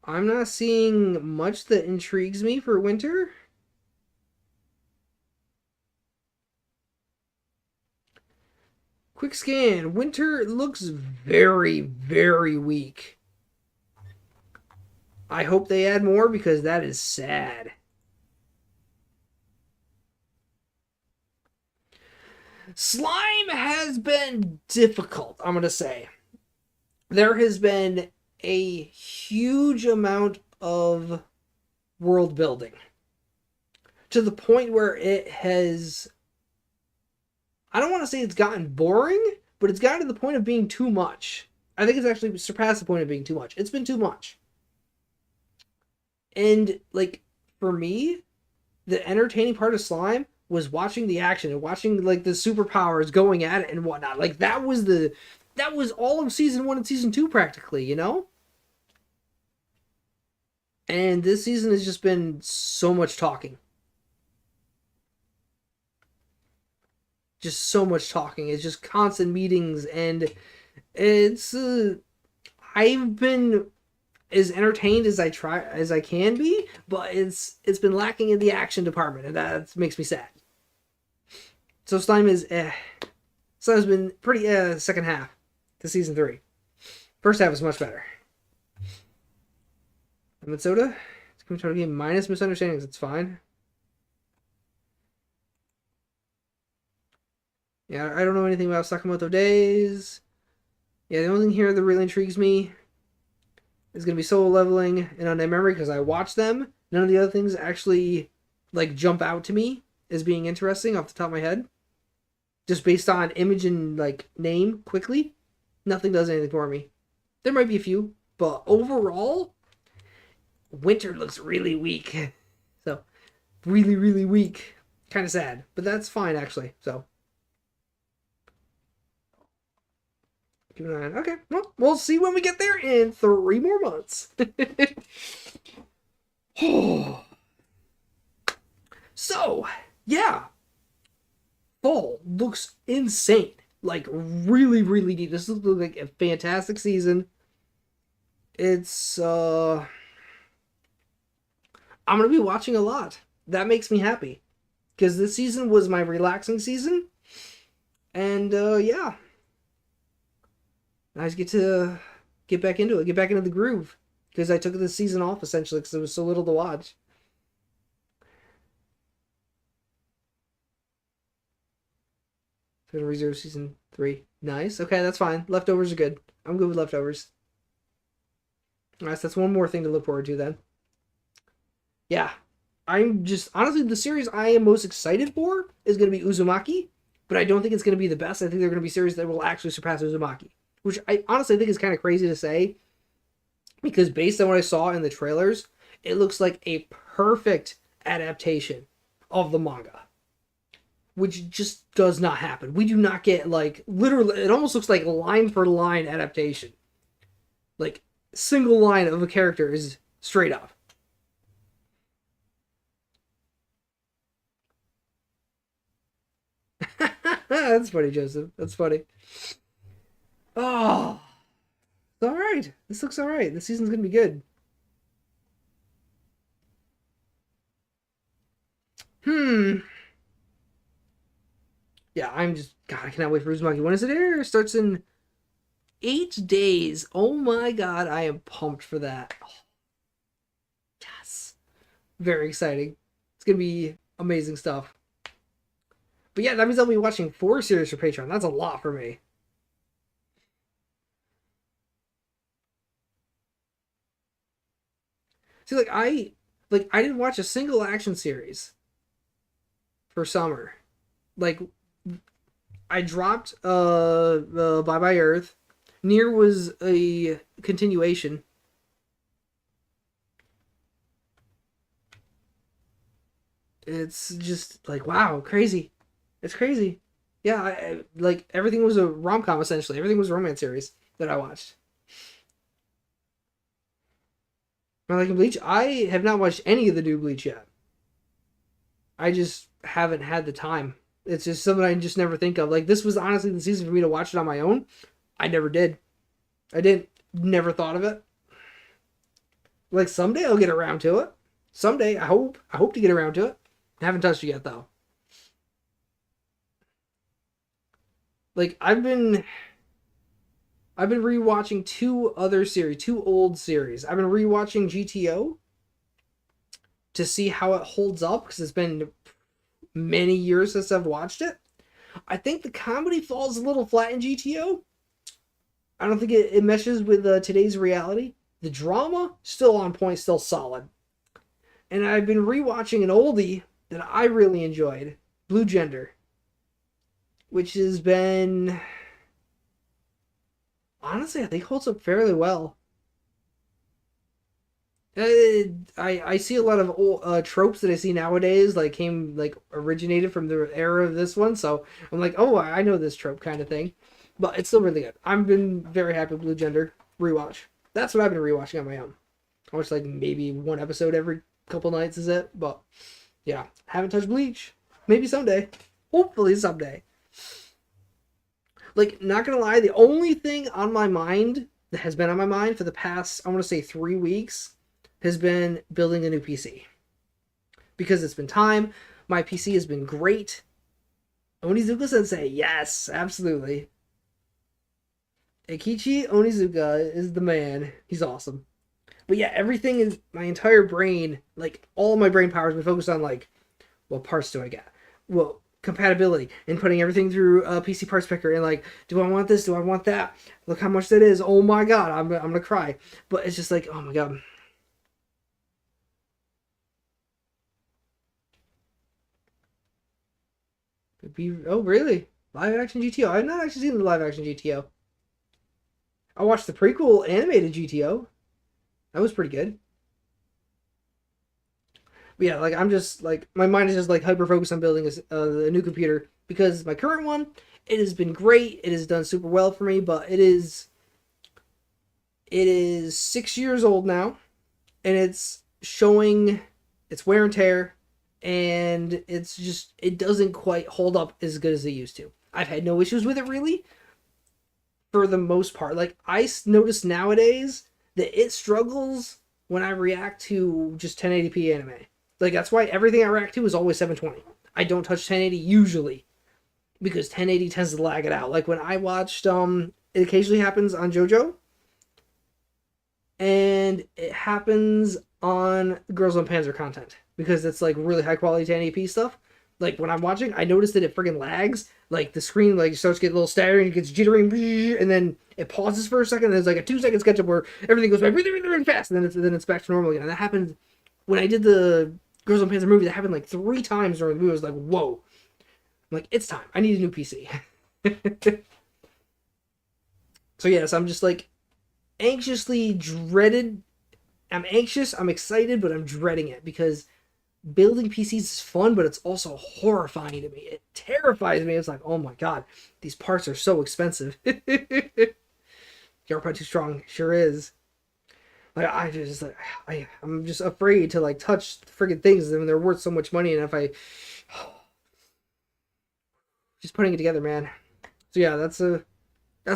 not seeing much that intrigues me for winter. Quick scan. Winter looks very, very weak. I hope they add more because that is sad. Slime has been difficult, I'm going to say. There has been a huge amount of world building to the point where it has, I don't want to say it's gotten boring, but it's gotten to the point of being too much. I think it's actually surpassed the point of being too much. It's been too much. And, like, for me, the entertaining part of Slime was watching the action and watching, like, the superpowers going at it and whatnot. Like, that was all of Season 1 and Season 2, practically, you know? And this season has just been so much talking. Just so much talking. It's just constant meetings, and it's... I've been as entertained as I can be, but it's been lacking in the action department, and that makes me sad. So Slime is Slime's been pretty second half to Season 3. First half is much better. Lemon Soda. It's going to try to game minus misunderstandings. It's fine. Yeah, I don't know anything about Sakamoto Days. Yeah, the only thing here that really intrigues me is going to be solo leveling and Unnamed Memory because I watched them. None of the other things actually, like, jump out to me as being interesting off the top of my head. Just based on image and, like, name quickly. Nothing does anything for me. There might be a few, but overall, winter looks really weak. So, really, really weak. Kind of sad, but that's fine, actually. So, Keep an eye on. Okay, well, we'll see when we get there in 3 more months. So, yeah, fall looks insane. Like, really, really neat. This looks like a fantastic season. It's, I'm gonna be watching a lot. That makes me happy. Because this season was my relaxing season. And, yeah. I just get to get back into it, get back into the groove. Because I took this season off, essentially, because there was so little to watch. So Reserve season 3. Nice. Okay, that's fine. Leftovers are good. I'm good with leftovers. Alright, so that's one more thing to look forward to then. Yeah. I'm just honestly the series I am most excited for is gonna be Uzumaki, but I don't think it's gonna be the best. I think they're gonna be series that will actually surpass Uzumaki. Which I honestly think is kind of crazy to say. Because based on what I saw in the trailers, it looks like a perfect adaptation of the manga. Which just does not happen. We do not get, like, literally, it almost looks like line for line adaptation. Like, single line of a character is straight up. That's funny, Joseph. That's funny. Oh, it's all right. This looks all right. This season's gonna be good. Hmm. Yeah, I'm just God. I cannot wait for Uzumaki. When is it air? It starts in 8 days. Oh my God, I am pumped for that. Oh, yes, very exciting. It's gonna be amazing stuff. But yeah, that means I'll be watching 4 series for Patreon. That's a lot for me. See, like I didn't watch a single action series for summer. Like I dropped Bye Bye Earth. Nier was a continuation. It's just like wow, crazy. It's crazy. Yeah, like everything was a rom com essentially. Everything was a romance series that I watched. I like Bleach. I have not watched any of the new Bleach yet. I just haven't had the time. It's just something I just never think of. Like this was honestly the season for me to watch it on my own. I never did. I didn't. Never thought of it. Like someday I'll get around to it. Someday I hope. I hope to get around to it. I haven't touched it yet though. Like I've been rewatching two old series. I've been rewatching GTO to see how it holds up because it's been many years since I've watched it. I think the comedy falls a little flat in GTO. I don't think it meshes with today's reality. The drama still on point, still solid. And I've been rewatching an oldie that I really enjoyed, Blue Gender, which has been honestly I think holds up fairly well. I see a lot of old tropes that I see nowadays like originated from the era of this one, so I'm like, oh, I know this trope kind of thing, but it's still really good. I've been very happy with Blue Gender rewatch. That's what I've been rewatching on my own. I watch like maybe one episode every couple nights is it, but yeah, haven't touched Bleach. Maybe someday, hopefully someday. Like, not gonna lie, the only thing on my mind that has been on my mind for the past I want to say 3 weeks has been building a new PC. Because it's been time. My PC has been great. Onizuka Sensei, yes, absolutely. Eikichi Onizuka is the man. He's awesome. But yeah, everything is my entire brain, like all my brain power has been focused on like, what parts do I get? Well, compatibility and putting everything through a PC parts picker and like, do I want this? Do I want that? Look how much that is. Oh my god, I'm gonna cry. But it's just like, oh my god. Oh really? Live action GTO? I've not actually seen the live action GTO. I watched the prequel animated GTO. That was pretty good. But yeah, like I'm just like my mind is just like hyper focused on building a new computer because my current one It has been great. It has done super well for me, but it is 6 years old now, and it's showing its wear and tear, and it doesn't quite hold up as good as it used to. I've had no issues with it really, for the most part. Like, I notice nowadays that it struggles when I react to just 1080p anime. Like, that's why everything I react to is always 720. I don't touch 1080 usually, because 1080 tends to lag it out. Like, when I watched it occasionally happens on JoJo, and it happens on Girls on Panzer content, because it's like really high quality 1080p stuff. Like, when I'm watching, I notice that it friggin' lags. Like, the screen like starts getting a little staggered, and it gets jittery, and then it pauses for a second, and there's like a 2 second sketch up where everything goes by really, really, really fast, and then it's back to normal again. And that happened when I did the Girls on Panzer movie. That happened like 3 times during the movie. I was like, whoa. I'm like, it's time. I need a new PC. So yes, I'm just like anxiously dreaded. I'm anxious, I'm excited, but I'm dreading it, because building PCs is fun, but it's also horrifying to me. It terrifies me. It's like, oh my god, these parts are so expensive. You're probably too strong. Sure is. Like, I'm just afraid to like touch friggin' things when they're worth so much money, and if I just putting it together, man. So yeah, that's what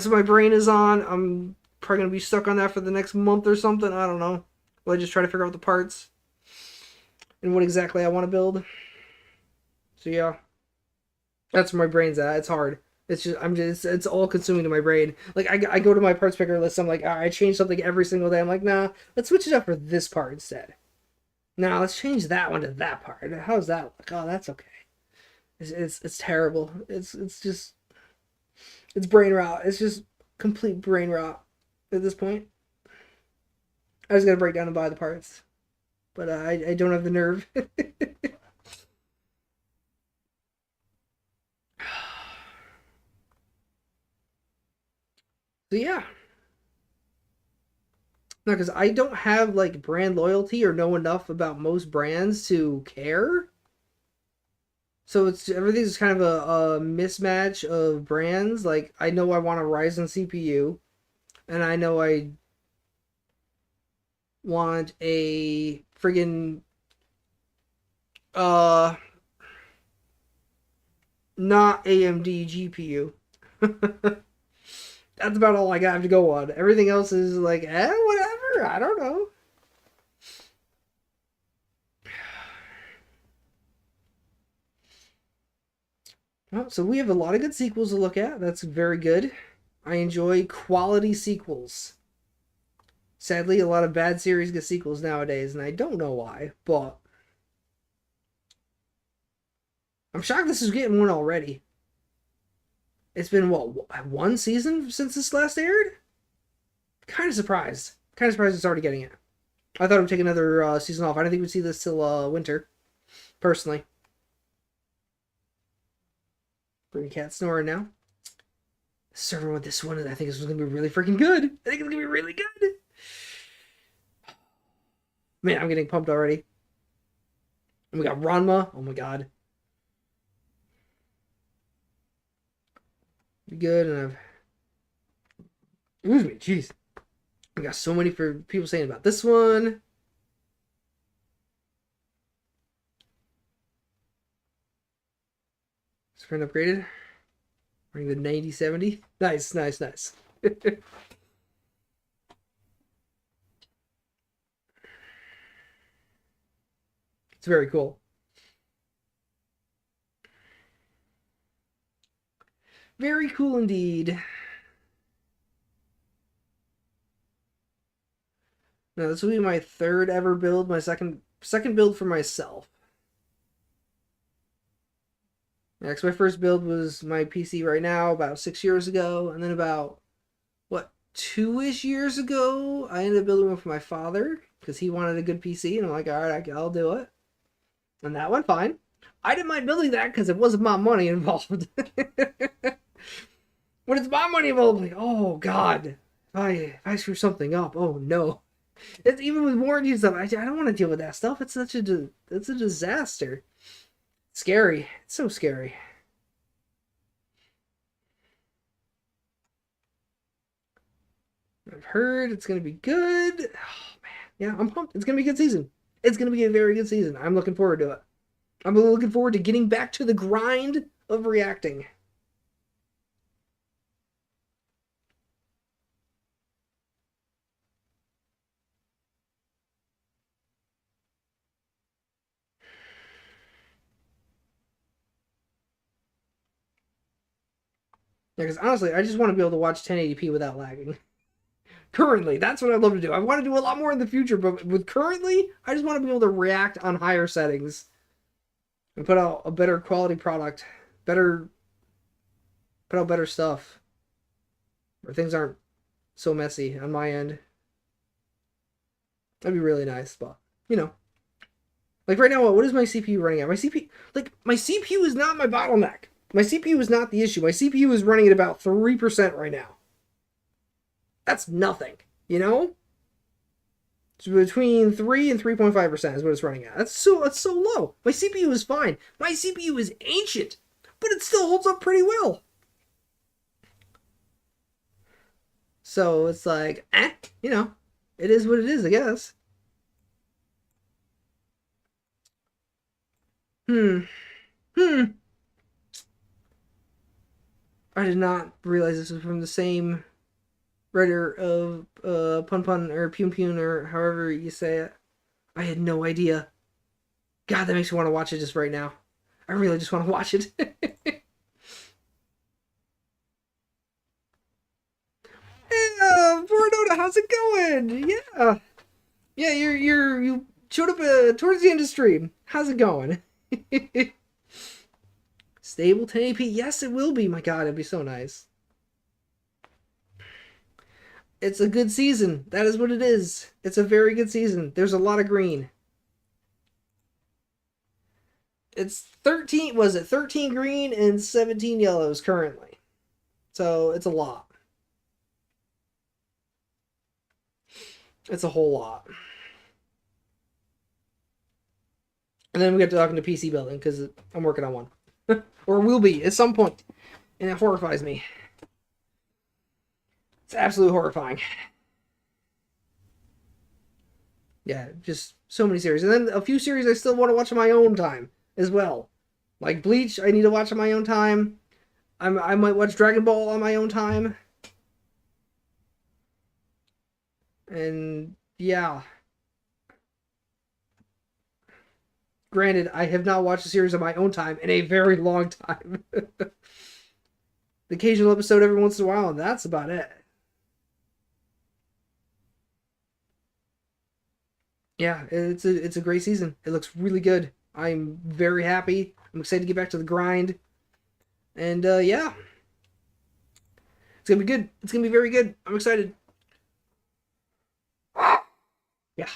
my brain is on. I'm probably gonna be stuck on that for the next month or something. I don't know. Well, I just try to figure out the parts and what exactly I want to build. So yeah, that's where my brain's at. It's hard. It's all consuming to my brain. Like, I go to my parts picker list. I'm like, I change something every single day. I'm like, nah, let's switch it up for this part instead. Nah, let's change that one to that part. How's that look? Oh, that's okay. It's terrible. It's brain rot. It's just complete brain rot at this point. I was gonna break down and buy the parts, but I don't have the nerve. So yeah, no, because I don't have like brand loyalty or know enough about most brands to care. So it's everything's kind of a mismatch of brands. Like, I know I want a Ryzen CPU, and I know I want a friggin' uh not AMD GPU. That's about all I got to go on. Everything else is like, whatever. I don't know. Well, so we have a lot of good sequels to look at. That's very good. I enjoy quality sequels. Sadly, a lot of bad series get sequels nowadays, and I don't know why, but I'm shocked this is getting one already. It's been, what, one season since this last aired? Kind of surprised. Kind of surprised it's already getting it. I thought it would take another season off. I didn't think we'd see this till winter, personally. Pretty cat snoring now. Starting with this one, I think this was going to be really freaking good. I think it's going to be really good. Man, I'm getting pumped already. And we got Ranma. Oh my god. Be good, and I've... Excuse me, jeez. We got so many for people saying about this one. Sprint upgraded. Bring the 9070. Nice, nice, nice. It's very cool. Very cool indeed. Now this will be my third ever build, my second build for myself. Next, my first build was my PC right now about 6 years ago, and then about, what, 2-ish years ago, I ended up building one for my father, because he wanted a good PC, and I'm like, alright, I'll do it. And that went fine. I didn't mind building that because it wasn't my money involved. When it's my money involved, like, oh god, if I screw something up, oh no. It's even with warranty stuff. I don't want to deal with that stuff. It's it's a disaster. Scary. It's so scary. I've heard it's gonna be good. Oh man, yeah, I'm pumped. It's gonna be a good season. It's gonna be a very good season. I'm looking forward to it. I'm looking forward to getting back to the grind of reacting. Yeah, because honestly, I just want to be able to watch 1080p without lagging. Currently, that's what I'd love to do. I want to do a lot more in the future, but with currently, I just want to be able to react on higher settings and put out a better quality product, better put out better stuff, where things aren't so messy on my end. That'd be really nice, but you know, like right now, what is my CPU running at? My CPU is not my bottleneck. My CPU is not the issue. My CPU is running at about 3% right now. That's nothing, you know? It's between 3 and 3.5% is what it's running at. That's so low. My CPU is fine. My CPU is ancient, but it still holds up pretty well. So it's like, you know, it is what it is, I guess. Hmm. Hmm. I did not realize this was from the same writer of Pun Pun or Pun Pun or however you say it. I had no idea. God, that makes me want to watch it just right now. I really just want to watch it. Yeah, Vornota, how's it going? Yeah, yeah, you showed up towards the end of stream. How's it going? Stable 1080p? Yes, it will be. My God, it'd be so nice. It's a good season. That is what it is. It's a very good season. There's a lot of green. It's 13, was it 13 green and 17 yellows currently. So it's a lot. It's a whole lot. And then we get to talking to PC building because I'm working on one. Or will be at some point. And it horrifies me. It's absolutely horrifying. Yeah, just so many series. And then a few series I still want to watch on my own time as well. Like Bleach, I need to watch on my own time. I might watch Dragon Ball on my own time. And yeah. Granted, I have not watched a series on my own time in a very long time. The occasional episode every once in a while, and that's about it. Yeah, it's a great season. It looks really good. I'm very happy. I'm excited to get back to the grind. And yeah, it's gonna be good. It's gonna be very good. I'm excited. Yeah,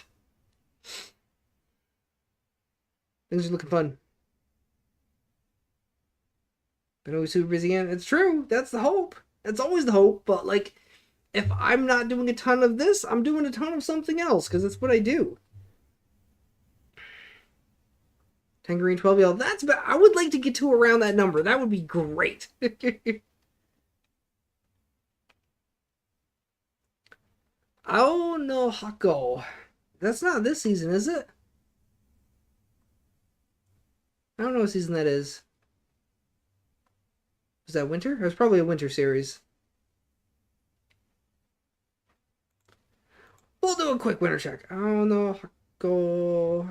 things are looking fun. Been always super busy again. It's true. That's the hope. That's always the hope. But like, if I'm not doing a ton of this, I'm doing a ton of something else because that's what I do. 10 green, 12 yellow. That's about, I would like to get to around that number. That would be great. Oh no, Hako. That's not this season, is it? I don't know what season that is. Was that winter? It was probably a winter series. We'll do a quick winter check. Oh no, Hako.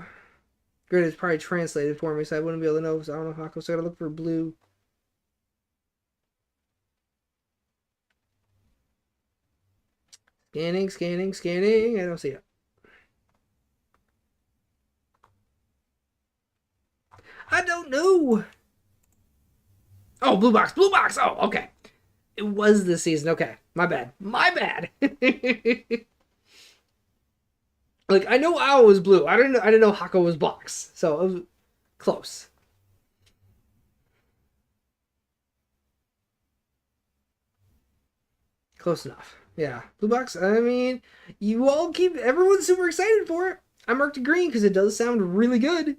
Grid is probably translated for me, so I wouldn't be able to know. So I don't know Hako, so I gotta look for blue. Scanning, scanning, scanning. I don't see it. I don't know. Oh, blue box, blue box. Oh, okay. It was this season. Okay, my bad. My bad. Like I know Ao was blue. I didn't know Hako was box. So it was close. Close enough. Yeah. Blue box. I mean, you all keep everyone's super excited for it. I marked it green because it does sound really good.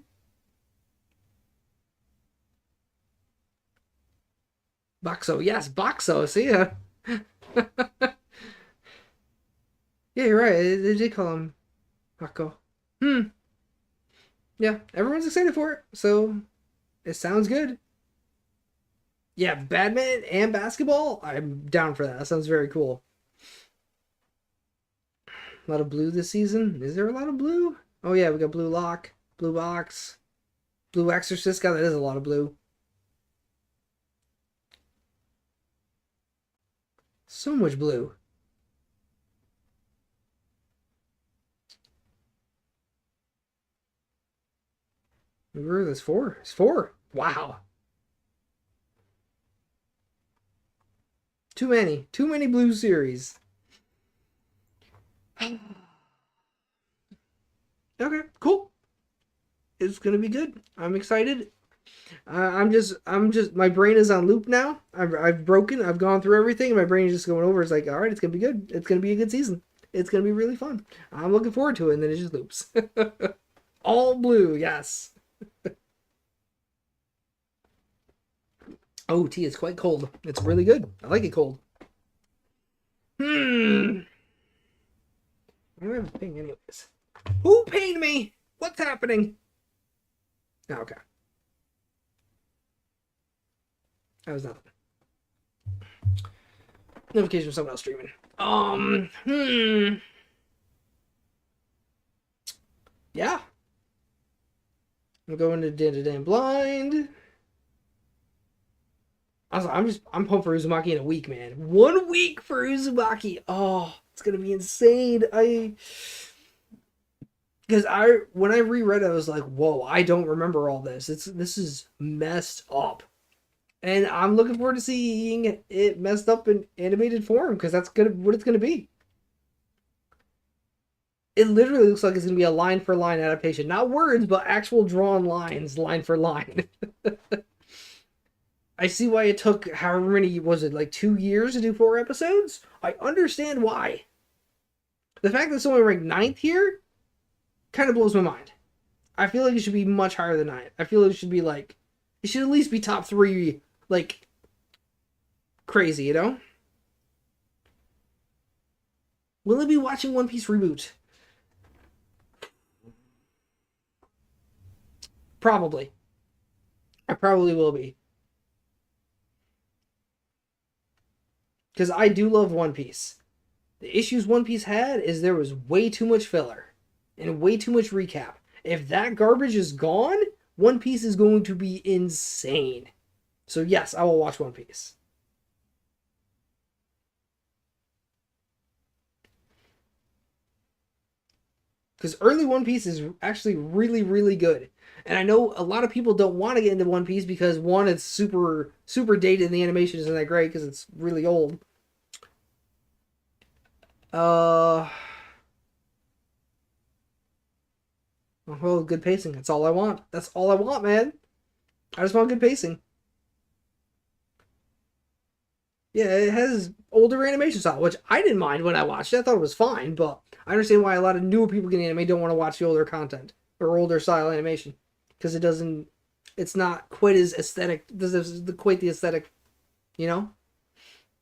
Boxo, yes, Boxo. See ya. Yeah, you're right. They did call him Hako. Hmm. Yeah, everyone's excited for it, so it sounds good. Yeah, badminton and basketball. I'm down for that. That sounds very cool. A lot of blue this season. Is there a lot of blue? Oh yeah, we got blue lock, blue box, blue exorcist. God, that is a lot of blue. So much blue. Where is this for? It's four. Wow. Too many. Too many blue series. Okay, cool. It's gonna be good. I'm excited. My brain is on loop now. I've broken. I've gone through everything. And my brain is just going over. It's like, all right, it's gonna be good. It's gonna be a good season. It's gonna be really fun. I'm looking forward to it. And then it just loops. All blue, yes. Oh, tea is quite cold. It's really good. I like it cold. Hmm. I don't have a ping anyways. Who pinged me? What's happening? Oh, okay. That was nothing. Notification from someone else streaming. Yeah. I'm going to Dan Blind. I'm pumped for Uzumaki in a week, man. 1 week for Uzumaki. Oh, it's gonna be insane. Because when I reread it, I was like, whoa, I don't remember all this. This is messed up. And I'm looking forward to seeing it messed up in animated form, because that's what it's gonna be. It literally looks like it's gonna be a line for line adaptation. Not words, but actual drawn lines, line for line. I see why it took however many, was it like 2 years to do 4 episodes? I understand why. The fact that it's only ranked ninth here kind of blows my mind. I feel like it should be much higher than ninth. I feel like it should be like, it should at least be top three, like, crazy, you know? Will it be watching One Piece reboot? Probably. I probably will be. Because I do love One Piece. The issues One Piece had is there was way too much filler and way too much recap. If that garbage is gone, One Piece is going to be insane. So yes, I will watch One Piece. Because early One Piece is actually really, really good. And I know a lot of people don't want to get into One Piece because one, it's super, super dated and the animation isn't that great because it's really old. Uh, well, good pacing. That's all I want. That's all I want, man. I just want good pacing. Yeah, it has older animation style, which I didn't mind when I watched it. I thought it was fine, but I understand why a lot of newer people getting anime don't want to watch the older content or older style animation because it's not quite as aesthetic. Doesn't quite the aesthetic, you know.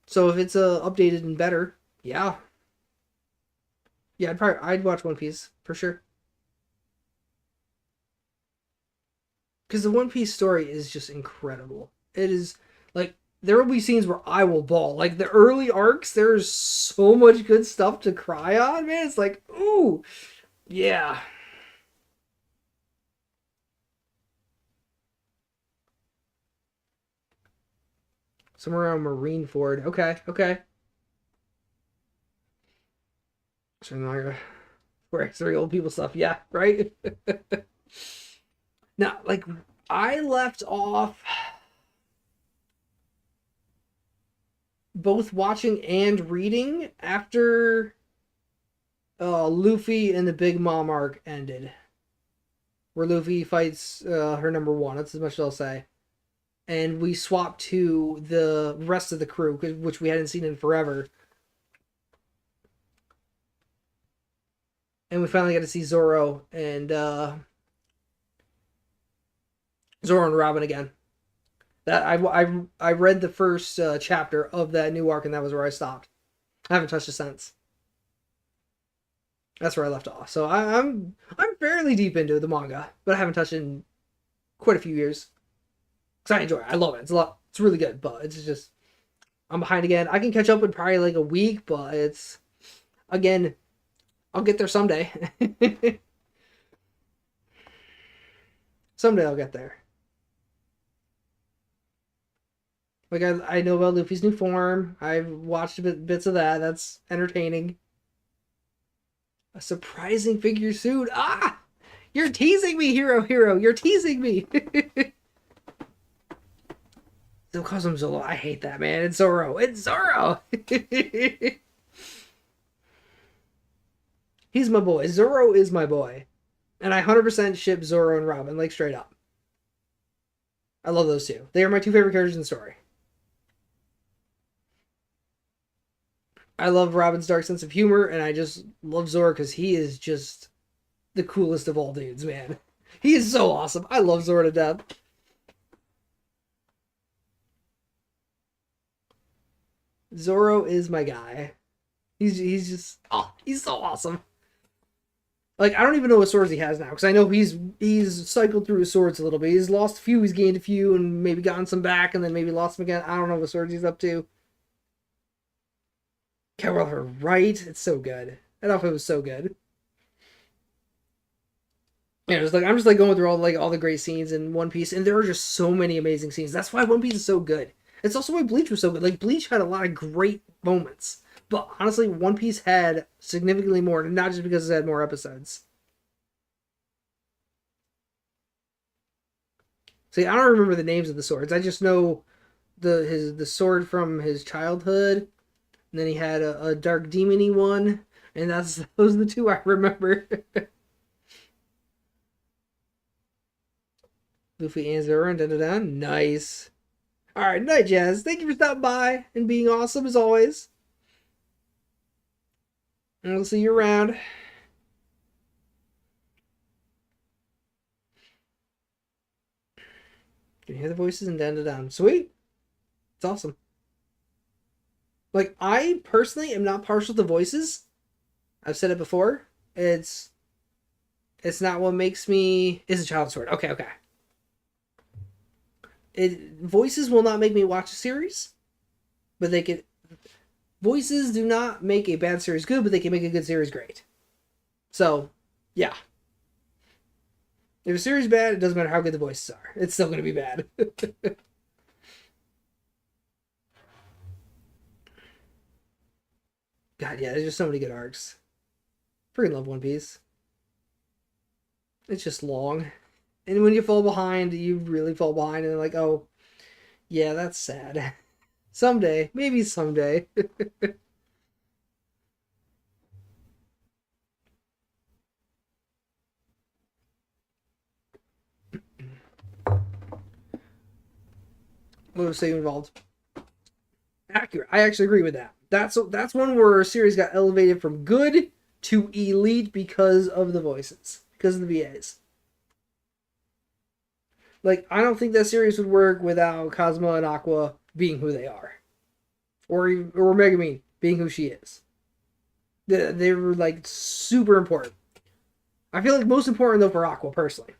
So if it's updated and better, yeah, yeah, I'd watch One Piece for sure because the One Piece story is just incredible. It is like there will be scenes where I will bawl. Like the early arcs, there's so much good stuff to cry on, man. It's like, ooh, yeah. Somewhere around Marineford. Okay, okay. So where three old people stuff. Yeah, right. Now, like I left off both watching and reading after Luffy and the Big Mom arc ended, where Luffy fights her number one. That's as much as I'll say. And we swapped to the rest of the crew, which we hadn't seen in forever. And we finally got to see Zoro and Robin again. That I read the first chapter of that new arc, and that was where I stopped. I haven't touched it since. That's where I left off. So I'm fairly deep into the manga, but I haven't touched it in quite a few years. Cause I enjoy it. I love it. It's a lot. It's really good, but it's just I'm behind again. I can catch up in probably like a week, but it's again I'll get there someday. Someday I'll get there. Like I know about Luffy's new form. I've watched bits of that. That's entertaining. A surprising figure soon. Ah! You're teasing me, Hero. You're teasing me. Still calls him Zolo. I hate that, man. It's Zoro. It's Zoro. He's my boy. Zoro is my boy. And I 100% ship Zoro and Robin, like straight up. I love those two. They are my two favorite characters in the story. I love Robin's dark sense of humor, and I just love Zoro because he is just the coolest of all dudes, man. He is so awesome. I love Zoro to death. Zoro is my guy. He's just he's so awesome. Like I don't even know what swords he has now because I know he's cycled through his swords a little bit. He's lost a few, he's gained a few, and maybe gotten some back, and then maybe lost them again. I don't know what swords he's up to. Carol, her right? It's so good. That outfit was so good. Yeah, I'm just like going through all the great scenes in One Piece, and there are just so many amazing scenes. That's why One Piece is so good. It's also why Bleach was so good. Like Bleach had a lot of great moments, but honestly, One Piece had significantly more, not just because it had more episodes. See, I don't remember the names of the swords. I just know the sword from his childhood, and then he had a dark demon-y one, and those are the two I remember. Luffy and Zoro and da-da-da. Nice. Alright, night, Jazz. Thank you for stopping by and being awesome as always. And we'll see you around. You can hear the voices and da-da-da. Sweet. It's awesome. Like, I personally am not partial to voices. I've said it before. It's not what makes me... It's a child sword. Okay. Voices will not make me watch a series, but they can. Voices do not make a bad series good, but they can make a good series great. So, yeah. If a series is bad, it doesn't matter how good the voices are. It's still going to be bad. God, yeah, there's just so many good arcs. Freaking love One Piece. It's just long. And when you fall behind, you really fall behind, and like, oh, yeah, that's sad. Someday, maybe someday. What was saying involved? Accurate. I actually agree with that. That's one where a series got elevated from good to elite because of the voices, because of the VAs. Like, I don't think that series would work without Cosmo and Aqua being who they are. Or Megumin being who she is. They were, like, super important. I feel like most important, though, for Aqua, personally.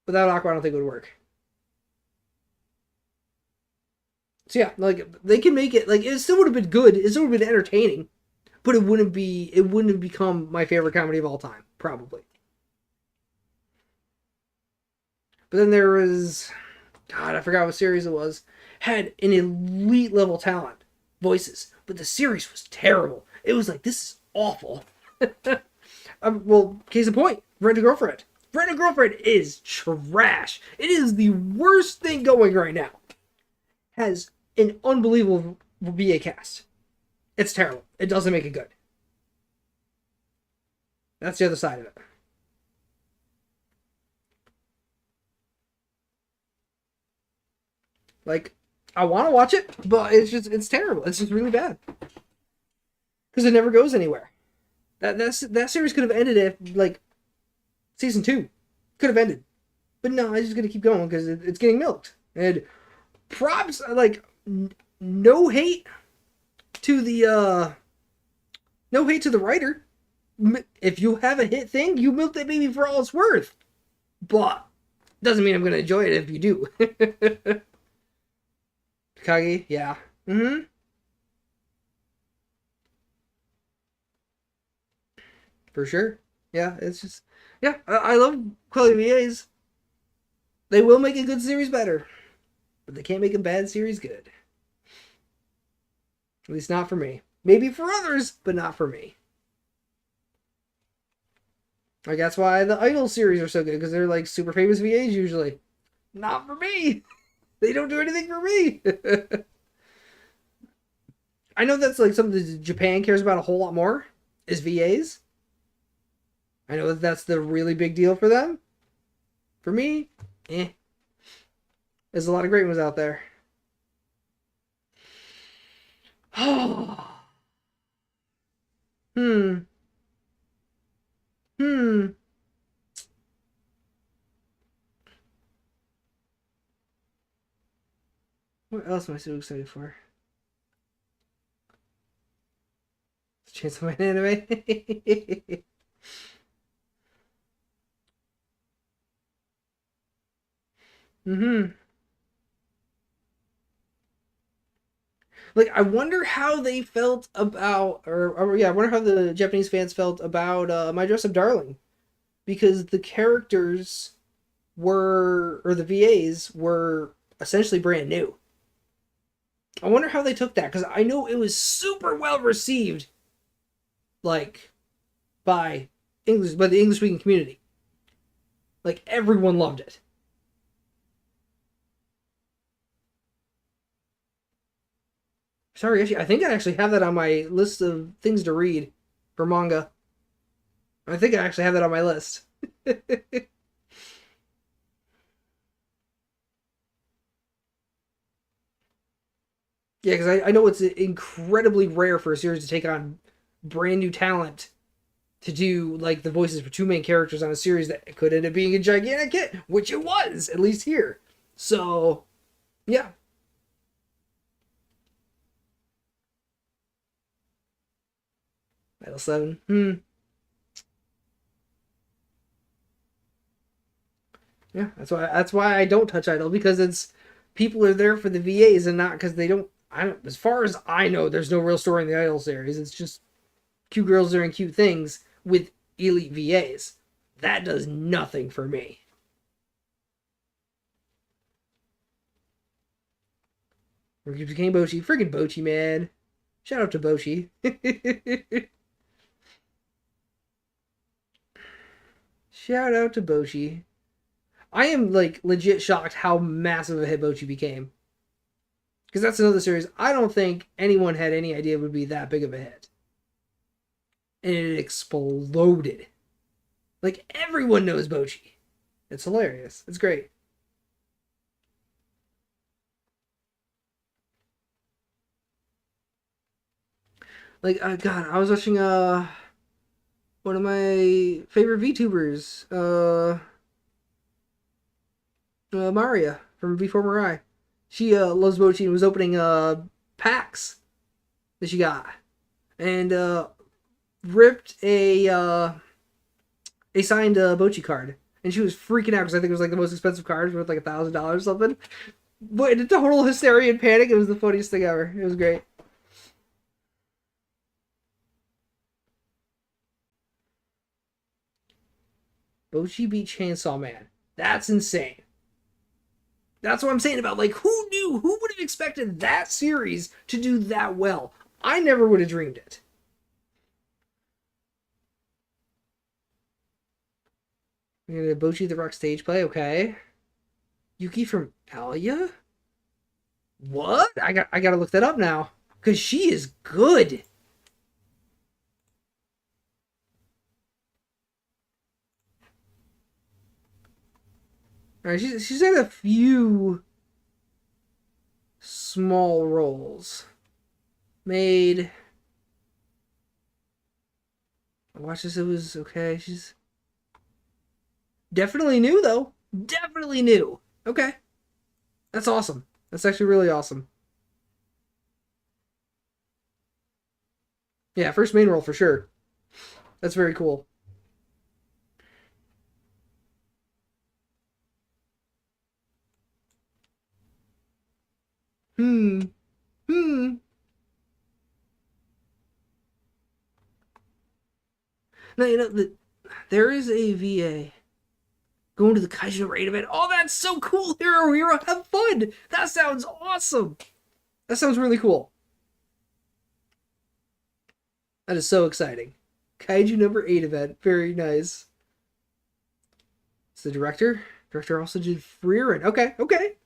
Without Aqua, I don't think it would work. So, yeah, like, they can make it, like, it still would have been good. It still would have been entertaining. But it wouldn't have become my favorite comedy of all time. Probably. But then there was, God, I forgot what series it was. Had an elite level talent, voices, but the series was terrible. It was like, this is awful. Well, case in point, Rent a Girlfriend. Rent a Girlfriend is trash. It is the worst thing going right now. Has an unbelievable VA cast. It's terrible. It doesn't make it good. That's the other side of it. Like, I want to watch it, but it's terrible. It's just really bad. Because it never goes anywhere. That series could have ended at, like, season 2. Could have ended. But no, it's just going to keep going because it's getting milked. And props, like, no hate to the No hate to the writer. If you have a hit thing, you milk that baby for all it's worth. But doesn't mean I'm gonna enjoy it if you do. Kage, yeah. Mm-hmm. For sure. Yeah, it's just yeah, I love quality VAs. They will make a good series better, but they can't make a bad series good. At least not for me. Maybe for others, but not for me. Like that's why the Idol series are so good because they're like super famous VAs usually. Not for me. They don't do anything for me. I know that's like something that Japan cares about a whole lot more is VAs. I know that that's the really big deal for them. For me, eh. There's a lot of great ones out there. hmm. Hmm. What else am I so excited for? Chance of my anime. mm-hmm. Like I wonder how they felt about, or yeah, I wonder how the Japanese fans felt about My Dress Up Darling because the characters were, or the VAs were essentially brand new. I wonder how they took that because I know it was super well received, like by the English speaking community. Like everyone loved it. Sorry, actually, I think I actually have that on my list of things to read for manga. I think I actually have that on my list. yeah, because I know it's incredibly rare for a series to take on brand new talent to do like the voices for two main characters on a series that could end up being a gigantic hit, which it was, at least here. So, yeah. Idol 7. Yeah, that's why I don't touch Idol because it's people are there for the VAs and not because they don't. I don't. As far as I know, there's no real story in the Idol series. It's just cute girls doing cute things with elite VAs. That does nothing for me. Ricky became Bochi. Friggin' Bochi, man. Shout out to Bochi. Shout out to Bochi. I am like legit shocked how massive a hit Bochi became. Because that's another series I don't think anyone had any idea would be that big of a hit. And it exploded. Like everyone knows Bochi. It's hilarious. It's great. Like God, I was watching one of my favorite VTubers, Maria from Before Mirai. She loves Bochi and was opening packs that she got, and ripped a signed Bochi card, and she was freaking out because I think it was like the most expensive card worth like $1,000 or something. But in total hysteria and panic, it was the funniest thing ever. It was great. Bochi beat Chainsaw Man. That's insane. That's what I'm saying about like who knew? Who would have expected that series to do that well? I never would have dreamed it. We're gonna Bochi the Rock stage play, okay. Yuki from Alia? What? I gotta look that up now. Cause she is good. Alright, she's had a few small roles. Made I watched this, it was okay. She's definitely new though. Definitely new. Okay. That's awesome. That's actually really awesome. Yeah, first main role for sure. That's very cool. Hmm. Hmm. No, there is a VA going to the Kaiju raid event. Oh, that's so cool! Hero, hero, have fun! That sounds awesome! That sounds really cool. That is so exciting. Kaiju number 8 event. Very nice. It's the director. Director also did Freerin. Okay, okay.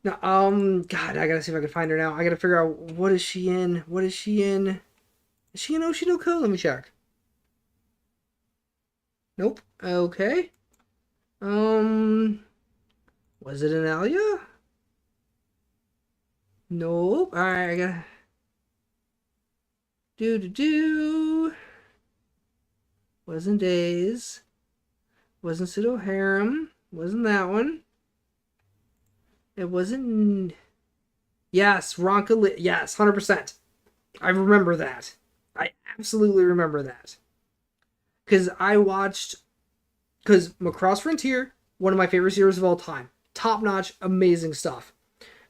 Now, God, I gotta see if I can find her now. I gotta figure out what is she in. What is she in? Is she in Oshinoko? Let me check. Nope. Okay. Um, was it an Alia? Nope. All right, I gotta do. Wasn't Days. Wasn't Pseudo Harem. Wasn't that one. It wasn't. Yes, Ronka. Yes, 100%. I remember that. I absolutely remember that. Because I watched. Because Macross Frontier, one of my favorite series of all time. Top notch, amazing stuff.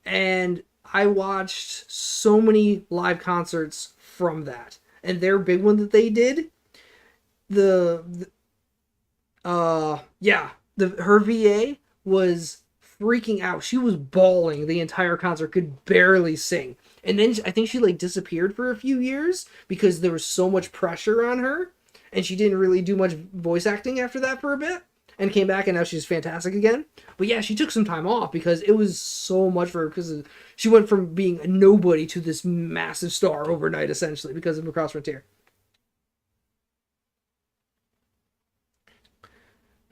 And I watched so many live concerts from that. And their big one that they did, the yeah, her VA was freaking out. She was bawling the entire concert, could barely sing. And then I think she like disappeared for a few years because there was so much pressure on her, and she didn't really do much voice acting after that for a bit. And came back, and now she's fantastic again. But yeah, she took some time off because it was so much for her. Because she went from being a nobody to this massive star overnight, essentially, because of Across Frontier.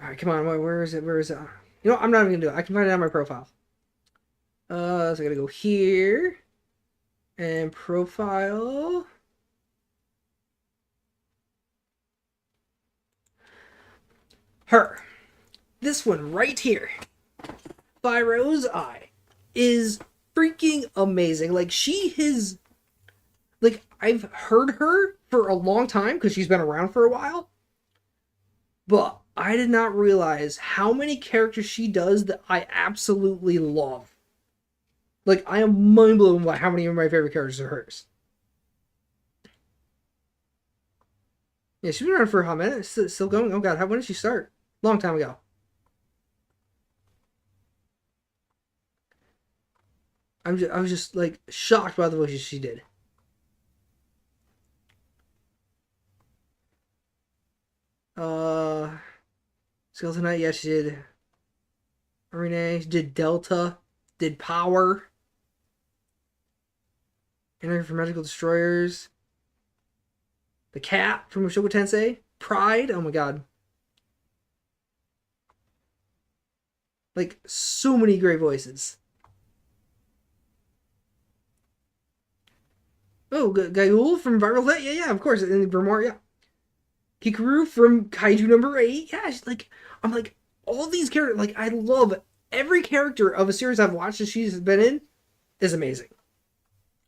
All right, come on. Where is it? Where is it? You know, I'm not even gonna do it. I can find it on my profile. So I gotta go here and profile. Her. This one right here by Rose Eye is freaking amazing. Like she is like I've heard her for a long time because she's been around for a while, but I did not realize how many characters she does that I absolutely love. Like I am mind blown by how many of my favorite characters are hers. Yeah, she's been around for a hot minute. It's still going. Oh god, when did she start? Long time ago. I was just like shocked by the voices she did. Uh, Skeleton Knight, yeah, she did. Renee did Delta, did Power, Energy for Magical Destroyers, the Cat from Mushoku Tensei, Pride. Oh my god, like so many great voices. Oh, Gaiul from Viral Hit, yeah, of course, and Vermont, yeah. Hikaru from Kaiju number 8, yeah. Like I'm like all these characters. Like I love every character of a series I've watched that she's been in is amazing.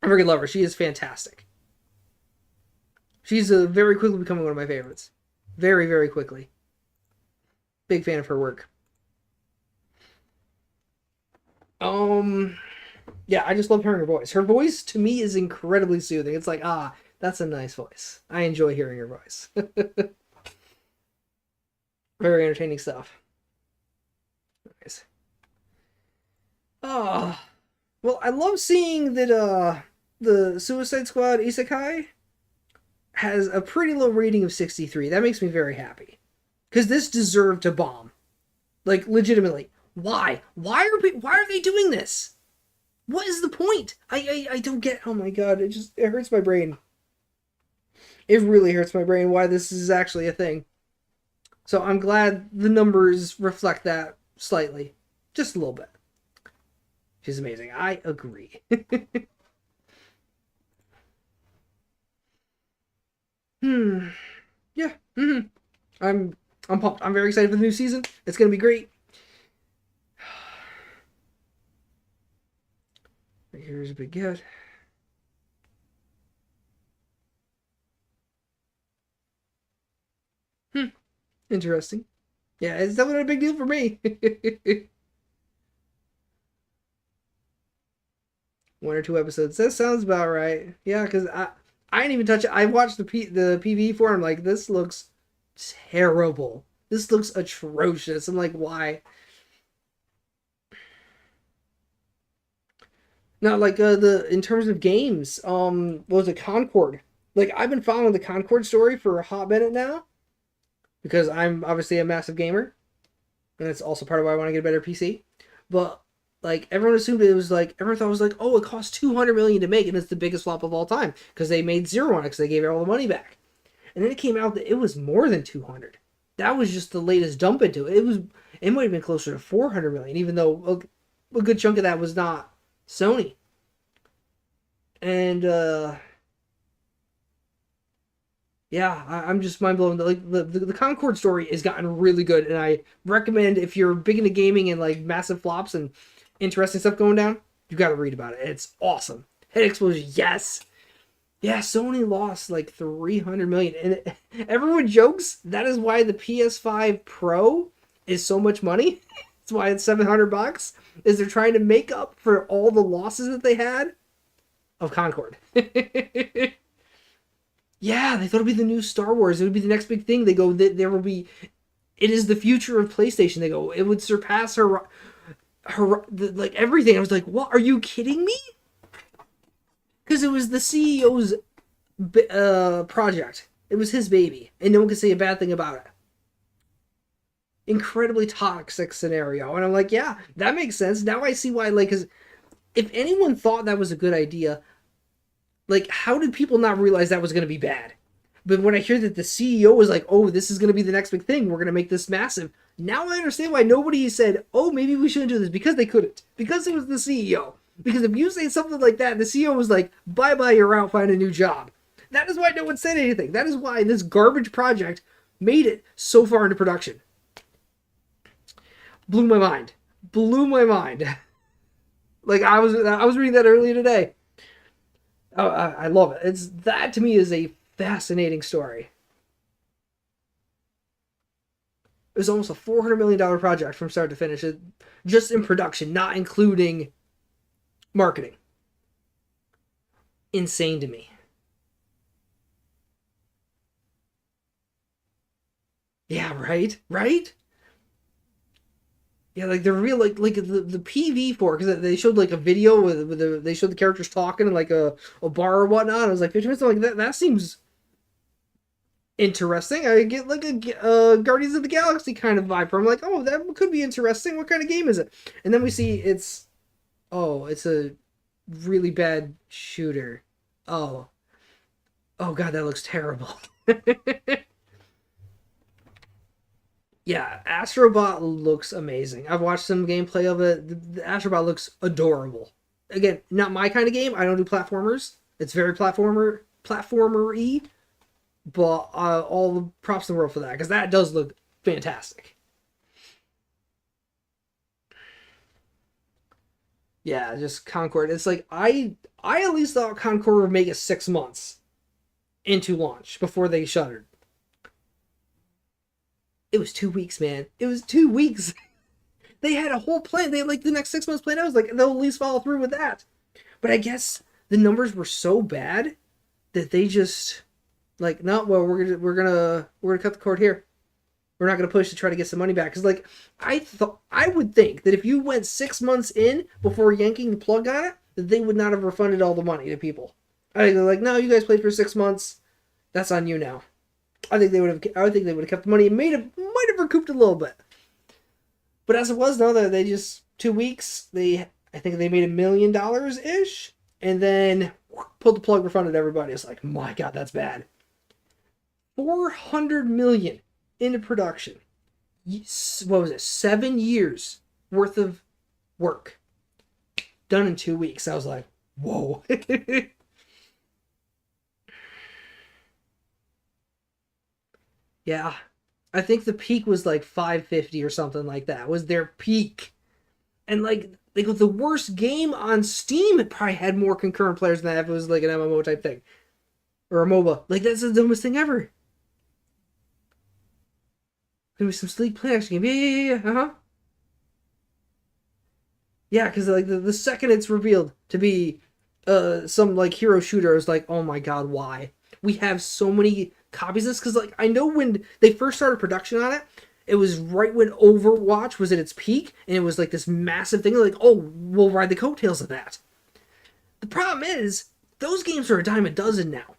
I freaking love her. She is fantastic. She's very quickly becoming one of my favorites. Very, very quickly. Big fan of her work. Um, yeah, I just love hearing her voice. Her voice to me is incredibly soothing. It's like, that's a nice voice. I enjoy hearing her voice. Very entertaining stuff. Nice. Oh, well, I love seeing that the Suicide Squad Isekai has a pretty low rating of 63. That makes me very happy. Because this deserved to bomb. Like, legitimately. Why? Why are they doing this? What is the point? I don't get. Oh my god, it hurts my brain. It really hurts my brain why this is actually a thing. So I'm glad the numbers reflect that slightly. Just a little bit. She's amazing. I agree. Hmm. Yeah. Mm-hmm. I'm pumped. I'm very excited for the new season. It's gonna be great. Here's a big get. Interesting. Yeah, it's definitely a big deal for me. 1 or 2 episodes. That sounds about right. Yeah, because I didn't even touch it. I watched the PV for it. I'm like, this looks terrible. This looks atrocious. I'm like, why? Not like the in terms of games. What was it, Concord? Like I've been following the Concord story for a hot minute now because I'm obviously a massive gamer, and that's also part of why I want to get a better PC. But like everyone assumed it was like everyone thought it was like, oh, it cost 200 million to make, and it's the biggest flop of all time because they made zero on it because they gave all the money back. And then it came out that it was more than 200. That was just the latest dump into it. It might have been closer to 400 million, even though a good chunk of that was not Sony. And yeah, I'm just mind blown. Like the Concord story has gotten really good, and I recommend if you're big into gaming and like massive flops and interesting stuff going down, you got to read about it. It's awesome. Head explosion, yes. Yeah, Sony lost like 300 million, and everyone jokes that is why the PS5 Pro is so much money. That's why it's $700. Is they're trying to make up for all the losses that they had of Concord. Yeah, they thought it'd be the new Star Wars. It would be the next big thing. They go, there will be. It is the future of PlayStation. They go, it would surpass like everything. I was like, what? Are you kidding me? Because it was the CEO's project. It was his baby, and no one could say a bad thing about it. Incredibly toxic scenario, and I'm like, yeah, that makes sense. Now I see why. Like, because if anyone thought that was a good idea, like, how did people not realize that was going to be bad? But when I hear that the CEO was like, oh, this is going to be the next big thing, we're going to make this massive. Now I understand why nobody said, oh, maybe we shouldn't do this, because they couldn't. Because it was the CEO. Because if you say something like that, the CEO was like, bye-bye, you're out, find a new job. That is why no one said anything. That is why this garbage project made it so far into production. Blew my mind. Blew my mind. Like, I was reading that earlier today. Oh, I love it. That to me is a fascinating story. It was almost a $400 million project from start to finish, just in production, not including marketing. Insane to me. Yeah, right, right. Yeah, like the real like the PV for because they showed like a video they showed the characters talking in like a bar or whatnot. I was like 15 minutes. I'm like that seems interesting. I get like a Guardians of the Galaxy kind of vibe from like, oh, that could be interesting. What kind of game is it? And then we see it's a really bad shooter. Oh, oh god, that looks terrible. Yeah, Astrobot looks amazing. I've watched some gameplay of it. The Astrobot looks adorable. Again, not my kind of game. I don't do platformers. It's very platformer-y, but all the props in the world for that because that does look fantastic. Yeah, just Concord. It's like I at least thought Concord would make it 6 months into launch before they shuttered. It was 2 weeks, man. It was 2 weeks. They had a whole plan. They had like the next 6 months planned. I was like, they'll at least follow through with that. But I guess the numbers were so bad that they just like, no, well, we're gonna cut the cord here. We're not gonna push to try to get some money back. Cause like I would think that if you went 6 months in before yanking the plug on it, that they would not have refunded all the money to people. I think they're like, no, you guys played for 6 months. That's on you now. I think they would have. I think they would have kept the money and might have recouped a little bit. But as it was, no, they just 2 weeks. I think they made $1 million ish, and then pulled the plug, refunded everybody. It's like, my god, that's bad. 400 million into production. What was it? 7 years worth of work done in 2 weeks. I was like, whoa. Yeah, I think the peak was like 550 or something like that. Was their peak, and like the worst game on Steam, it probably had more concurrent players than that if it was like an MMO type thing or a MOBA. Like that's the dumbest thing ever. Gonna be some sleek play action game. Yeah. Uh-huh. Yeah, because like the second it's revealed to be some like hero shooter, is like, oh my god, why? We have so many copies of this, because like I know when they first started production on it, it was right when Overwatch was at its peak, and it was like this massive thing. Like, oh, we'll ride the coattails of that. The problem is those games are a dime a dozen now.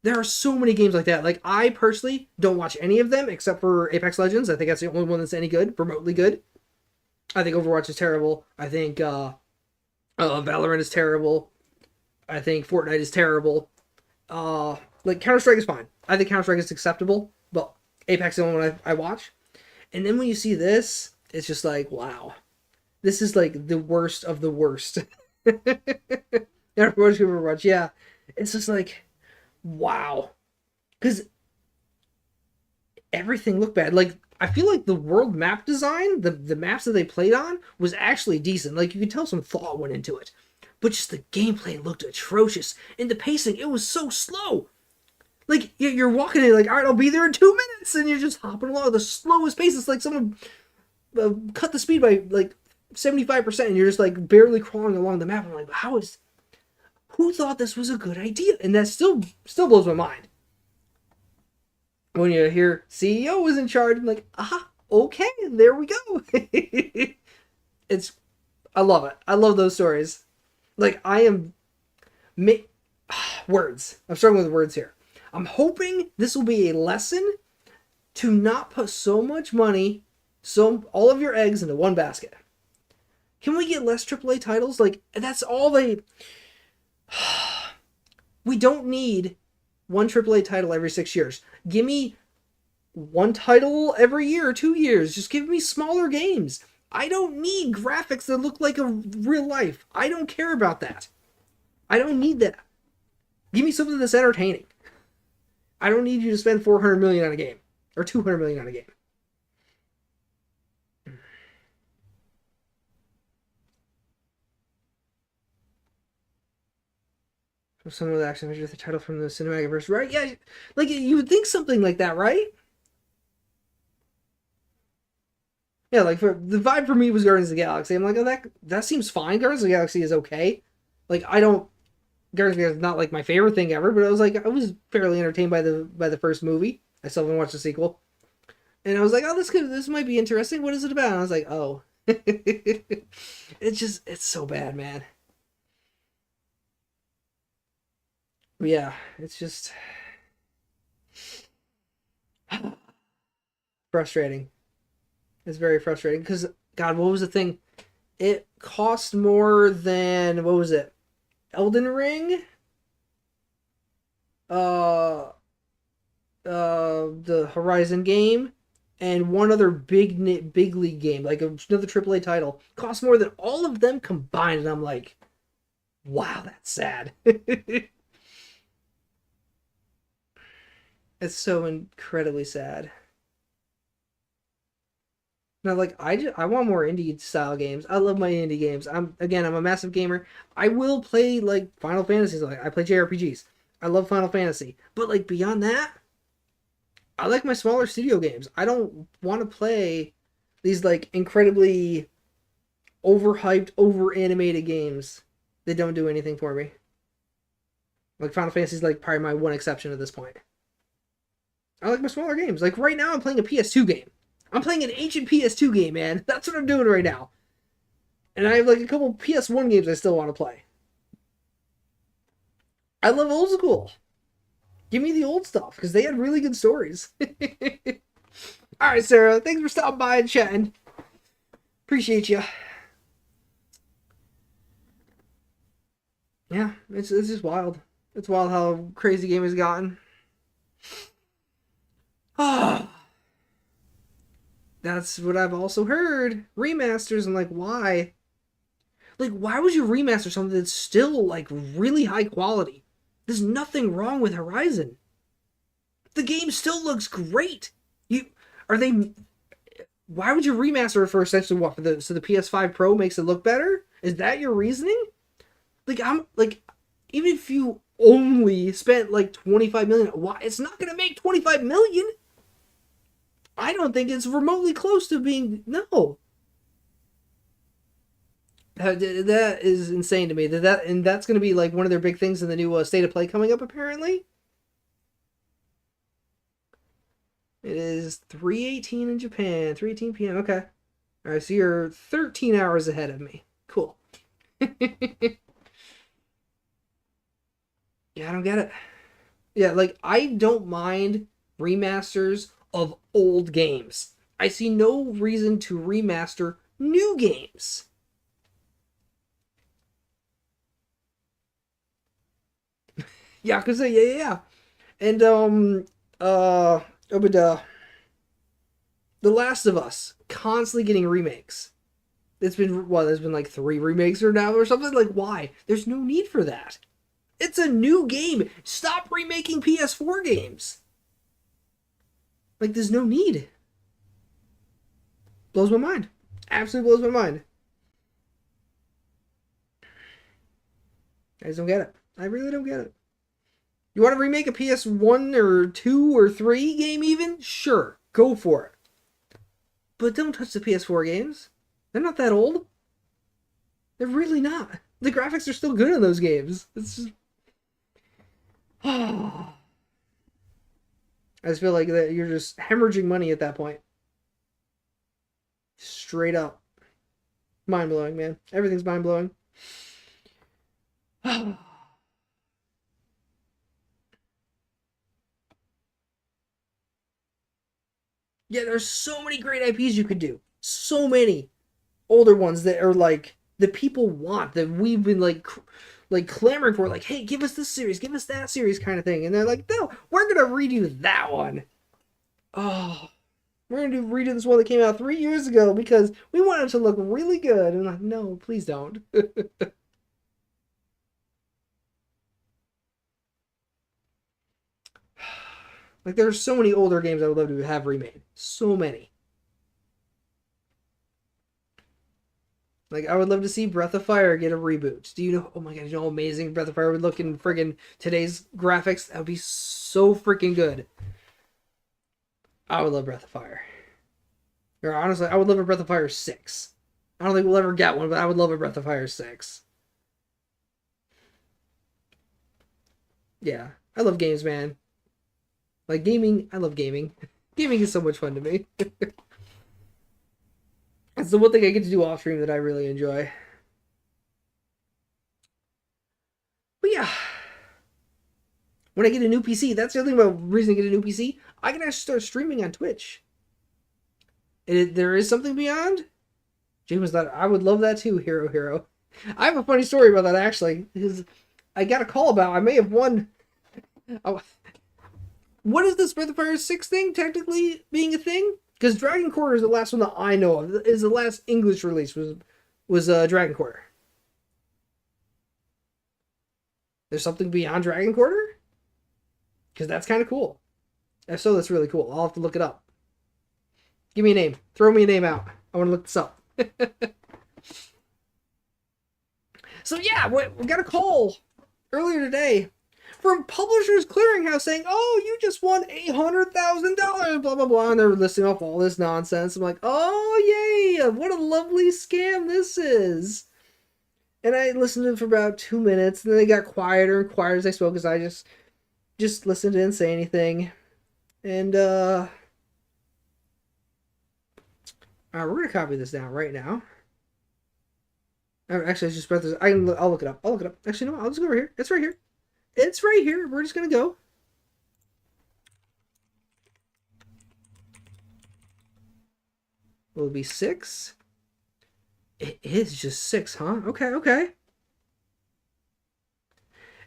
There are so many games like that. Like, I personally don't watch any of them except for Apex Legends. I think that's the only one that's any good, remotely good. I think Overwatch is terrible. I think Valorant is terrible. I think Fortnite is terrible. Like, Counter-Strike is fine. I think Counter-Strike is acceptable, but Apex is the only one I watch. And then when you see this, it's just like, wow. This is like the worst of the worst. Everyone's Overwatch, yeah. It's just like, wow. Because everything looked bad. Like, I feel like the world map design, the maps that they played on, was actually decent. Like, you could tell some thought went into it. But just the gameplay looked atrocious. And the pacing, it was so slow. Like, you're walking in, like, all right, I'll be there in 2 minutes. And you're just hopping along at the slowest pace. It's like someone cut the speed by, like, 75%. And you're just, like, barely crawling along the map. I'm like, who thought this was a good idea? And that still blows my mind. When you hear CEO was in charge, I'm like, okay, there we go. I love it. I love those stories. Like, I am, words. I'm struggling with words here. I'm hoping this will be a lesson to not put so much money, all of your eggs into one basket. Can we get less AAA titles? Like, that's all they. We don't need one AAA title every 6 years. Give me one title every year or 2 years. Just give me smaller games. I don't need graphics that look like a real life. I don't care about that. I don't need that. Give me something that's entertaining. I don't need you to spend $400 million on a game or $200 million on a game. Some of the action features the title from the cinematic verse, right? Yeah, like you would think something like that, right? Yeah, like for the vibe for me was Guardians of the Galaxy. I'm like, oh, that seems fine. Guardians of the Galaxy is okay. Like, I don't. Guardians of the Galaxy is not like my favorite thing ever, but I was fairly entertained by the first movie. I still haven't watched the sequel, and I was like, oh, this might be interesting. What is it about? And I was like, oh, it's so bad, man. But yeah, it's just frustrating. It's very frustrating because, God, what was the thing? It cost more than, what was it? Elden Ring? The Horizon game, and one other big league game, like another AAA title, cost more than all of them combined. And I'm like, wow, that's sad. It's so incredibly sad. Now, like, I want more indie style games. I love my indie games. I'm a massive gamer. I will play like Final Fantasy. Like, I play JRPGs. I love Final Fantasy. But like beyond that, I like my smaller studio games. I don't want to play these like incredibly overhyped, over animated games that don't do anything for me. Like Final Fantasy is like probably my one exception at this point. I like my smaller games. Like right now I'm playing a PS2 game. I'm playing an ancient PS2 game, man. That's what I'm doing right now. And I have like a couple PS1 games I still want to play. I love old school. Give me the old stuff, because they had really good stories. Alright, Sarah. Thanks for stopping by and chatting. Appreciate you. Yeah, it's just wild. It's wild how crazy game has gotten. Ah. That's what I've also heard. Remasters, and like, why? Like, why would you remaster something that's still, like, really high quality? There's nothing wrong with Horizon. The game still looks great. Why would you remaster it for essentially what? So the PS5 Pro makes it look better? Is that your reasoning? Like, even if you only spent, like, $25 million, why? It's not gonna make $25 million. I don't think it's remotely close to being. No. That is insane to me. And that's going to be like one of their big things in the new state of play coming up. Apparently, it is 3:18 in Japan. 3:18 p.m. Okay. All right, so you're 13 hours ahead of me. Cool. Yeah, I don't get it. Yeah, like I don't mind remasters of old games. I see no reason to remaster new games. Yakuza, yeah. And but The Last of Us constantly getting remakes. There's been like 3 remakes or now or something. Like, why? There's no need for that. It's a new game. Stop remaking PS4 games. Like, there's no need. Blows my mind. Absolutely blows my mind. I just don't get it. I really don't get it. You want to remake a PS1 or 2 or 3 game even? Sure, go for it. But don't touch the PS4 games. They're not that old. They're really not. The graphics are still good in those games. It's just... I just feel like that you're just hemorrhaging money at that point. Straight up. Mind blowing, man. Everything's mind blowing. Yeah, there's so many great IPs you could do. So many older ones that are like the people want that we've been like clamoring for. Like, hey, give us this series, give us that series, kind of thing. And they're like, no, we're gonna redo that one. Oh, we're gonna redo this one that came out 3 years ago because we want it to look really good. And I'm like, no, please don't. Like, there's so many older games I would love to have remade. So many. Like, I would love to see Breath of Fire get a reboot. Do you know? Oh my god, you know how amazing Breath of Fire would look in friggin' today's graphics? That would be so freaking good. I would love Breath of Fire. Or honestly, I would love a Breath of Fire 6. I don't think we'll ever get one, but I would love a Breath of Fire 6. Yeah, I love games, man. Like gaming, I love gaming. Gaming is so much fun to me. It's the one thing I get to do off stream that I really enjoy. But yeah, when I get a new PC, that's the other thing about reason to get a new PC. I can actually start streaming on Twitch. There is something beyond. James thought I would love that too, Hero. I have a funny story about that actually, because I got a call about I may have won. Oh, what is this Breath of Fire 6 thing technically being a thing? Because Dragon Quarter is the last one that I know of. Is the last English release was Dragon Quarter. There's something beyond Dragon Quarter? Because that's kind of cool. If so, that's really cool. I'll have to look it up. Give me a name. Throw me a name out. I want to look this up. So yeah, we got a call earlier today from Publishers Clearinghouse saying, "Oh, you just won $800,000." Blah blah blah, and they're listing off all this nonsense. I'm like, "Oh yay! What a lovely scam this is!" And I listened to it for about 2 minutes, and then they got quieter and quieter as I spoke, because I just listened, didn't say anything, and we're gonna copy this down right now. Actually, I just spread this. I'll look it up. Actually, no, I'll just go over here. It's right here. It's right here. We're just gonna go. Will it be 6? It is just 6, huh? Okay.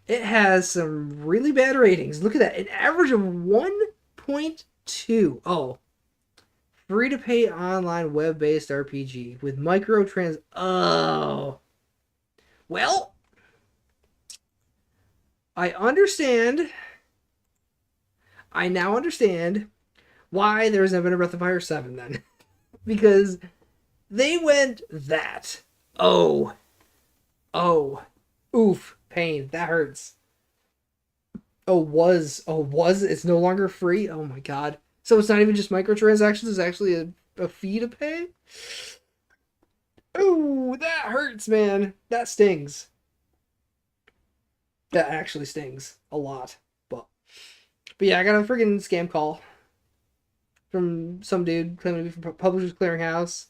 It has some really bad ratings. Look at that. An average of 1.2. Oh. Free-to-pay online web-based RPG with microtrans... Oh. Well, I understand. I now understand why there's never been a Breath of Fire 7 then. Because they went that. Oh. Oof. Pain. That hurts. Oh, was. It's no longer free? Oh my god. So it's not even just microtransactions, it's actually a fee to pay? Ooh, that hurts, man. That stings. That actually stings a lot. But yeah, I got a freaking scam call from some dude claiming to be from Publishers Clearinghouse.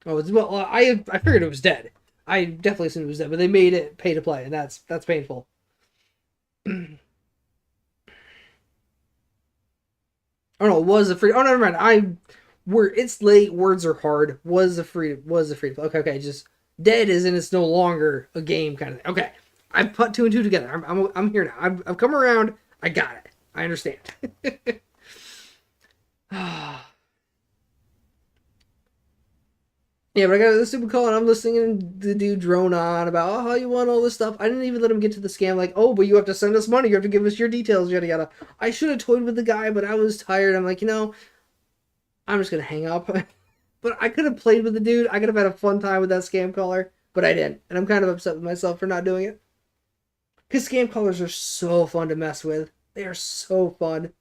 Oh, well, I figured it was dead. I definitely assumed it was dead, but they made it pay to play, and that's painful. Oh no, was a free. Oh, never mind. It's late. Words are hard. Was a free. Okay, okay. Just dead is and it's no longer a game kind of thing. Okay, I put two and two together. I'm here now. I've come around. I got it. I understand. Yeah, but I got this stupid call and I'm listening and the dude drone on about, oh, how you want all this stuff. I didn't even let him get to the scam, like, oh, but you have to send us money. You have to give us your details, yada yada. I should have toyed with the guy, but I was tired. I'm like, I'm just going to hang up. But I could have played with the dude. I could have had a fun time with that scam caller, but I didn't. And I'm kind of upset with myself for not doing it. Because scam callers are so fun to mess with. They are so fun.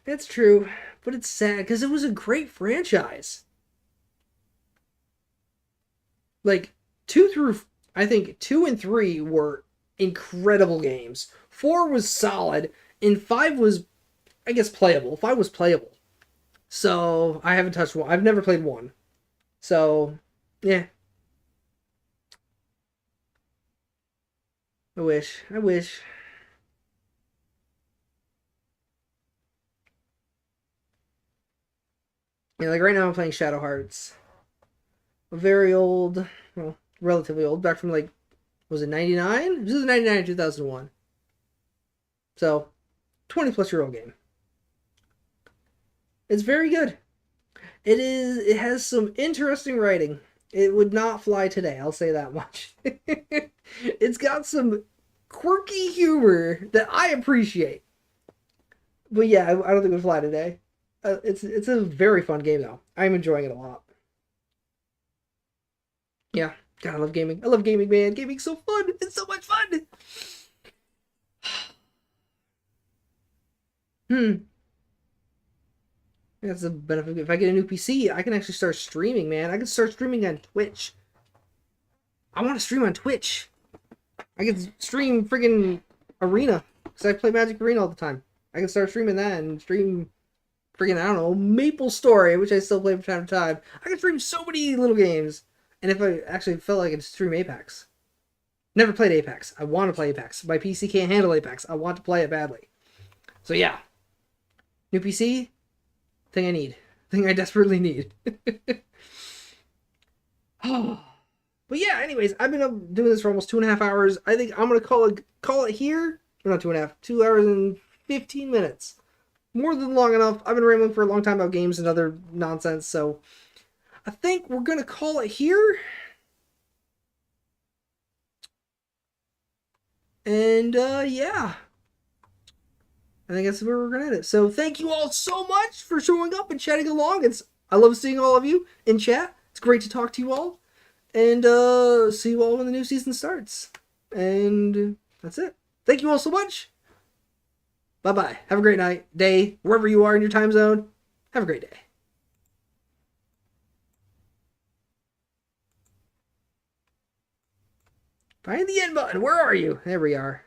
It's true, but it's sad because it was a great franchise. Like I think two and three were incredible games. Four was solid, and five was, I guess, playable. Five was playable. So I haven't touched one. I've never played one. So yeah, I wish. I wish. Yeah, like right now I'm playing Shadow Hearts. A very old, well, relatively old, back from like, was it 99? This is 99 2001. So 20 plus year old game. It's very good. It has some interesting writing. It would not fly today, I'll say that much. It's got some quirky humor that I appreciate. But yeah, I don't think it would fly today. It's a very fun game though. I'm enjoying it a lot. Yeah, God, I love gaming. I love gaming, man. Gaming's so fun. It's so much fun. Hmm. That's the benefit. If I get a new PC, I can actually start streaming, man. I can start streaming on Twitch. I want to stream on Twitch. I can stream friggin' Arena because I play Magic Arena all the time. I can start streaming that and stream friggin' I don't know Maple Story, which I still play from time to time. I can stream so many little games, and if I actually felt like I could stream Apex. Never played Apex. I want to play Apex. My PC can't handle Apex. I want to play it badly. So yeah, new PC, thing I need, thing I desperately need. But yeah, anyways, I've been doing this for almost 2.5 hours. I think I'm gonna call it here. Not 2.5, 2 hours and 15 minutes. More than long enough. I've been rambling for a long time about games and other nonsense, so I think we're gonna call it here. And yeah, I think that's where we're gonna end it. So thank you all so much for showing up and chatting along. I love seeing all of you in chat. It's great to talk to you all. And see you all when the new season starts. And that's it. Thank you all so much. Bye bye. Have a great night, day, wherever you are in your time zone. Have a great day. Find the end button. Where are you? There we are.